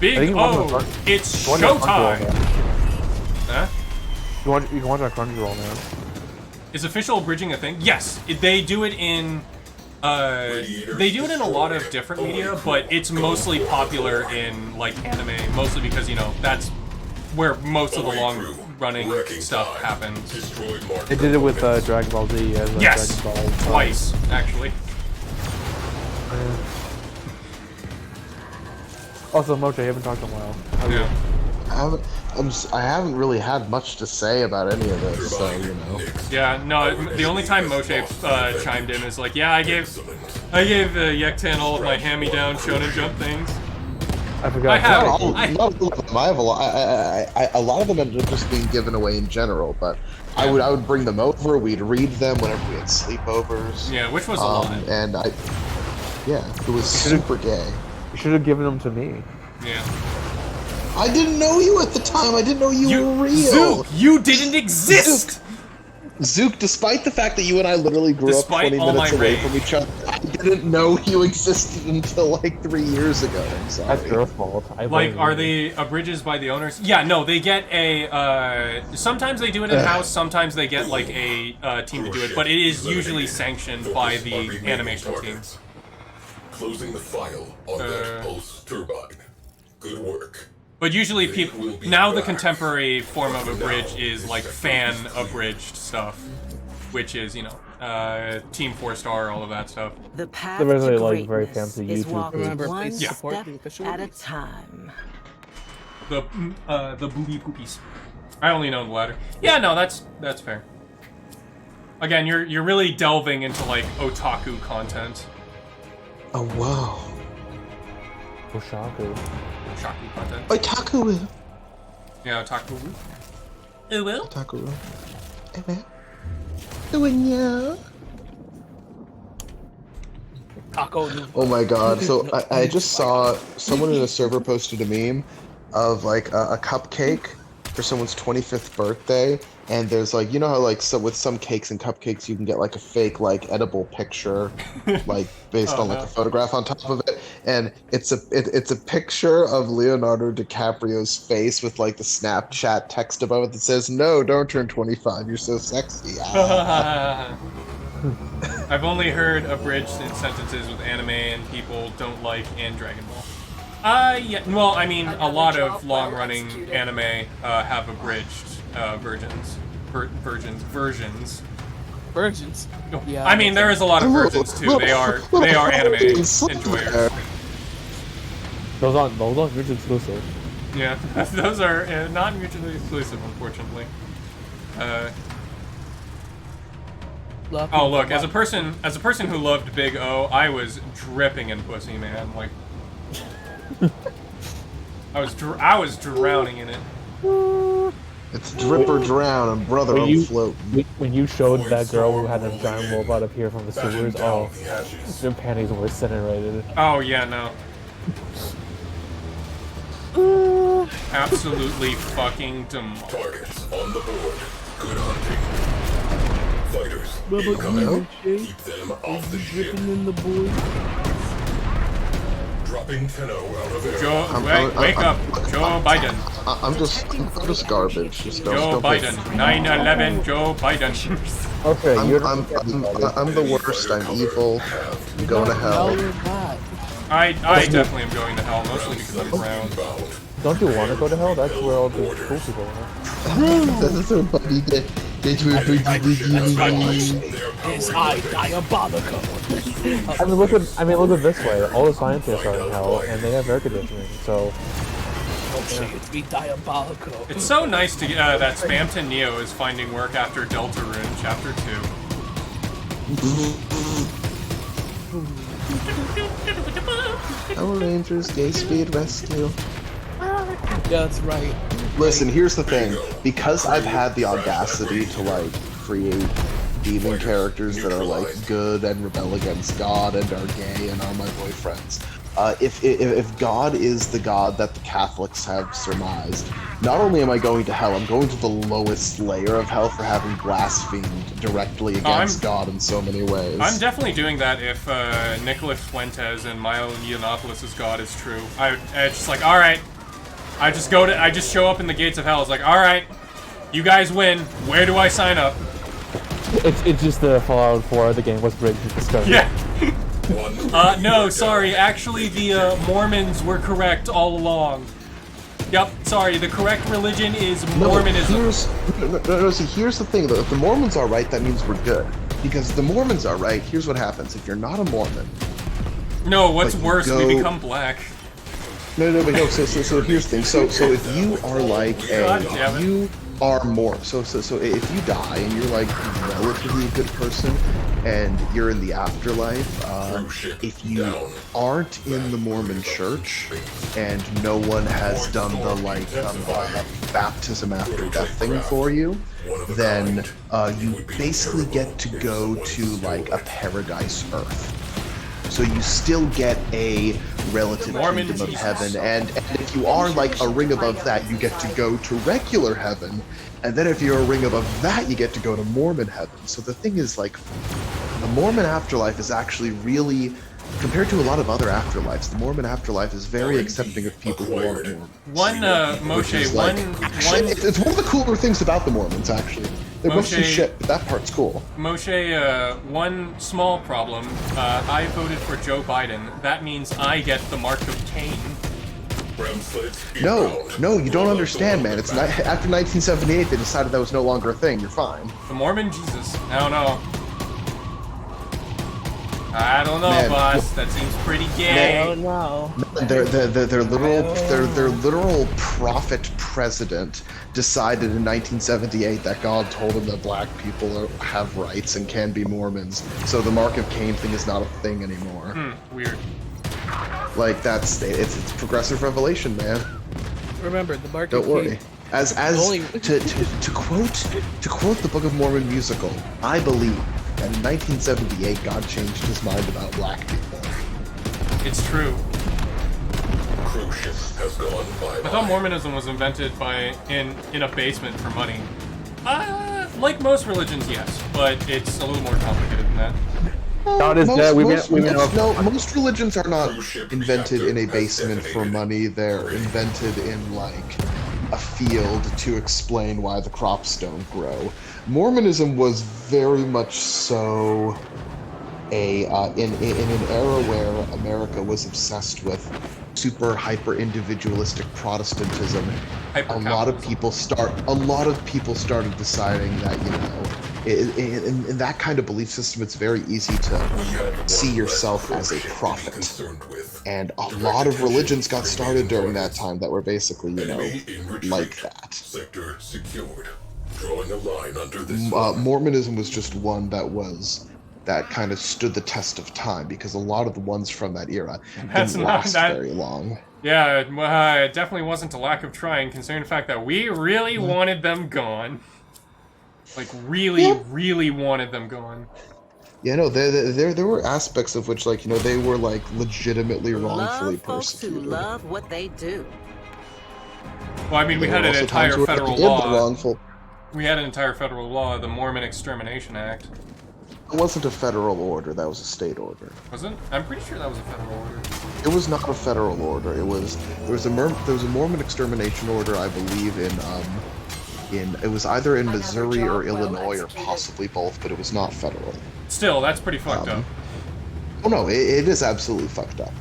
Big O, it's showtime. Huh? You can watch on Crunchyroll now. Is official abridging a thing? Yes, they do it in. They do it in a lot of different media, but it's mostly popular in like anime, mostly because you know that's where most of the long-running stuff happens. They did it with Dragon Ball Z. Yes, Dragon Ball, twice actually. Also, Mocha, you haven't talked in a while. Yeah. I haven't really had much to say about any of this, so you know. Yeah, no. The only time Moshe chimed in is like, yeah, I gave Yektan all of my hand-me-down Shonen Jump things. I forgot. I have a lot of them ended up just being given away in general, but I would bring them over. We'd read them whenever we had sleepovers. Yeah, which was a lot. And it was super gay. You should have given them to me. Yeah. I didn't know you at the time. I didn't know you were real. Zook, you didn't exist. Zook, despite the fact that you and I literally grew up 20 minutes away from each other, I didn't know you existed until like 3 years ago. I'm sorry. That's your fault. Like, are they abridges by the owners? Yeah, no, they get a. Sometimes they do it in house. Sometimes they get like a team to do it, but it is usually sanctioned by the animation team. Closing the file on that pulse turbine. Good work. But usually people, now the contemporary form of abridged is like fan abridged stuff, which is, you know, Team 4-star, all of that stuff. The path They're to like very greatness fancy is YouTube walking videos. one Yeah. step at a time. The booby poopies. I only know the latter. Yeah, no, that's fair. Again, you're really delving into like otaku content. Oh wow. Oshaku. Otaku content. Otaku. Yeah, otaku. It will. Otaku. Yeah. Taco. Oh my god, so I just saw someone in a server posted a meme of like a cupcake for someone's 25th birthday, and there's like, you know how like with some cakes and cupcakes you can get like a fake like edible picture like based on like a photograph on top of it, and it's a picture of Leonardo DiCaprio's face with like the Snapchat text above it that says, "No, don't turn 25, you're so sexy." I've only heard abridged in sentences with anime and people don't like and Dragon Ball. Yeah, well, I mean, a lot of long-running anime have abridged versions. Virgins. Yeah. I mean, there is a lot of versions too. They are anime enjoyers. Those aren't mutually exclusive. Yeah, those are not mutually exclusive, unfortunately. Oh look, as a person who loved Big O, I was dripping in pussy, man. Like, I was drowning in it. It's drip or drown and brother on float. When you showed that girl who had a giant robot appear from the sewers, oh, your panties were incinerated. Oh yeah, no. Absolutely fucking demolished. Targets on the board. Good hunting. Fighters incoming. Keep them off the ship. In the boy. Dropping Tenno out of air. Wake up, Joe Biden. I'm just garbage. Just don't. Joe Biden. 9/11. Joe Biden. Okay, I'm the worst. I'm evil. I'm going to hell. No, you're not. I definitely am going to hell, mostly because I'm brown. Don't you want to go to hell? That's where all the cool people are. That's so funny. Is I diabolical? I mean, look at this way. All the scientists are in hell, and they have air conditioning. So, Don't say it's be diabolical. It's so nice to that Spamton Neo is finding work after Deltarune Chapter 2. Power Rangers Gay Speed Rescue. Yeah, that's right. Listen, here's the thing. Because I've had the audacity to, like, create demon characters that are, like, good and rebel against God and are gay and are my boyfriends, if God is the God that the Catholics have surmised, not only am I going to hell, I'm going to the lowest layer of hell for having blasphemed directly against God in so many ways. I'm definitely doing that if Nicholas Fuentes and Milo Yiannopoulos' God is true. It's just like, alright, I just show up in the gates of hell. It's like, alright, you guys win. Where do I sign up? it's just the Fallout 4. The game was rigged to discover. Yeah. No, sorry. Actually, the Mormons were correct all along. Yep, sorry. The correct religion is Mormonism. Here's the thing, though. If the Mormons are right, that means we're good. Because if the Mormons are right, here's what happens. If you're not a Mormon... No, what's worse, we become black. No, but no, so here's the thing. So if you are like you are more, so if you die and you're like relatively a good person and you're in the afterlife, if you aren't in the Mormon church and no one has done the like baptism after death thing for you, then you basically get to go to like a paradise earth. So you still get a relative kingdom of heaven, and if you are like a ring above that, you get to go to regular heaven, and then if you're a ring above that, you get to go to Mormon heaven. So the thing is, like, the Mormon afterlife is actually really, compared to a lot of other afterlives, the Mormon afterlife is very accepting of people who aren't Mormon. It's one of the cooler things about the Mormons, actually. They're mostly shit, but that part's cool. Moshe, one small problem. I voted for Joe Biden. That means I get the mark of Cain. No, you don't understand, man. It's not, after 1978, they decided that was no longer a thing. You're fine. The Mormon Jesus. I don't know. I don't know, man, boss. That seems pretty gay. I don't know. Their literal prophet president decided in 1978 that God told him that black people have rights and can be Mormons. So the Mark of Cain thing is not a thing anymore. Weird. Like it's progressive revelation, man. Remember the Mark of Cain. Don't worry. To quote the Book of Mormon musical, I believe that in 1978 God changed his mind about black people. It's true. Cruise ship has gone bye-bye. I thought Mormonism was invented in a basement for money. Like most religions, yes, but it's a little more complicated than that. Most religions are not invented in a basement for money. They're invented in like a field to explain why the crops don't grow. Mormonism was very much so in an era where America was obsessed with super hyper individualistic Protestantism, a lot of people started deciding that, you know, in that kind of belief system, it's very easy to see yourself as a prophet. And a lot of religions got started during that time that were basically, you know, like that. Sector secured. Drawing a line under this Mormonism was just one that kind of stood the test of time, because a lot of the ones from that era didn't last very long. Yeah, it definitely wasn't a lack of trying, considering the fact that we really wanted them gone. Like, really wanted them gone. Yeah, no, there were aspects of which, like, you know, they were, like, legitimately wrongfully persecuted. Who love what they do. Well, I mean, we had an entire federal law. We had an entire federal law, the Mormon Extermination Act. It wasn't a federal order, that was a state order. Was it? I'm pretty sure that was a federal order. It was not a federal order. There was a Mormon extermination order, I believe, it was either in Missouri or Illinois, or possibly both, but it was not federal. Still, that's pretty fucked up. Oh no, it is absolutely fucked up.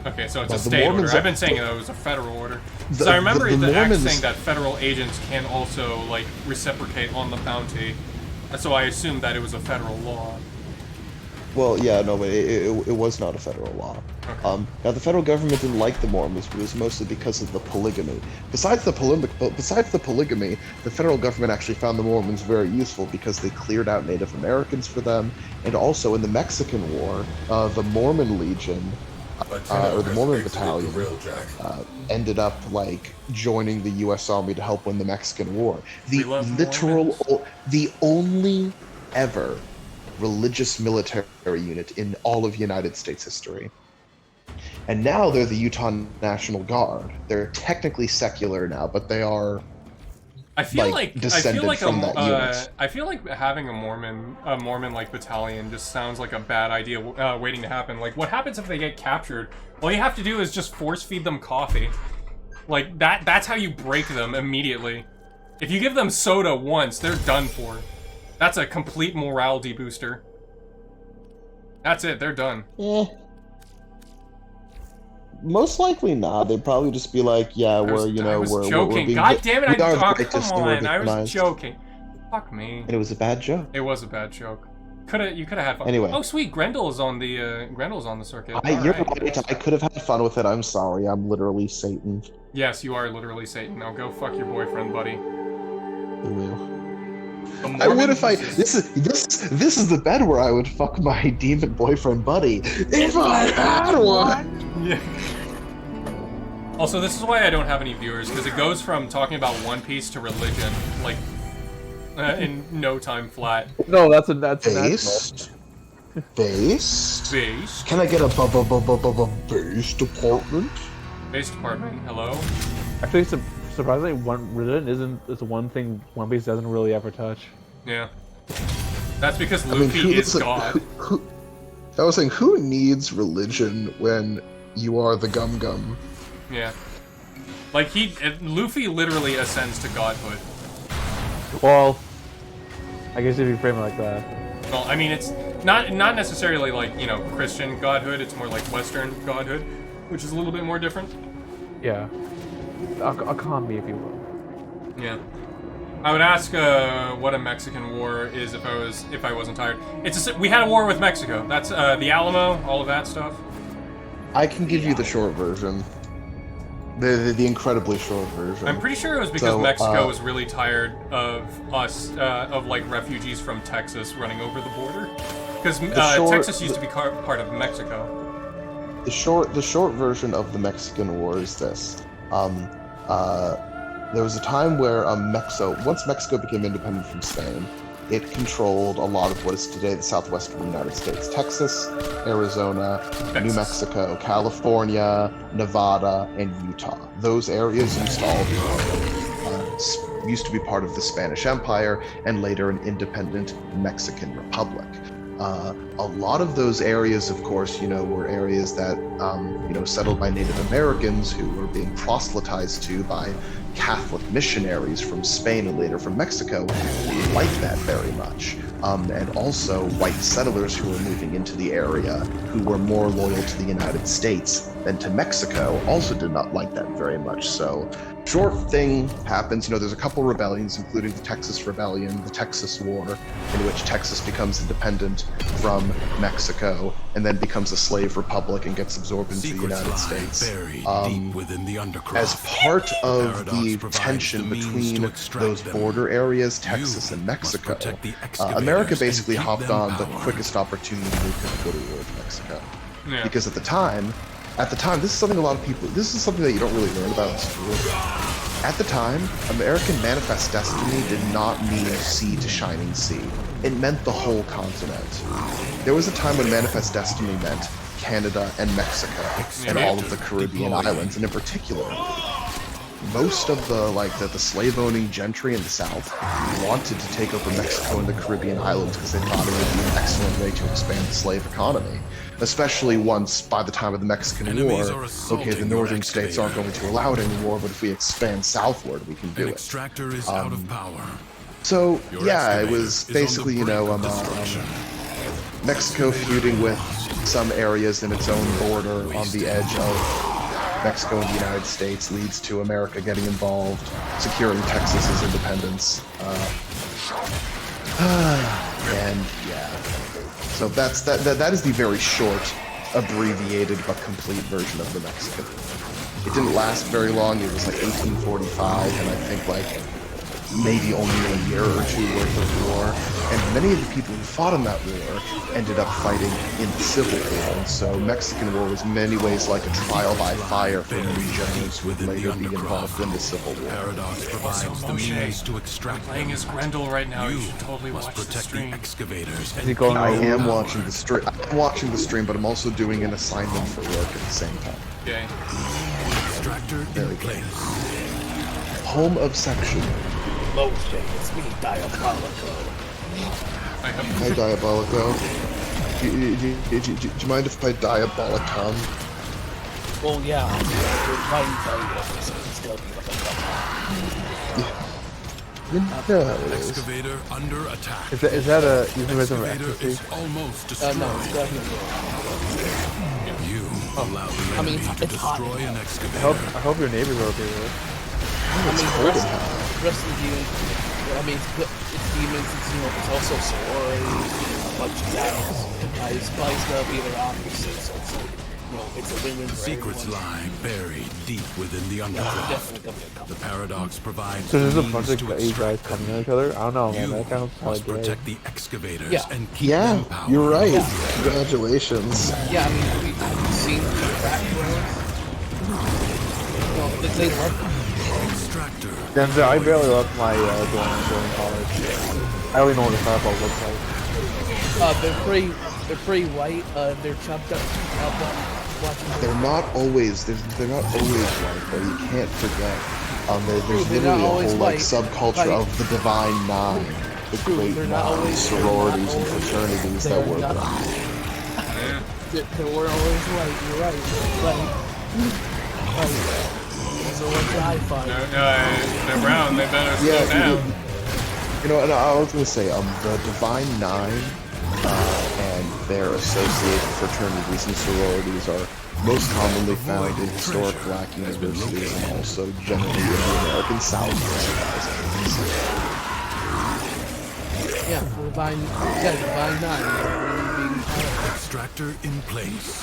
Okay, so it's a state order. I've been saying it was a federal order. So I remember the act saying that federal agents can also, like, reciprocate on the bounty. So I assumed that it was a federal law. Well, yeah, no, but it was not a federal law. Okay. Now, the federal government didn't like the Mormons, but it was mostly because of the polygamy. Besides the polygamy, the federal government actually found the Mormons very useful because they cleared out Native Americans for them, and also in the Mexican War, the Mormon Legion, or the Mormon Battalion, ended up, like, joining the U.S. Army to help win the Mexican War. The only ever religious military unit in all of United States history. And now they're the Utah National Guard. They're technically secular now, but they are descended from that unit. I feel like having a Mormon like battalion just sounds like a bad idea waiting to happen. Like, what happens if they get captured? All you have to do is just force feed them coffee. Like, that's how you break them immediately. If you give them soda once, they're done for. That's a complete morality booster. That's it, they're done. Most likely not. They'd probably just be like, yeah, we're joking. Being, God damn it, come on, I was joking. Fuck me. And it was a bad joke. It was a bad joke. You could have had fun. Anyway. Oh sweet, Grendel is on the circuit. You're right. I could have had fun with it. I'm sorry. I'm literally Satan. Yes, you are literally Satan. Now go fuck your boyfriend, buddy. I would if I. This is the bed where I would fuck my demon boyfriend buddy if I had one. Yeah. Also, this is why I don't have any viewers, because it goes from talking about One Piece to religion, like, in no time flat. No, that's based. Based. Can I get a base department? Base department. Hello. Actually, surprisingly, religion is the one thing One Piece doesn't really ever touch. Yeah. That's because Luffy is God. I was saying, who needs religion when you are the Gum Gum? Yeah. Like, Luffy literally ascends to godhood. Well, I guess if you frame it like that. Well, I mean, it's not necessarily like, you know, Christian godhood, it's more like Western godhood, which is a little bit more different. Yeah. Economy, if you will. Yeah. I would ask what a Mexican war is if I wasn't tired. We had a war with Mexico. That's the Alamo, all of that stuff. I can give you the short version. The incredibly short version. I'm pretty sure it was because Mexico was really tired of us, of like refugees from Texas running over the border. Because Texas used to be part of Mexico. The short version of the Mexican War is this. There was a time where once Mexico became independent from Spain, it controlled a lot of what is today the southwestern United States. Texas, Arizona, New Mexico, California, Nevada, and Utah. Those areas used to be part of the Spanish Empire and later an independent Mexican Republic. A lot of those areas, of course, were areas that, settled by Native Americans who were being proselytized to by Catholic missionaries from Spain and later from Mexico didn't like that very much. And also white settlers who were moving into the area who were more loyal to the United States than to Mexico also did not like that very much. So short thing happens, there's a couple rebellions, including the Texas Rebellion, the Texas War, in which Texas becomes independent from Mexico and then becomes a slave republic and gets absorbed into the United States. As part of the tension between those border areas, Texas and Mexico, America basically hopped on the quickest opportunity they could go to war with Mexico. Yeah. Because at the time, this is something this is something that you don't really learn about in school. At the time, American Manifest Destiny did not mean sea to shining sea. It meant the whole continent. There was a time when Manifest Destiny meant Canada and Mexico and all of the Caribbean islands, and in particular, most of the slave-owning gentry in the South wanted to take over Mexico and the Caribbean islands because they thought it would be an excellent way to expand the slave economy. Especially once, by the time of the Mexican War, the northern states aren't going to allow it anymore, but if we expand southward, we can do it. So, yeah, it was basically, Mexico feuding with some areas in its own border on the edge of Mexico and the United States leads to America getting involved, securing Texas's independence. And yeah, so that is the very short, abbreviated but complete version of the Mexican. It didn't last very long. It was 1845, and I think maybe only a year or two worth of war. And many of the people who fought in that war ended up fighting in the Civil War. And so Mexican War was in many ways like a trial by fire for many generals who would later be involved in the Civil War. Paradox provides the means to extract playing as Grendel right now. You should totally watch the stream. Excavators. I am watching the stream. I'm watching the stream, but I'm also doing an assignment for work at the same time. Okay. Extractor in place. Home of section. Motion, it's me, Diabolico. Hi, Diabolico. Do you mind if I Diabolicon? Well, yeah, you're trying to tell you so it's still be Excavator under attack. Is that a euphemism for Excavator ecstasy? is almost destroyed. no, it's definitely. You allow the enemy to destroy an excavator. I hope your neighbors are okay with it. Rest of the demons, it's demons, it's also sorority, a bunch of guys, it's spiced up either opposite, so it's a win-win for Secrets everyone. lie buried deep within the underground. Definitely. The paradox provides So there's a means bunch of to gay guys extract coming at each other? I don't know, man. You That kind of must like gay. protect the excavators Yeah. and keep them powered. You're right. Yeah. Congratulations. Yeah, have you seen the crack dwellers? No, they love Extractor. Denver, I barely left my dorm during college. I only know what the fireball looks like. they're pretty white, they're chopped up, They're not always white, though. You can't forget. There's They're not literally a always whole white. subculture of the Divine Nine, the Great they're not Nine, always- sororities and they're not fraternities that work not- on. They were always white, you're right. So what's I find? They're brown. They better slow Yeah, down. and I was gonna say, the Divine Nine and their associated fraternities and sororities are most commonly found in historic black universities and also generally in the American South. Yeah, Divine 9. Extractor in place.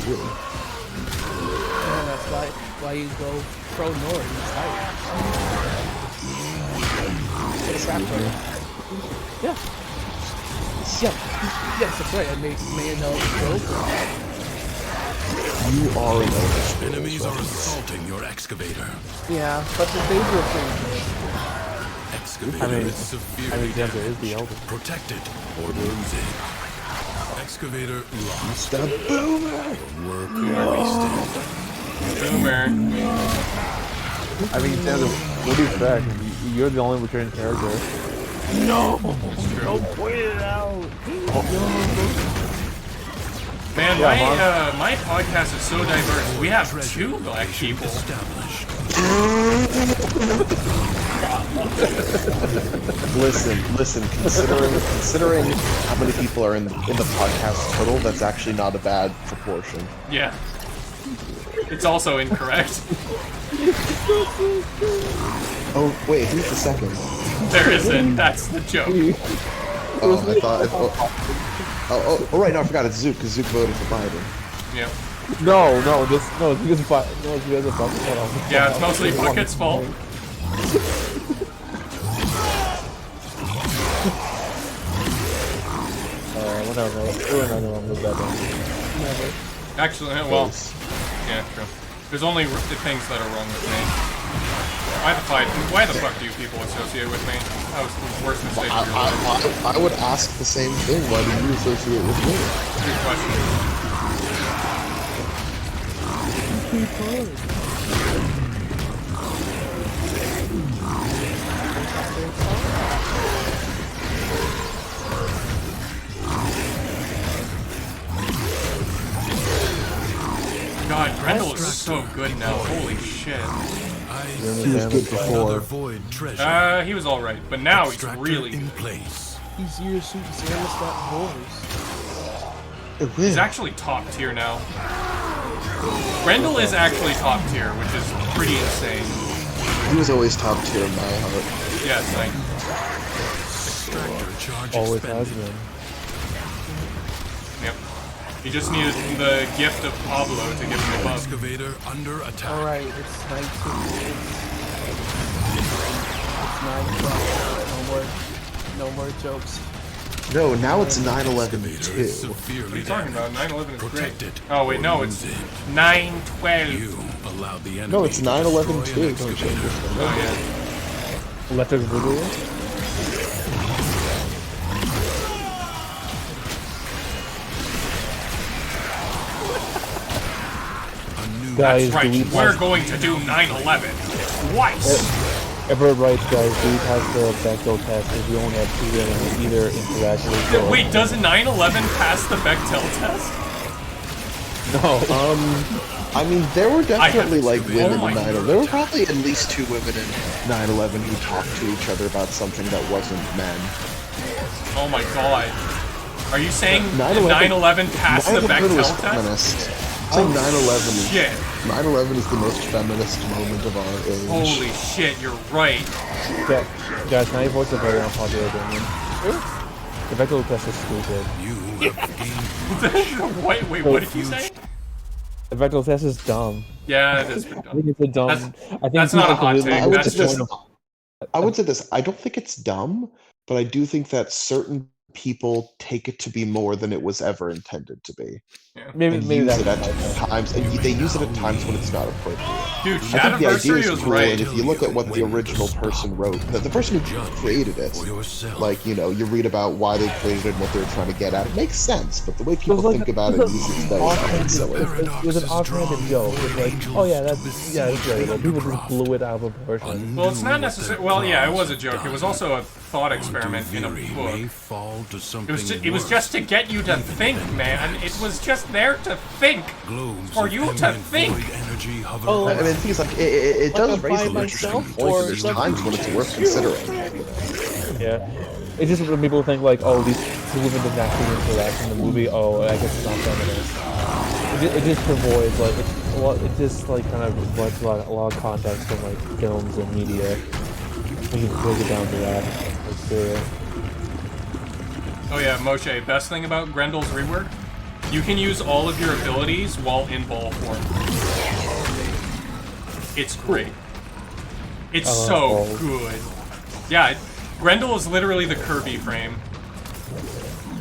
Yeah, that's why you go pro north. Yeah. Yes, that's right. I may know You are an Enemies are assaulting your excavator. Yeah, but the danger of things. Excavator is severely Denver is damaged. the eldest. Protect it or lose it. Excavator lost. Stop boomer! Work wasted. Boomer. Denver, what do you expect? You're the only returning character. No! Don't point it out! Man, my podcast is so diverse. We have two black people. Established. Listen. Considering how many people are in the podcast total, that's actually not a bad proportion. Yeah. It's also incorrect. Oh wait, who's the second? There isn't. That's the joke. Oh, I thought. Oh, right. No, I forgot. It's Zook because Zook voted for Biden. Yep. No, it's because of Bucket's Yeah, it's mostly Bucket's fault. Whatever. We're not gonna move that down. Never. Actually, well, yeah, true. There's only the things that are wrong with me. Why the fuck do you people associate with me? That was the worst mistake of your life. I would ask the same thing. Why do you associate with me? Good question. God, Grendel is so good now. Holy shit. He was good before. He was alright, but now he's really good. He's your Super Samus that voice. He's actually top tier now. Grendel is actually top tier, which is pretty insane. He was always top tier in my heart. Yeah, thank you. Always has been. Yep. He just needed the gift of Pablo to give him a buff. Excavator under attack. Alright, it's 19. It's 9/12. No more jokes. No, now it's 9/11-2. What are you talking about? 9/11 is great. Oh wait, no, it's 9/12. No, it's 9/11-2. Oh yeah. Electric Boogaloo? Guys, That's right, we're going to do 9/11 twice! Everett writes, guys, Duke has the Bechdel test if you only have two women either interaction with girls. Wait, does 9/11 pass the Bechdel test? No. I mean, there were definitely like women in 9/11. There were God. probably at least 2 women in 9/11 who talked to each other about something that wasn't men. Oh my god. Are you saying 9/11 9/11 passed the 9/11 was Bechdel test? feminist. I think 9/11 is Shit. 9/11 is the most feminist moment of our age. Holy shit, you're right. Guys, now you voice a very unpopular opinion. The Bechdel test is stupid. Wait, what did you say? The Bechdel test is dumb. Yeah, it is I think it's a dumb. That's not a hot take. I would That's say this. just I would say this. I don't think it's dumb, but I do think that certain people take it to be more than it was ever intended to be. Yeah. Maybe use that's it at times, and they use it at times when it's not appropriate. Dude, I think the idea Shadiversary is was cool, right. and if you look at what the original person wrote, the person who created it, like, you know, you read about why they created it and what they were trying to get at, it makes sense, but the way people think about it uses very fucking silly. It was an offhanded joke. It's like, oh yeah, that's right. Like, people just blew it out of proportion. Well, it's not necessarily. Well, yeah, it was a joke. It was also a thought experiment in a book. It was just to get you to think, man. It was just there to think. For you to think. Oh, I mean, the thing is, like, it does raise an interesting point, but there's times when it's worth considering. Yeah. It's just when people think like, oh, these two women didn't actually interact in the movie. Oh, I guess it's not feminist. It just avoids like it just like kind of avoids a lot of context from like films and media. We can break it down to that. Let's do it. Oh yeah, Moshe, best thing about Grendel's rework? You can use all of your abilities while in ball form. It's great. It's so good. Yeah, Grendel is literally the Kirby frame.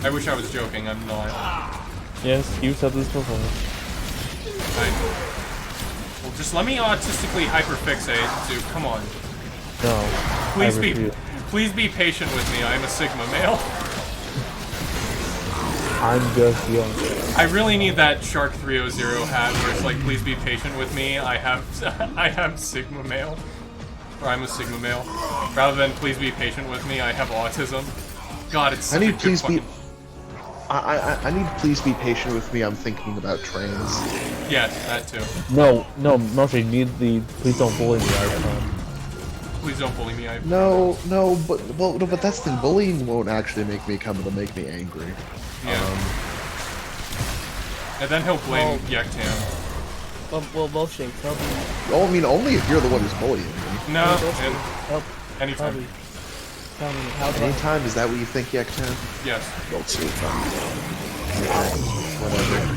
I wish I was joking, I'm not. Yes, you said this before. Well, just let me autistically hyperfixate, dude, come on. No. Please be patient with me, I am a Sigma male. I'm just young. I really need that Shark 300 hat where it's like, please be patient with me, I have Sigma male. Or I'm a Sigma male. Rather than please be patient with me, I have autism. God, it's such a good fucking... I need please be patient with me. I'm thinking about trains. Yes, that too. No, Moshe, you need the please don't bully me icon. Please don't bully me. No, but that's the thing. Bullying won't actually make me come. It'll make me angry. Yeah. And then he'll blame Yektan. Well, Moshe, tell me. Oh, I mean, only if you're the one who's bullying me. No, Help. anytime. Tell me, how do Anytime, is that what you think, Yektan? Yes. Don't see it. Whatever.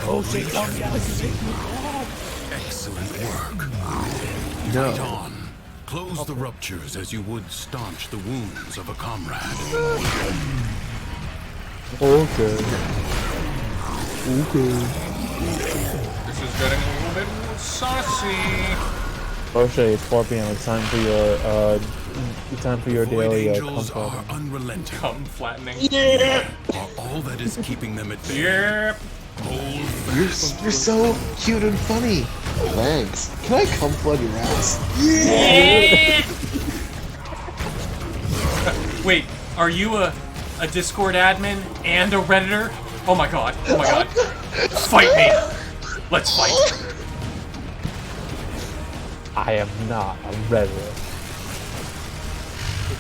Moshe, tell me how to make me mad. Excellent work. No. Right on. Close the ruptures as you would staunch the wounds of a comrade. Okay. This is getting a little bit saucy. Moshe, it's 4 p.m. It's time for your Void daily angels cum are unrelenting. Cum flattening. Are all that is keeping them at bay. Yep. You're so cute and funny. Thanks. Can I come flood your ass? Wait, are you a Discord admin and a Redditor? Oh my god. Oh my god. Fight me. Let's fight. I am not a Redditor.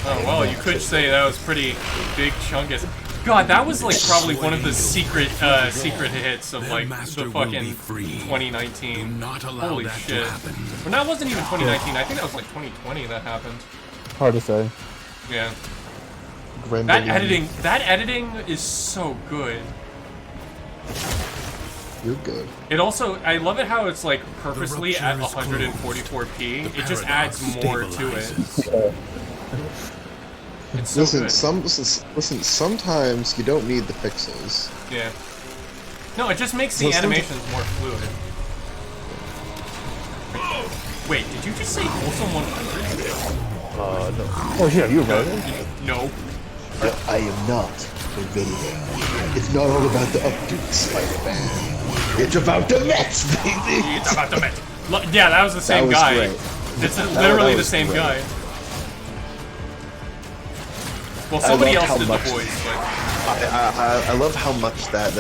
Oh well, you could say that was pretty big chungus. God, that was like probably one of the secret hits of like the fucking 2019. Holy shit. But that wasn't even 2019. I think that was like 2020 that happened. Hard to say. Yeah. That editing is so good. You're good. It also, I love it how it's like purposely at 144p. It just adds more to it. It's so good. Listen, sometimes you don't need the pixels. Yeah. No, it just makes the animations more fluid. Wait, did you just say Wholesome 100? No. Oh yeah, you're right. No. I am not a villain. It's not all about the updo, Spider-Man. It's about the Mets, baby! It's about the Mets. Yeah, that was the same guy. Great. It's literally the same guy. Well, somebody else did the voice, but... I love how much that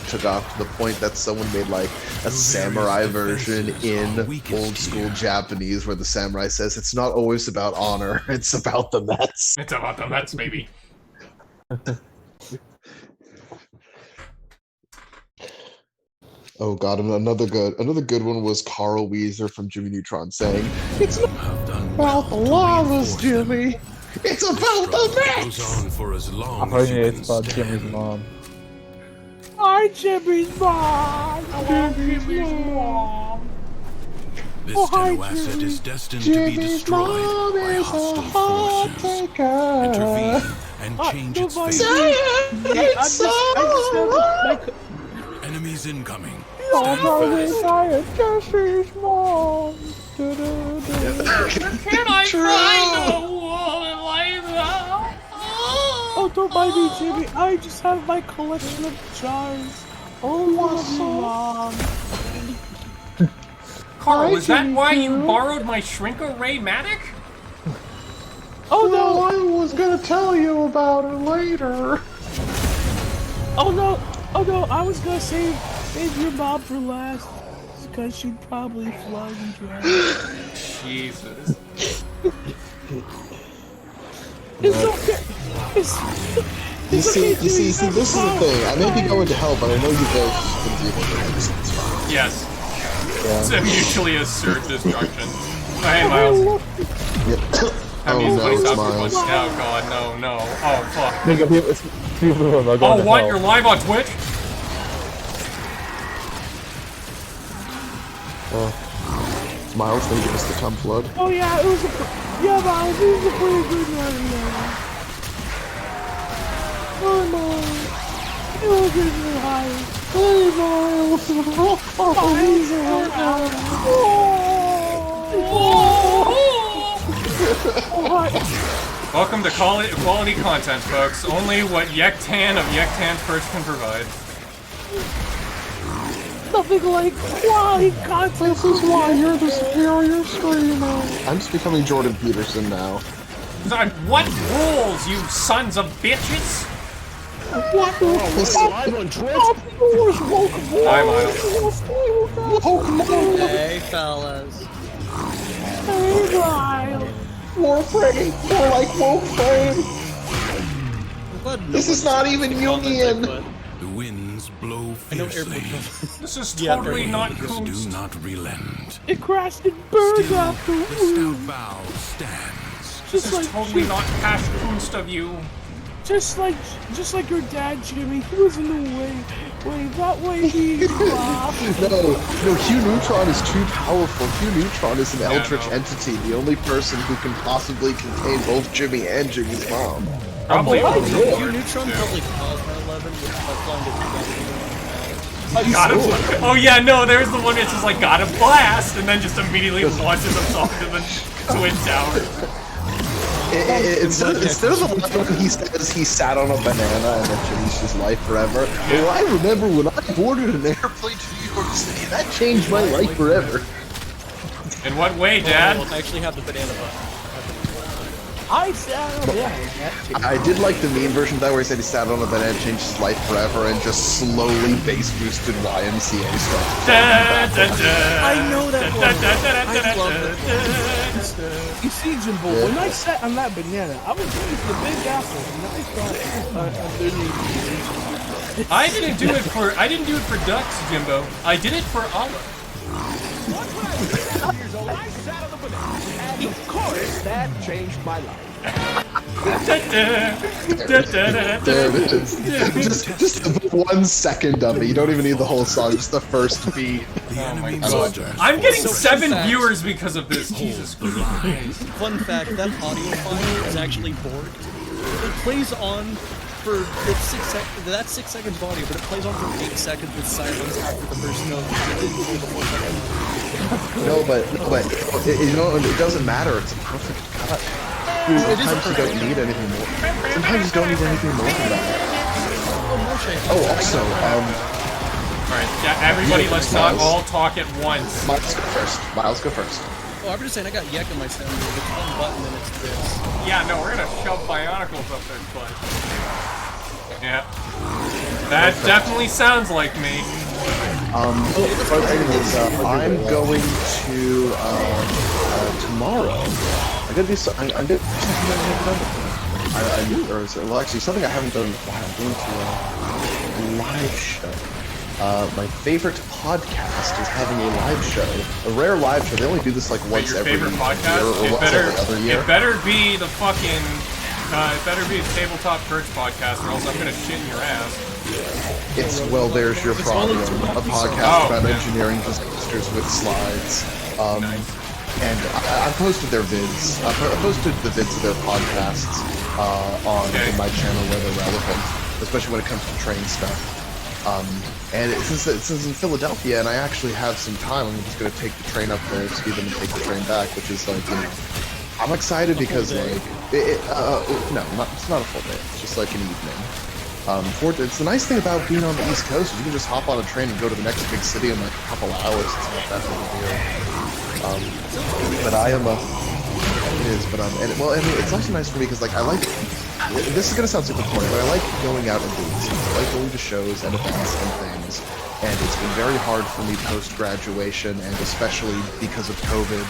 took off to the point that someone made like a samurai version in old school Japanese where the samurai says it's not always about honor, it's about the Mets. It's about the Mets, baby. Oh god, another good one was Carl Weezer from Jimmy Neutron saying, "It's not about the llamas, Jimmy. It's about the Mets." I'm hearing it's about Jimmy's mom. Hi, Jimmy's mom. Jimmy's mom. This asset is destined to be destroyed by hostile forces. Intervene and change its fate. Enemies incoming. Stand fast. Jimmy's mom. Can I find a woman like that? Oh, don't mind me, Jimmy. I just have my collection of jars. Oh, love you, Mom. Carl, is that why you borrowed my Shrink-A-Ray-Matic? Oh no! I was gonna tell you about it later. Oh no! I was gonna save your mom for last, because she'd probably flood and drown. Jesus. It's okay. You see, this is the thing. I may be going to hell, but I know you guys can deal with it. It's fine. Yes. Yeah. It's mutually assured destruction. Oh, hey, Miles. Yeah. Oh no, it's Miles. Oh god, no. Oh fuck. Oh, what? You're live on Twitch? Miles, they give us the cum flood. Oh yeah, Miles, it was a pretty good one. Oh Miles, it was really high. Hey Miles, Welcome to quality content, folks. Only what Yektan of Yektan First can provide. Nothing like quality content. This is why you're the superior streamer. I'm just becoming Jordan Peterson now. What rules, you sons of bitches? What? Live on Twitch? Hi, Miles. Hey, fellas. Hey, Miles. Warframe. More like Warframe. This is not even Jungian. The winds blow fiercely. This is totally not Do Kunst. not relent. It crashed and burned Still, after. the stout vow stands. This is totally not cash Kunst of you. Just like your dad, Jimmy. He was in the way. That way he laughed. No, Hugh Neutron is too powerful. Hugh Neutron is an eldritch no. entity, the only person who can possibly contain both Jimmy and Jimmy's mom. Probably. Hugh Neutron probably caused 9/11 with Got him. Oh yeah, no, there's the one that's just like got a blast and then just immediately launches himself to the Twin Tower. Instead of the line when he says he sat on a banana and then changed his life forever, well, I remember when I boarded an airplane to New York City, that changed my life forever. In what way, Dad? I actually have the banana button. I sat on that. I did like the meme version of that where he said he sat on a banana and changed his life forever and just slowly bass boosted YMCA stuff. I know that one. I love it. You see, Jimbo, when I sat on that banana, I was going to the Big Apple, and I thought, I didn't do it for ducks, Jimbo. I did it for Olive. Of course, that changed my life. There it is. Just 1 second of it. You don't even need the whole song, just the first beat. Oh my god. I'm getting 7 viewers because of this. Jesus Christ. Fun fact, that audio file is actually Borg. It plays on for it's 6 seconds. That's 6 seconds of audio, but it plays on for 8 seconds with silence after the first note. No, but you know, it doesn't matter. It's a perfect cut. Sometimes you don't need anything more. Sometimes you don't need anything more than that. Oh, also, Alright, yeah, everybody, let's not all talk at once. Miles, go first. Miles, go first. Oh, I'm just saying, I got Yek in my sound. It's one button and it's this. Yeah, no, we're gonna shove Bionicles up their butt. Yeah. That definitely sounds like me. But anyways, I'm going to, tomorrow, I'm gonna do something, I'm gonna do something well, actually, something I haven't done in a while. I'm going to a live show. My favorite podcast is having a live show, a rare live show. They only do this like once every year or once every other year. It better be the fucking, it better be a Tabletop Perch podcast, or else I'm gonna shit in your ass. It's, well, there's your problem. A podcast about engineering disasters with slides. And I posted their vids. I posted the vids of their podcasts on my channel where they're relevant, especially when it comes to train stuff. And since it's in Philadelphia and I actually have some time, I'm just going to take the train up there, see them, and take the train back, which is like, you know, I'm excited because like, no, it's not a full day. It's just like an evening. It's the nice thing about being on the East Coast is you can just hop on a train and go to the next big city in like a couple hours. It's not that big a deal. But I am it is, but and well, I mean, it's also nice for me because like I like. This is gonna sound super corny, but I like going out and doing things. I like going to shows and events and things. And it's been very hard for me post-graduation, and especially because of COVID,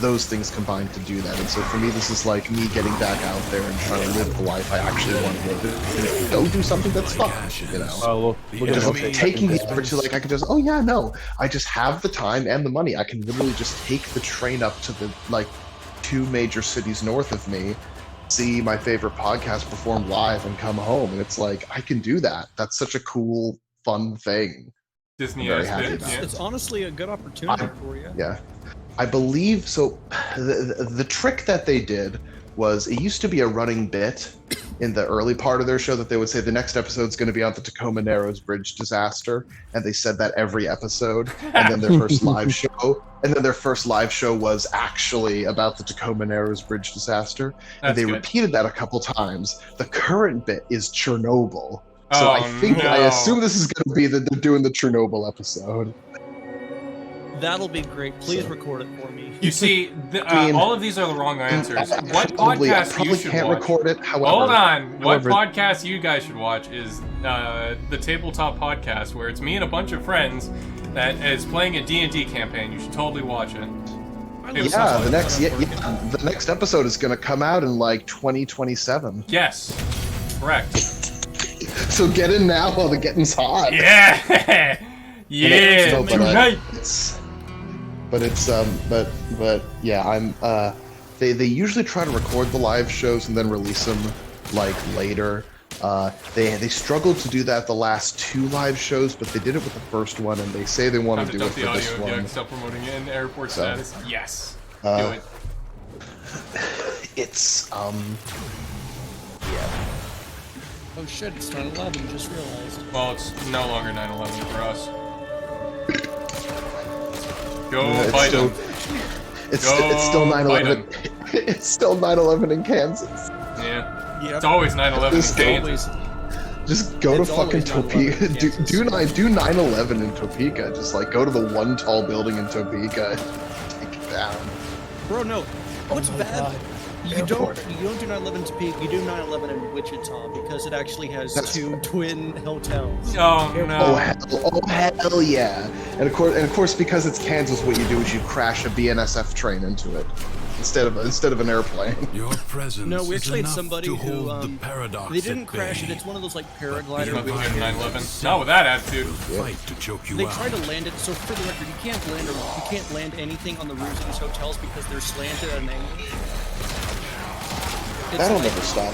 those things combined to do that. And so for me, this is like me getting back out there and trying to live the life I actually want to live. Go do something that's fun, you know. Just taking the effort to like, I can just, oh yeah, no, I just have the time and the money. I can literally just take the train up to the like 2 major cities north of me, see my favorite podcast perform live, and come home. And it's like, I can do that. That's such a cool, fun thing. Disney very happy about It's honestly a good opportunity for you. Yeah. I believe, so the trick that they did was, it used to be a running bit in the early part of their show that they would say the next episode's going to be on the Tacoma Narrows Bridge disaster, and they said that every episode, and then their first live show was actually about the Tacoma Narrows Bridge disaster. And they repeated that a couple times. The current bit is Chernobyl. So I assume this is going to be they're doing the Chernobyl episode. That'll be great. Please record it for me. You see, all of these are the wrong answers. What I podcast you should can't watch? record it. However, Hold on. What podcast you guys should watch is the Tabletop Podcast, where it's me and a bunch of friends that is playing a D&D campaign. You should totally watch it. Yeah, the next episode is going to come out in like 2027. Yes, correct. So get in now while the getting's hot. Yeah, yeah. No, Tonight. But yeah, I'm. They usually try to record the live shows and then release them like later. They struggled to do that the last 2 live shows, but they did it with the first one, and they say they want to do it for this one. Yeah, stop promoting it in airport status. Yes, do it. It's yeah. Oh shit, it's 9/11, just realized. Well, it's no longer 9/11 for us. Go Biden. It's still 9/11. It's still 9/11 in Kansas. Yeah. It's always 9/11 in Kansas. Just go to fucking Topeka. Do 9/11 in Topeka. Just like go to the one tall building in Topeka and take it down. Bro, no. What's bad? You don't do 9/11 Topeka. You do 9/11 in Wichita because it actually has 2 twin hotels. Oh no! Oh hell yeah! And of course, because it's Kansas, what you do is you crash a BNSF train into it instead of an airplane. Your presence No, we is actually had enough somebody to who hold the paradox they didn't at crash bay. it. It's one of those like There's paraglider. nothing like 9/11. Not with that attitude. Fight to choke you They out. try to land it. So for the record, you can't land anything on the roofs of these hotels because they're slanted at an angle. That'll never stop.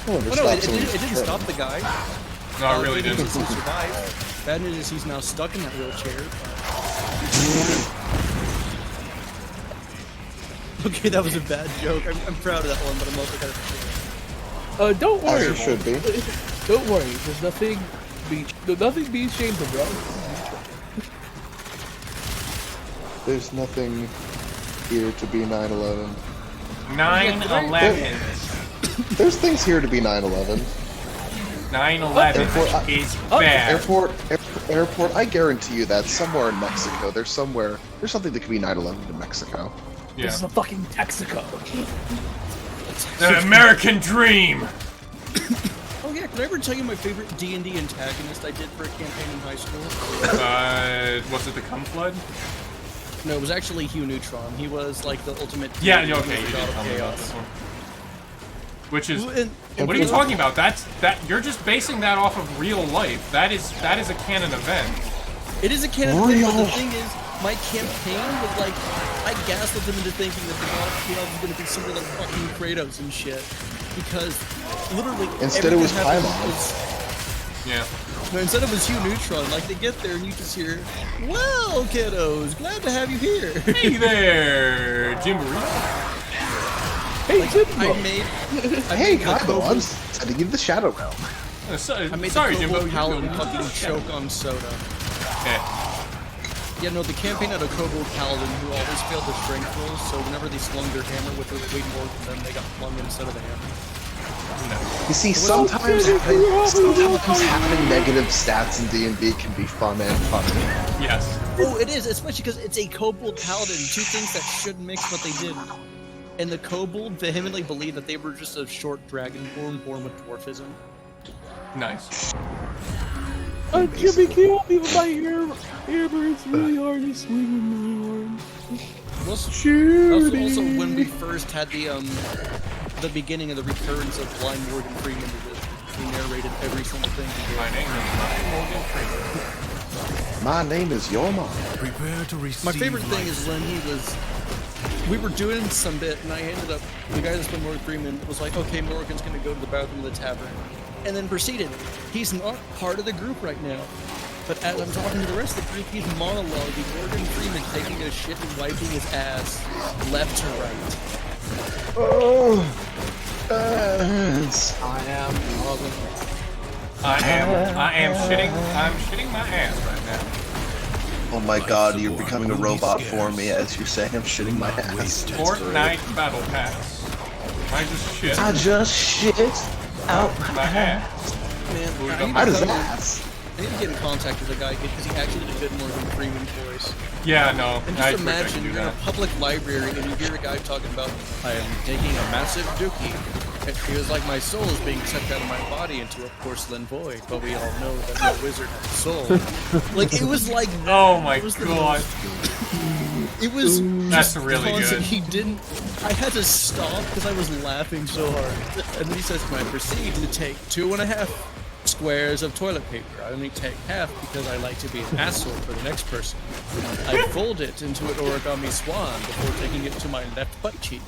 Well, no, it didn't stop the guy. No, it really didn't. He survived. Bad news is he's now stuck in that wheelchair. Okay, that was a bad joke. I'm proud of that one, but I'm also kind of. Don't worry. As you should be. Don't worry. There's nothing be ashamed of, bro. There's nothing here to be 9/11. 9/11. There's things here to be 9/11. 9/11 is bad. Airport. I guarantee you that somewhere in Mexico, there's something that could be 9/11 in Mexico. Yeah. This is a fucking Texaco. The American dream. Oh yeah, can I ever tell you my favorite D&D antagonist I did for a campaign in high school? Was it the Cum Flood? No, it was actually Hugh Neutron. He was like the ultimate. Yeah, D&D okay, you did god of tell me about chaos. this one. Which is, And what are you talking about? That you're just basing that off of real life. That is a canon event. It is a canon event, but the thing is, my campaign was like, I gaslit them into thinking that the god of chaos was going to be something like fucking Kratos and shit, because literally Instead it was Paimon. Yeah. No, instead it was Hugh Neutron. Like they get there and you just hear, "Well, kiddos, glad to have you here." Hey there, Jim Burrito. Hey, Hey, Kaibo, I'm sending you to the Shadow Realm. I made Sorry, the Jimbo. Kobold Paladin fucking choke on soda. Okay. Yeah, no, the campaign had a Kobold Paladin who always failed their strength rolls, so whenever they slung their hammer with their weight more than them, they got flung instead of the hammer. You see, sometimes having negative stats in D&D can be fun and funny. Yes. Oh, it is, especially because it's a Kobold Paladin. 2 things that shouldn't mix, but they did. And the Kobold vehemently believed that they were just a short dragonborn born with dwarfism. Nice. Jimmy, can't even my earbirds really hard to swing with my arms. Also, when we first had the beginning of the recurrence of blind Morgan Freeman, he narrated every single thing. My name is Morgan Freeman. My name is your mom. Prepare to receive My favorite thing is when we were doing some bit, and I ended up, the guy that's been Morgan Freeman was like, okay, Morgan's gonna go to the bathroom of the tavern. And then proceeded. He's not part of the group right now. But as I'm talking to the rest of the group, he's monologuing Morgan Freeman taking a shit and wiping his ass left to right. Oh, I'm shitting my ass right now. oh my god, you're becoming a robot for me as you say I'm shitting my ass. Fortnite Battle Pass. I just shit out my ass. Man, out his ass. I need to get in contact with the guy because he actually did a good Morgan Freeman voice. Yeah, no. And I just wish I could imagine do you're in a that. public library and you hear a guy talking about, I am taking a massive dookie. It feels like my soul is being sucked out of my body into a porcelain void, but we all know that no wizard has a soul. Like, it was like that. Oh my It was the god. It was That's just really constant. good. He didn't. I had to stop because I was laughing so hard. And then he says, "I proceed to take 2.5 squares of toilet paper. I only take half because I like to be an asshole for the next person. I fold it into an origami swan before taking it to my left butt cheek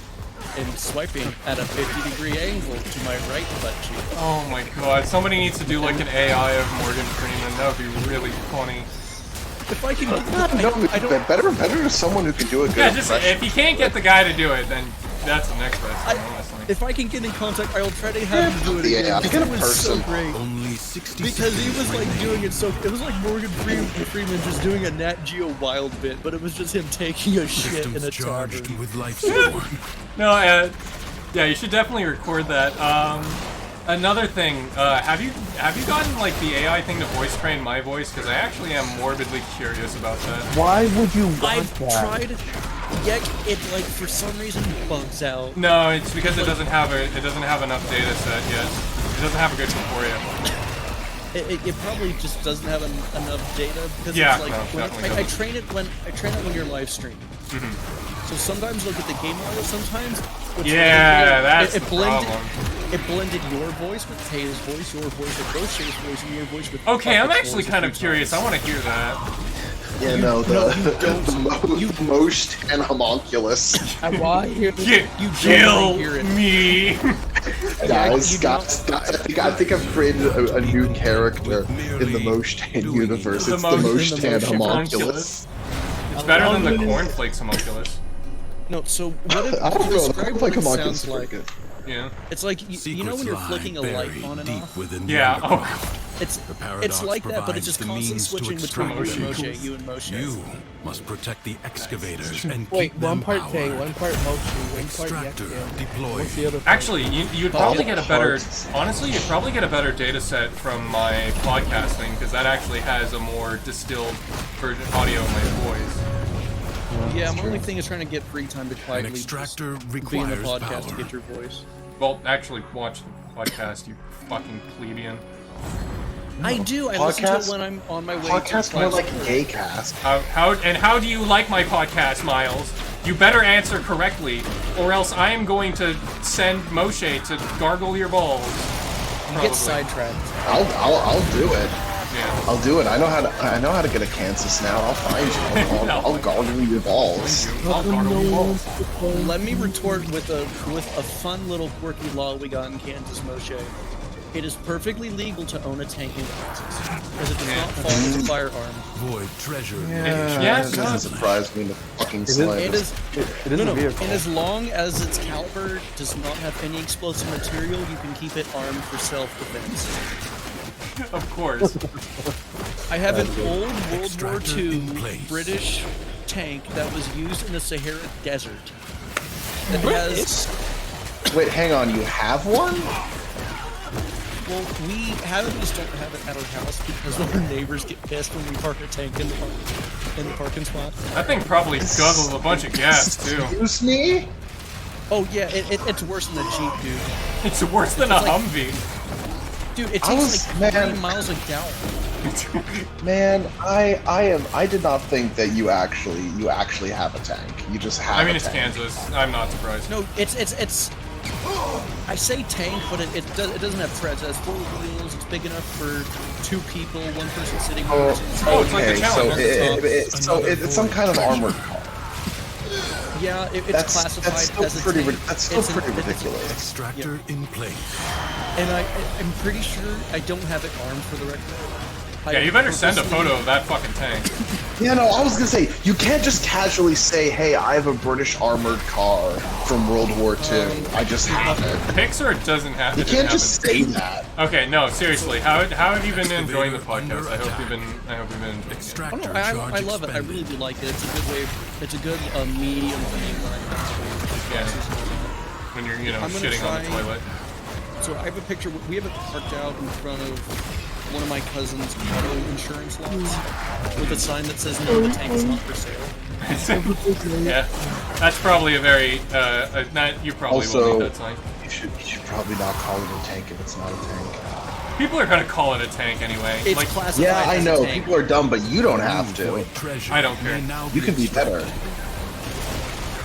and swiping at a 50-degree angle to my right butt cheek." Oh my god. Somebody needs to do like an AI of Morgan Freeman. That would be really funny. If I can, I don't. Better to someone who can do a good Yeah, just impression. if you can't get the guy to do it, then that's the next best thing, honestly. if I can get in contact, I'll try to have him do it Yeah, again. I because get a it was so person. great. Only 60 Because he was like seconds doing it so. It was like Morgan Freeman just doing a Nat Geo Wild bit, but it was just him taking a shit in systems a charged tavern. with life support. No, yeah, you should definitely record that. Another thing, have you gotten like the AI thing to voice train my voice? Because I actually am morbidly curious about that. Why would you want I've that? tried, yet it like for some reason bugs out. No, it's because it doesn't have enough data set yet. It doesn't have a good tutorial. It probably just doesn't have enough data because Yeah, it's like no, when definitely I doesn't. train it when you're live streaming. So sometimes look at the game audio. Sometimes what's Yeah, that's it the blended. problem. It blended your voice with Taylor's voice, your voice with Ghost voice, and your voice with. Okay, I'm Puppet's actually voice kind a of few curious. I times. want to hear that. Yeah, You the most and homunculus. I want to hear You Kill don't hear it. me. Guys, I think I've created a new character in the Mostan universe. The It's the Mostan Mostan homunculus. homunculus. It's better than the cornflakes homunculus. No, so what if I don't know. describe I what like it homunculus. sounds like? Yeah. It's like you know when you're flicking a light on and off. Yeah. Oh. It's like that, but it's just constantly switching between you and Moshe, you and Moshe. You must protect the excavators and Wait, keep one them part powered. Tang, one part Mochi, one part Extractor Yakia. deployed. What's the other part? Actually, you'd probably get a better. Parts. Honestly, you'd probably get a better data set from my podcasting because that actually has a more distilled version audio of my voice. Yeah, my only thing is trying to get free time to An quietly extractor be in the requires podcast to power. get your voice. Well, actually, watch the podcast, you fucking plebeian. I do. I listen to it Podcast- when I'm on my way. Podcast to more class. like gaycast. How do you like my podcast, Miles? You better answer correctly, or else I am going to send Moshe to gargle your balls. You Probably. get sidetracked. I'll do it. Yeah. I'll do it. I know how to get a Kansas now. I'll find you. I'll gargle your balls. I'll gargle your balls. Let me retort with a fun little quirky law we got in Kansas, Moshe. It is perfectly legal to own a tank in Kansas, because it does not fall as a firearm. Void treasure. Yeah, That doesn't surprise me in the fucking is- slightest. It is It is no, a vehicle. and as long as its caliber does not have any explosive material, you can keep it armed for self-defense. Of course. I have an old World War Extractor in II place. British tank that was used in the Sahara Desert. That has, Wait, hang on. You have one? well, we just don't have it at our house because our neighbors get pissed when we park a tank in the parking spot. That thing probably guzzles a bunch of gas too. Excuse me? Oh yeah, it's worse than a Jeep, dude. It's worse than a It's like- Humvee. Dude, it I takes was- like 3 man. miles a gallon. Man, I did not think that you actually have a tank. You just have I mean, a it's tank. Kansas. I'm not surprised. No, it's. I say tank, but it doesn't have treads. It has 4 wheels. It's big enough for 2 people, 1 person sitting. Oh, one person sitting. Oh, it's like the okay, so Challenger. it's some kind of armored car. Yeah, it's That's classified still as a pretty tank. that's still It's an- pretty it's- ridiculous. Extractor in place. And I'm pretty sure I don't have it armed for the record. Yeah, you better send a photo of that fucking tank. Yeah, no, I was gonna say you can't just casually say, "Hey, I have a British armored car from World War II. I just have it." Pixar doesn't have. You it can't didn't just have say that. it. Okay, no, seriously. How have you been enjoying the podcast? I hope you've been. Oh, Extractor no, I charge love it. I expended. really do like it. It's a good way. It's a good medium thing when I'm Yeah. When you're, I'm gonna shitting on the try- toilet. So I have a picture. We have it parked out in front of one of my cousin's auto insurance lots with a sign that says "No, the tank is not for sale." Yeah, that's probably a very you probably will Also, need that sign. you should probably not call it a tank if it's not a tank. People are gonna call it a tank anyway. It's like, classified Yeah, I as a know. tank. People are dumb, but you don't have to. Treasure I don't care. may now You can be better.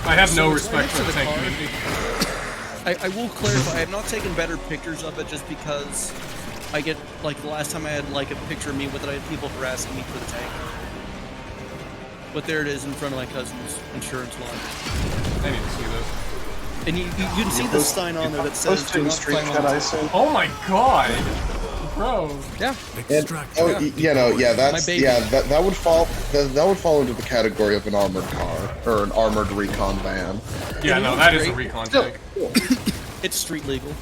I have no So respect it's for the right tank next to community. I will clarify, I have not taken better pictures of it just because I get, like, the last time I had, like, a picture of me with it, I had people harassing me for the tank. But there it is in front of my cousin's insurance line. I need to see this. And you can see the sign on there that says, Post to "Do the not street climb chat, on I the assume. Oh my god, bro. Yeah. Extract Oh, you know, yeah, that's My baby. yeah, that would fall into the category of an armored car or an armored recon van. Yeah, you no, know that what's is a great? recon Still, tank. It's street legal.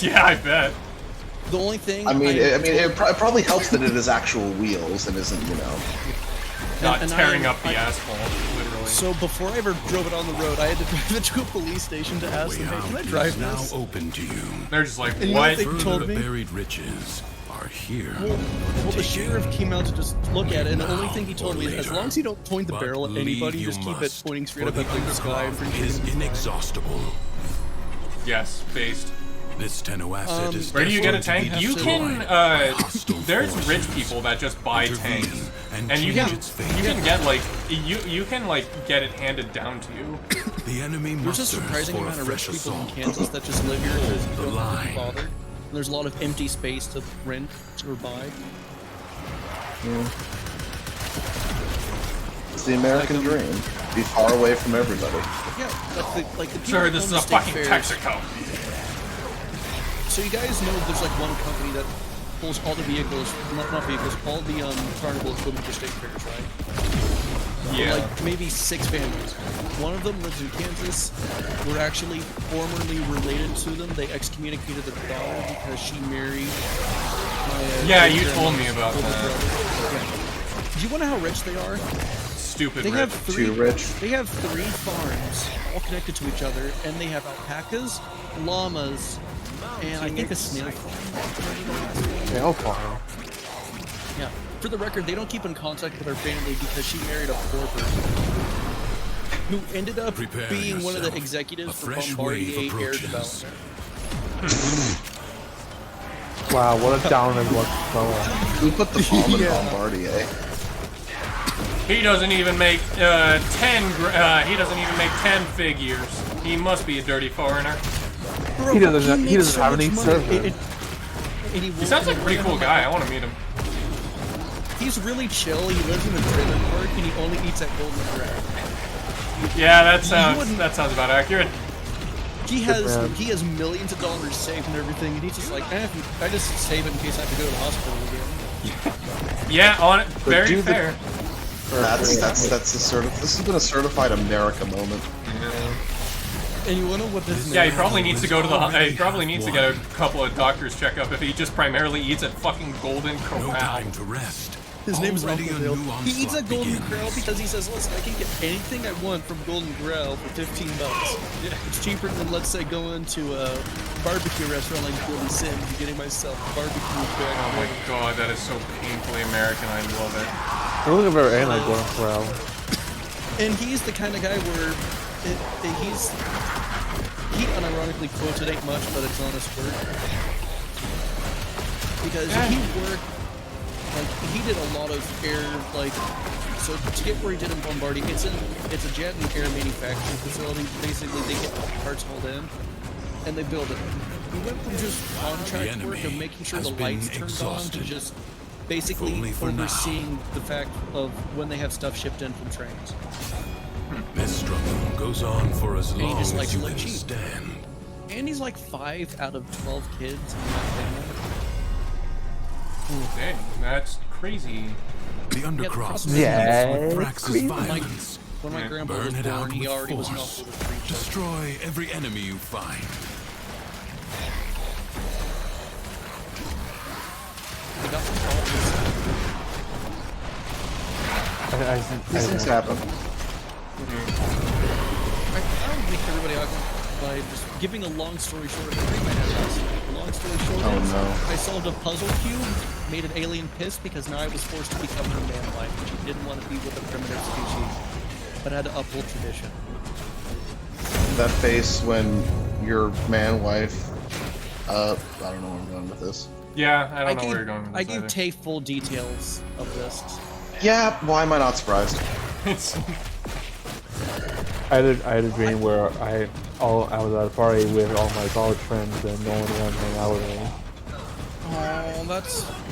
Yeah, I bet. The only thing it probably helps that it is actual wheels and isn't, you know. Not and tearing I- up the asphalt, literally. So before I ever drove it on the road, I had to drive it to a police station to ask way them, "Hey, out can I is drive now this?" open to you. They're just like, And you know what? what they Further told me? buried riches are here. Well, the sheriff came out to just look at it, and the only thing he told me is, as long as you don't point the But barrel at anybody, leave just you keep it must, pointing straight for up at the sky. I'm underground pretty sure is it's fine. inexhaustible. Yes, based. This Tenno asset is Where do you get a destined to tank? be You destroyed can, by hostile there's rich forces. people that just buy Intervene tanks. and And you change can, its fate. you can get, like, you can, like, get it handed down to you. The enemy There's a musters surprising for a amount of rich fresh people in assault. Kansas that just live here because The they don't want to line. be bothered. And there's a lot of empty space to rent or buy. It's the American dream. Be far away from everybody. Yeah, like the people Sir, that this is own a the state fucking fairs- Texaco. So you guys know there's like one company that pulls all the vehicles, not vehicles, all the carnival equipment for state fairs, right? Yeah. Like maybe 6 families. One of them lives in Kansas. We're actually formerly related to them. They excommunicated their daughter because she married my Yeah, you told me about older that. brother. Yeah. Do you want to know how rich they are? Stupid They rich. have Too rich. They have 3 farms, all connected to each other, and they have alpacas, llamas, and I think a snail farm. Snail farm. Yeah. For the record, they don't keep in contact with her family because she married a poor person who ended up Prepare being one of the yourself. executives A for fresh Bombardier wave Air approaches. Development. Wow, what a down and luck fellow. Who put the bomb in Bombardier? He doesn't even make 10. He doesn't even make 10 figures. He must be a dirty foreigner. Bro, He doesn't makes have so any much server. money. And He sounds like a pretty cool guy. I want to meet him. He's really chill. He lives in a trailer park and he only eats at Golden Corral. Yeah, that sounds about accurate. He man. has millions of dollars saved and everything, and he's just like, I just save it in case I have to go to the hospital again. Yeah, on it. Very dude, fair. This has been a certified America moment. And you wanna know what this? Yeah, he probably needs to go to the. He probably needs to get a couple of doctors checkup if he just primarily eats at fucking Golden No Corral. time to rest. His name is Already Uncle a Bill. new He eats onslaught at Golden begins. Corral because he says, listen, I can get anything I want from Golden Corral for $15. It's cheaper than, let's say, going to a barbecue restaurant like Billy Sims and getting myself a barbecue back. Oh my god, that is so painfully American. I love it. I don't think I've ever ate like Golden Corral. And he's the kind of guy where he unironically quotes it ain't much, but it's honest work. Because he worked, like, he did a lot of air, like, so to get where he did in Bombardier, it's a jet and air manufacturing facility. Basically, they get parts hauled in, and they build it. He went from just contract work of making sure the has been lights turned on to exhausted. just basically Only for now. overseeing the fact of when they have stuff shipped in from trains. This struggle goes on for as he long just likes as you to live can cheap. stand. And he's like 5 out of 12 kids in that family. Dang, that's crazy. The undercross problem is- Yeah, practices violence. When my grandpa Burn was it out born, he with already was force. off with a free child. Destroy every enemy you find. They got some problems. These things happen. I would make everybody ugly by just giving a long story short. I think I had last week. A long long story short Oh, is, no. I solved a puzzle cube, made an alien pissed because now I was forced to become her man wife, and she didn't want to be with a primitive species, but I had to uphold tradition. That face when your man wife. I don't know where I'm going with this. Yeah, I don't know gave, where you're going with I this gave either. Tay full details of this. Yeah, why am I not surprised? I had a dream where I was at a party with all my college friends and no one wanted to hang out with me. Oh,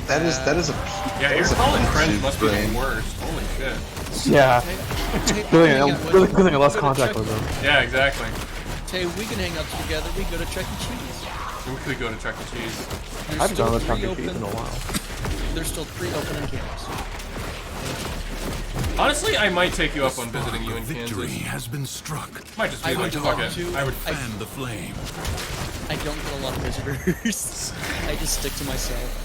That is a. Yeah, your college friends must be the worst. Holy shit. Yeah. Good thing I lost contact with them. Yeah, exactly. Tay, we can hang out together. We go to Chuck E. Cheese. We could go to Chuck E. Cheese. There's I've still done a Chuck E. 3 Cheese in a open- while. There's still 3 open in Kansas. Honestly, I might take you up on Spark visiting you of in victory Kansas. has been struck. Might just be I like, would fuck love it. to. I would Fan the flame. I don't get a lot of visitors. I just stick to myself.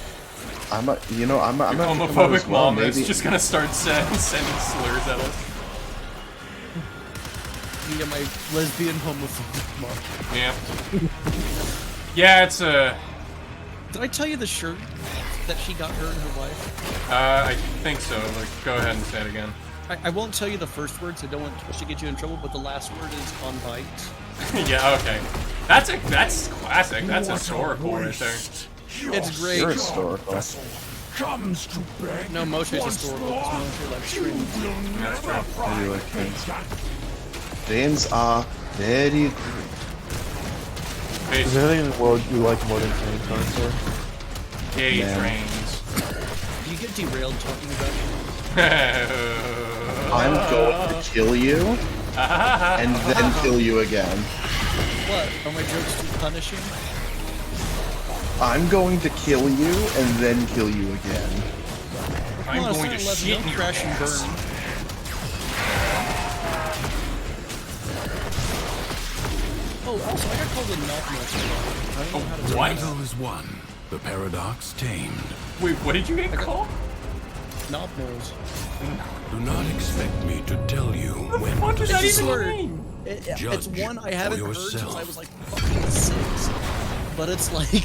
I'm Your homophobic mom is just gonna start sending slurs at us. Yeah, my lesbian homophobic mom. Yeah. Yeah, it's a. Did I tell you the shirt that she got her and her wife? I think so. Like, go ahead and say it again. I won't tell you the first words. I don't want to get you in trouble, but the last word is on bite. Yeah, okay. That's classic. That's historical right there. It's great. You're historical. Comes to beg. No, Moshe's historical. It's Moshe like streams. That's true. I do like trains. Trains are very good. Is there anything in the world you like more than trains, Monster? Gay Man. trains. Do you get derailed talking about it? I'm going to kill you and then kill you again. What? Are my jokes too punishing? I'm going to kill you and then kill you again. I'm Come on, going to it's not shit in 11, your crash and ass. burn. Oh, also, I got called a knock nose. I don't know how to The What? battle is won. The paradox tamed. Wait, what did you get called? knob nose. Do not expect me to tell you when What to does that It's a even slur. mean? It's Judge one I haven't for heard since yourself. I was like fucking 6. But it's like,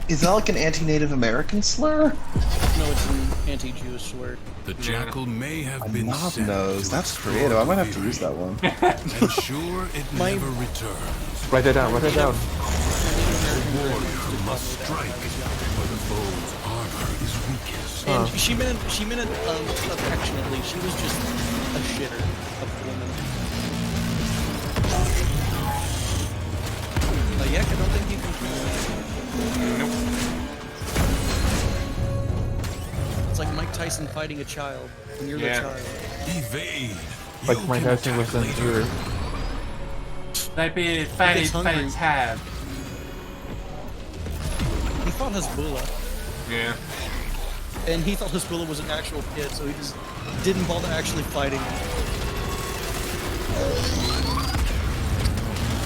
Is that like an anti-Native American slur? no, it's an anti-Jewish slur. The jackal may have A been knob sent nose. to That's explore creative. I might have to Vivi. use that one. Ensure it never returns. Write that down, write that down. The warrior must strike where the foe's armor is weakest. And she meant it affectionately. She was just a shitter of a woman. Yak, I don't think you can kill that. It's like Mike Tyson fighting a child, and you're Yeah. the child. Evade. Like You my can Tyson attack was in later. here. That be It's fatty hungry. tab. He fought Hezbollah, Yeah. and he thought Hezbollah was an actual kid, so he just didn't bother actually fighting him.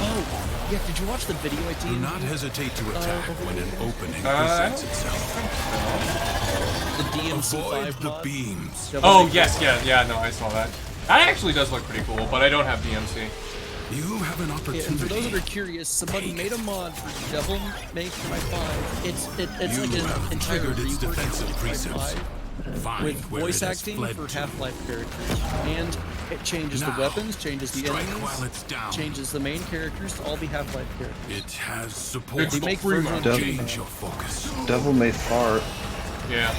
Oh, yeah, did you watch the video I Do did? not hesitate to attack when an opening I presents itself. The DMC5 Avoid the mod? beams. Oh, yes, yeah, no, I saw that. That actually does look pretty cool, but I don't have DMC. You have an Yeah, opportunity. and for those that are curious, somebody made a mod for Devil May Cry 5. It's You like an have entire triggered its rework of defensive May Cry precepts. 5 Find with where voice it has acting fled for to. Half-Life characters. And it changes the Now, weapons, changes the strike enemies, while it's down. changes the main characters to all be Half-Life characters. It has support. They make free versions Devil- Change your focus. Devil may fart. Yeah.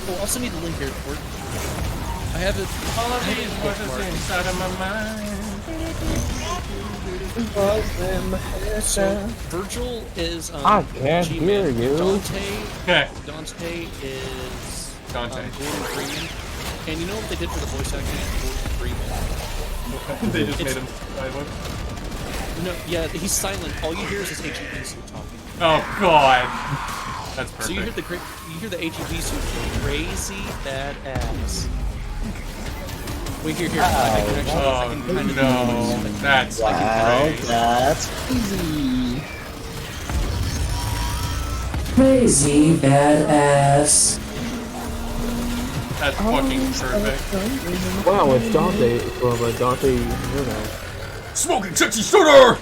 Oh, also need the link here for it. I have it. All of I have these it voices bookmarked. inside of my mind. So Virgil is I can't G-Man. hear you. Dante is Dante. Gordon Freeman. And you know what they did for the voice acting of Gordon Freeman? They just It's- made him silent. No, yeah, he's silent. All you hear is his HEB suit talking. Oh god. That's perfect. So you hear the HEB suit crazy badass. Wait here. I can actually, I Oh can kind of no, that's Wow, great. that's easy. Crazy badass. That's fucking perfect. Wow, it's Dante from Dante Inferno. Smoking sexy soda!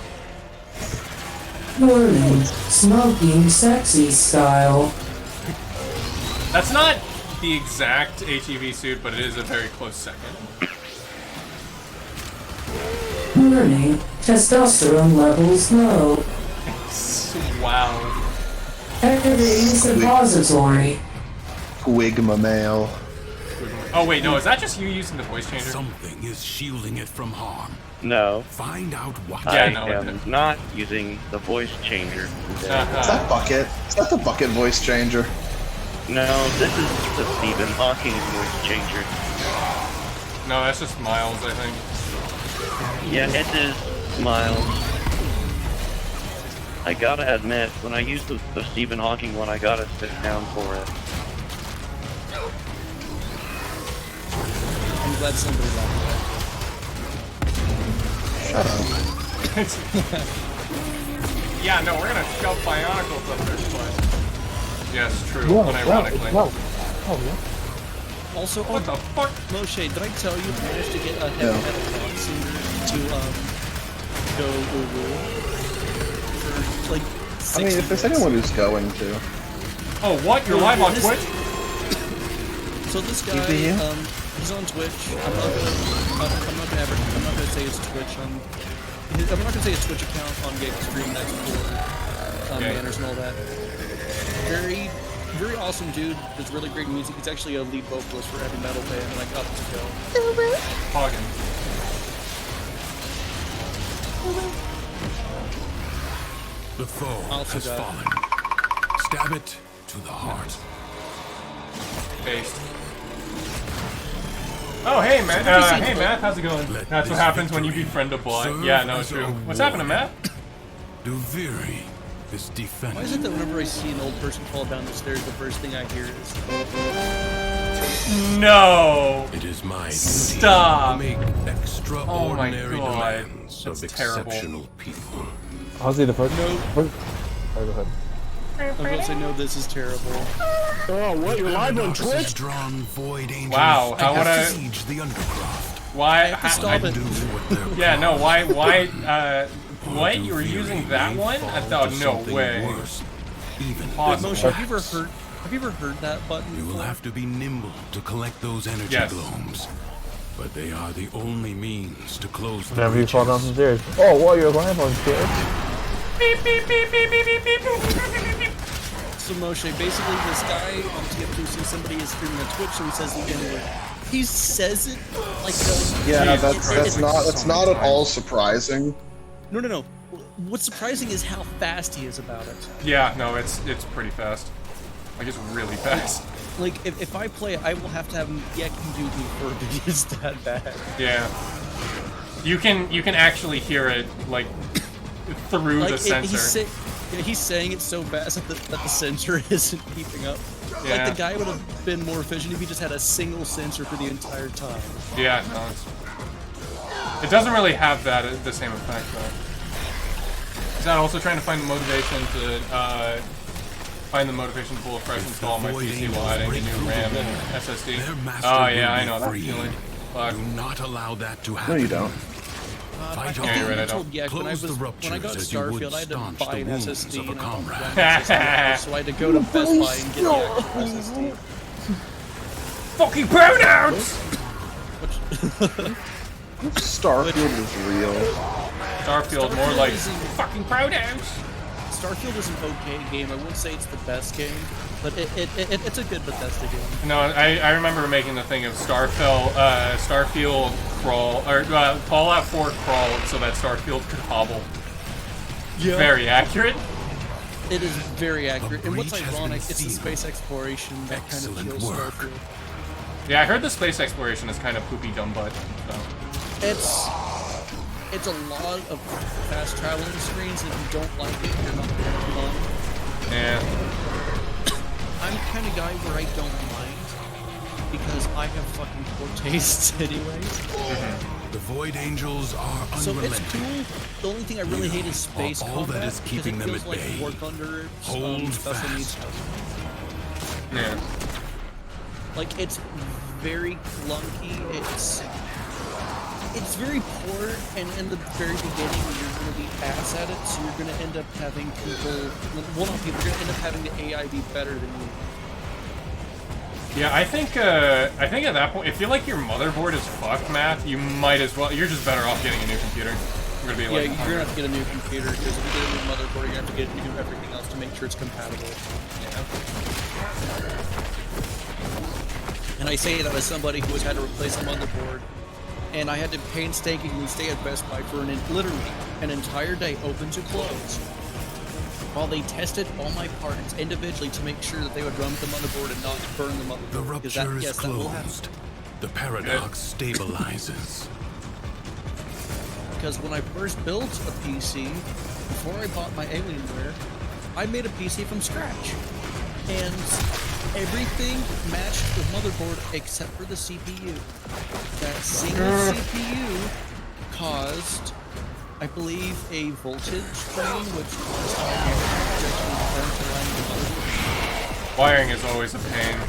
Warning, smoking sexy style. That's not the exact HEV suit, but it is a very close second. Warning, testosterone levels low. Wow. Activating suppository. Wigma male. Oh wait, no, is that just you using the voice changer? Something is shielding it from harm. No. Find out what. I am not using the voice changer. Is that Bucket? Is that the Bucket voice changer? No, this is the Stephen Hawking voice changer. No, that's just Miles, I think. Yeah, it is Miles. I gotta admit, when I used the Stephen Hawking one, I gotta sit down for it. I'm glad somebody liked that. Shut up. Yeah, no, we're gonna shove Bionicles up their butt. Yes, true, Yeah, unironically. wow. Oh, yeah. Also, what the fuck? Moshe, did I tell you I managed to get a heavy metal rock singer to go Uru for like 6 I mean, if there's anyone who's going to. Oh, what? You're live on Twitch? So this guy, he's on Twitch. I'm not gonna say his Twitch on. I'm not gonna say his Twitch account on Gate Stream. That's for manners and all that. Very awesome dude. Does really great music. He's actually a lead vocalist for a heavy metal band, like up to go. Hagen. The foe has fallen. Stab it to the heart. Based. Oh, hey, Matt. Hey, Matt. How's it going? That's what happens when you befriend a bot. Yeah, no, it's true. What's happening, Matt? Duviri is defended. Why is it that whenever I see an old person fall down the stairs, the first thing I hear is... No! It is my Stop! duty to make extraordinary God. demands That's of terrible. exceptional people. Honestly, the first... No. Go ahead. I was gonna say, no, this is terrible. Oh, what? You're live on Twitch? Wow, how would I... Why? Yeah, no, why, what? You were using that one? I thought, no way. Moshe, have you ever heard that button? You will have to be nimble to collect those energy globes. But they are the only means to close the Whenever you fall down some stairs. Oh, well, you're live on Twitch. Beep, beep, beep, beep, beep, beep, beep, beep. So Moshe, basically this guy on TF2 sees somebody is streaming on Twitch, so he says the N-word. He says it like yeah, that's not at all surprising. No. What's surprising is how fast he is about it. Yeah, no, it's pretty fast. Like, it's really fast. Like, if I play it, I will have to have Yeki do me for it. It's that bad. Yeah. You can actually hear it, like, through the sensor. He's saying it so fast that the sensor isn't keeping up. Yeah. Like, the guy would have been more efficient if he just had a single sensor for the entire time. Yeah, no, it doesn't really have the same effect, though. Is that also trying to find the motivation to pull a fresh install on my PC while adding a new RAM and SSD? Oh yeah, I know that feeling. Fuck. Do not allow that to happen. No, you don't. Yeah, you're right, I don't. When I got Starfield, I had to buy an SSD, and I don't have so I had to go to Best Buy and get the actual SSD. Fucking pronouns! Starfield is real. Starfield, more like fucking pronouns. Starfield is an okay game. I wouldn't say it's the best game, but it's a good Bethesda game. No, I remember making the thing of Starfield crawl, or Fallout 4 crawled so that Starfield could hobble. Yeah. Very accurate. It is very accurate, and what's ironic, it's the space exploration that kind of kills Starfield. Yeah, I heard the space exploration is kind of poopy dumb butt. So. It's a lot of fast traveling screens, and if you don't like it, you're not going to have fun. Yeah. I'm the kind of guy where I don't mind, because I have fucking poor tastes anyways. The Void Angels are unrelenting. So it's cool. The only thing I really hate is space all combat, that is keeping them at like bay. work under Hold special fast. needs stuff. Yeah. Like, it's very clunky. it's very poor, and in the very beginning, you're going to be ass at it, so you're going to end up having people, well, not people, you're going to end up having the AI be better than you. Yeah, I think at that point, if you like your motherboard is fucked, Matt, you might as well. You're just better off getting a new computer. You're gonna be like, yeah, you're gonna have to get a new computer because if you get a new motherboard, you're gonna have to get new everything else to make sure it's compatible. Yeah. And I say that as somebody who has had to replace a motherboard, and I had to painstakingly stay at Best Buy for literally an entire day, open to close, while they tested all my parts individually to make sure that they would run with the motherboard and not burn the motherboard. The rupture is closed. The paradox stabilizes. Because when I first built a PC, before I bought my Alienware, I made a PC from scratch. And everything matched the motherboard except for the CPU. That single CPU caused, I believe, a voltage drain, which caused wiring is always a pain.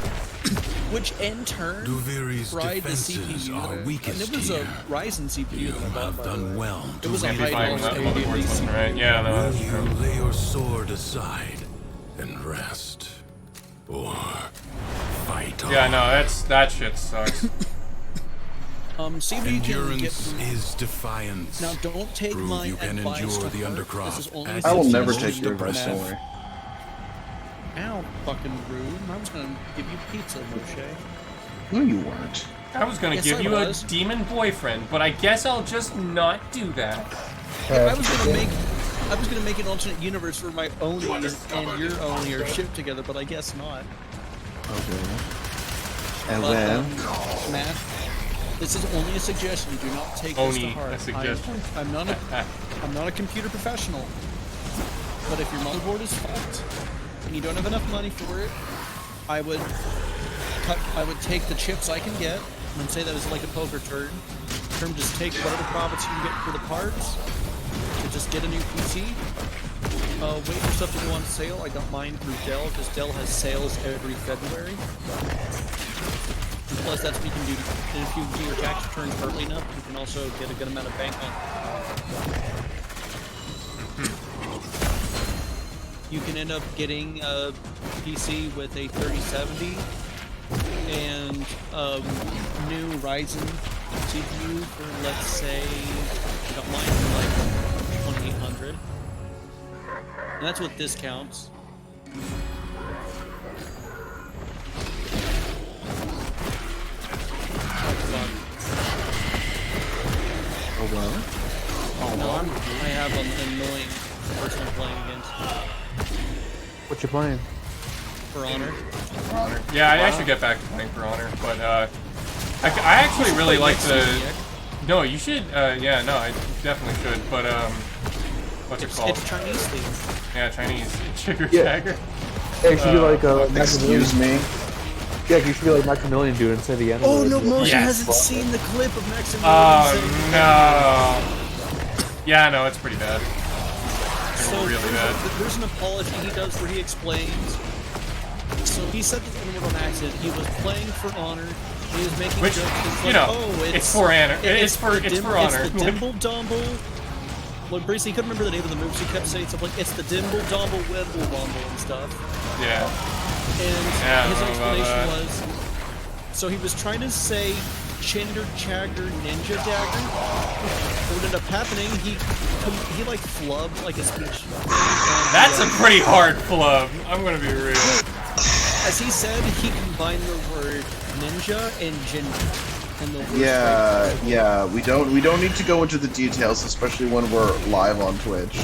Which in turn fried the CPU. And it was a Ryzen CPU that I bought, by the way. It was a high-dollar AMD, right? Yeah, no, Will you lay your sword aside and rest, or fight on? Yeah, no, that shit sucks. See what you can get Endurance is defiance. Now, don't take Prove my you can advice endure to the heart. undercroft. This is only as I will it never is take your the advice, don't path. worry. Ow, fucking rude. I was gonna give you pizza, Moshe. No, you weren't. I was gonna give you a demon boyfriend, but I guess I'll just not do that. I was gonna make an alternate universe where my Oni and your Oni are shipped together, but I guess not. Okay. And But, then... Matt, this is only a suggestion. Do not take this to Oni, heart. a suggestion. I'm not a computer professional. But if your motherboard is fucked and you don't have enough money for it, I would take the chips I can get and say that it's like a poker turn. Just take whatever profits you can get for the parts. To just get a new PC. Wait for stuff to go on sale. I got mine through Dell because Dell has sales every February. And plus, that's what you can do. And if you do your tax returns early enough, you can also get a good amount of bank on. You can end up getting a PC with a 3070 and new Ryzen CPU for, let's say, I got mine for like 2800, and that's with discounts. Oh, well. Oh, no, I have an annoying person I'm playing against. What you playing? For Honor. For Honor. Yeah, I should get back to playing For Honor, but I actually really like the. No, you should. Yeah, no, I definitely should. But what's it called? It's Chinese themed. Yeah, Chinese Jigger Yeah. Jagger. Yeah, you should be like excuse me. Yeah, you should be like Maximilian dude and say the end. Oh no, Moshe Yes. hasn't seen the clip of Maximilian. Oh no. Yeah, no, it's pretty bad. So really bad. There's an apology he does where he explains. So he said this in on accident. He was playing For Honor. He was making Which, jokes. It's you like, know, oh, it's for honor. It's for honor. It's the Dimble Dumble. Well, basically, he couldn't remember the name of the movie, so he kept saying something like, it's the Dimble Dumble Wimble Wumble and stuff. Yeah. And Yeah, his I don't know about explanation that. was, so he was trying to say Chinder Chagger Ninja Dagger. What ended up happening, he like flubbed like a speech. That's a pretty hard flub. I'm gonna be real. As he said, he combined the word ninja and ginger. And the word Yeah, we don't need to go into the details, especially when we're live on Twitch.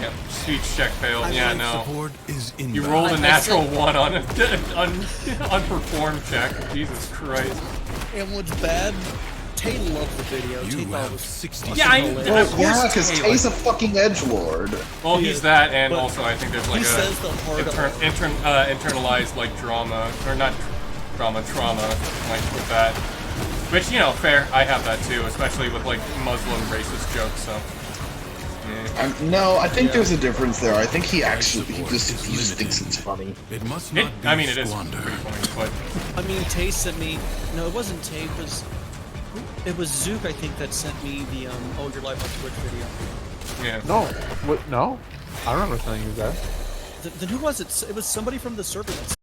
Yep, speech check failed. Yeah, no. Support is You rolled a natural one on an unperformed check. Jesus Christ. And what's bad, Tay loved the video. Tay thought it was 60 Yeah, of course because Tay Tay's a fucking edgelord. Well, he's that, and But also I think there's like he says the hard internalized like drama, or not trauma, like with that. Which, you know, fair. I have that too, especially with like Muslim racist jokes. So. Yeah. No, I think there's a difference there. I think he just thinks it's funny. It must not be I mean, it is squandered. pretty funny, but I mean, Tay sent me. No, it wasn't Tay. It was It was Zook, I think, that sent me the "Oh, you're live on Twitch" video. Yeah. No, what? No, I don't remember sending you that. Then who was it? It was somebody from the server that sent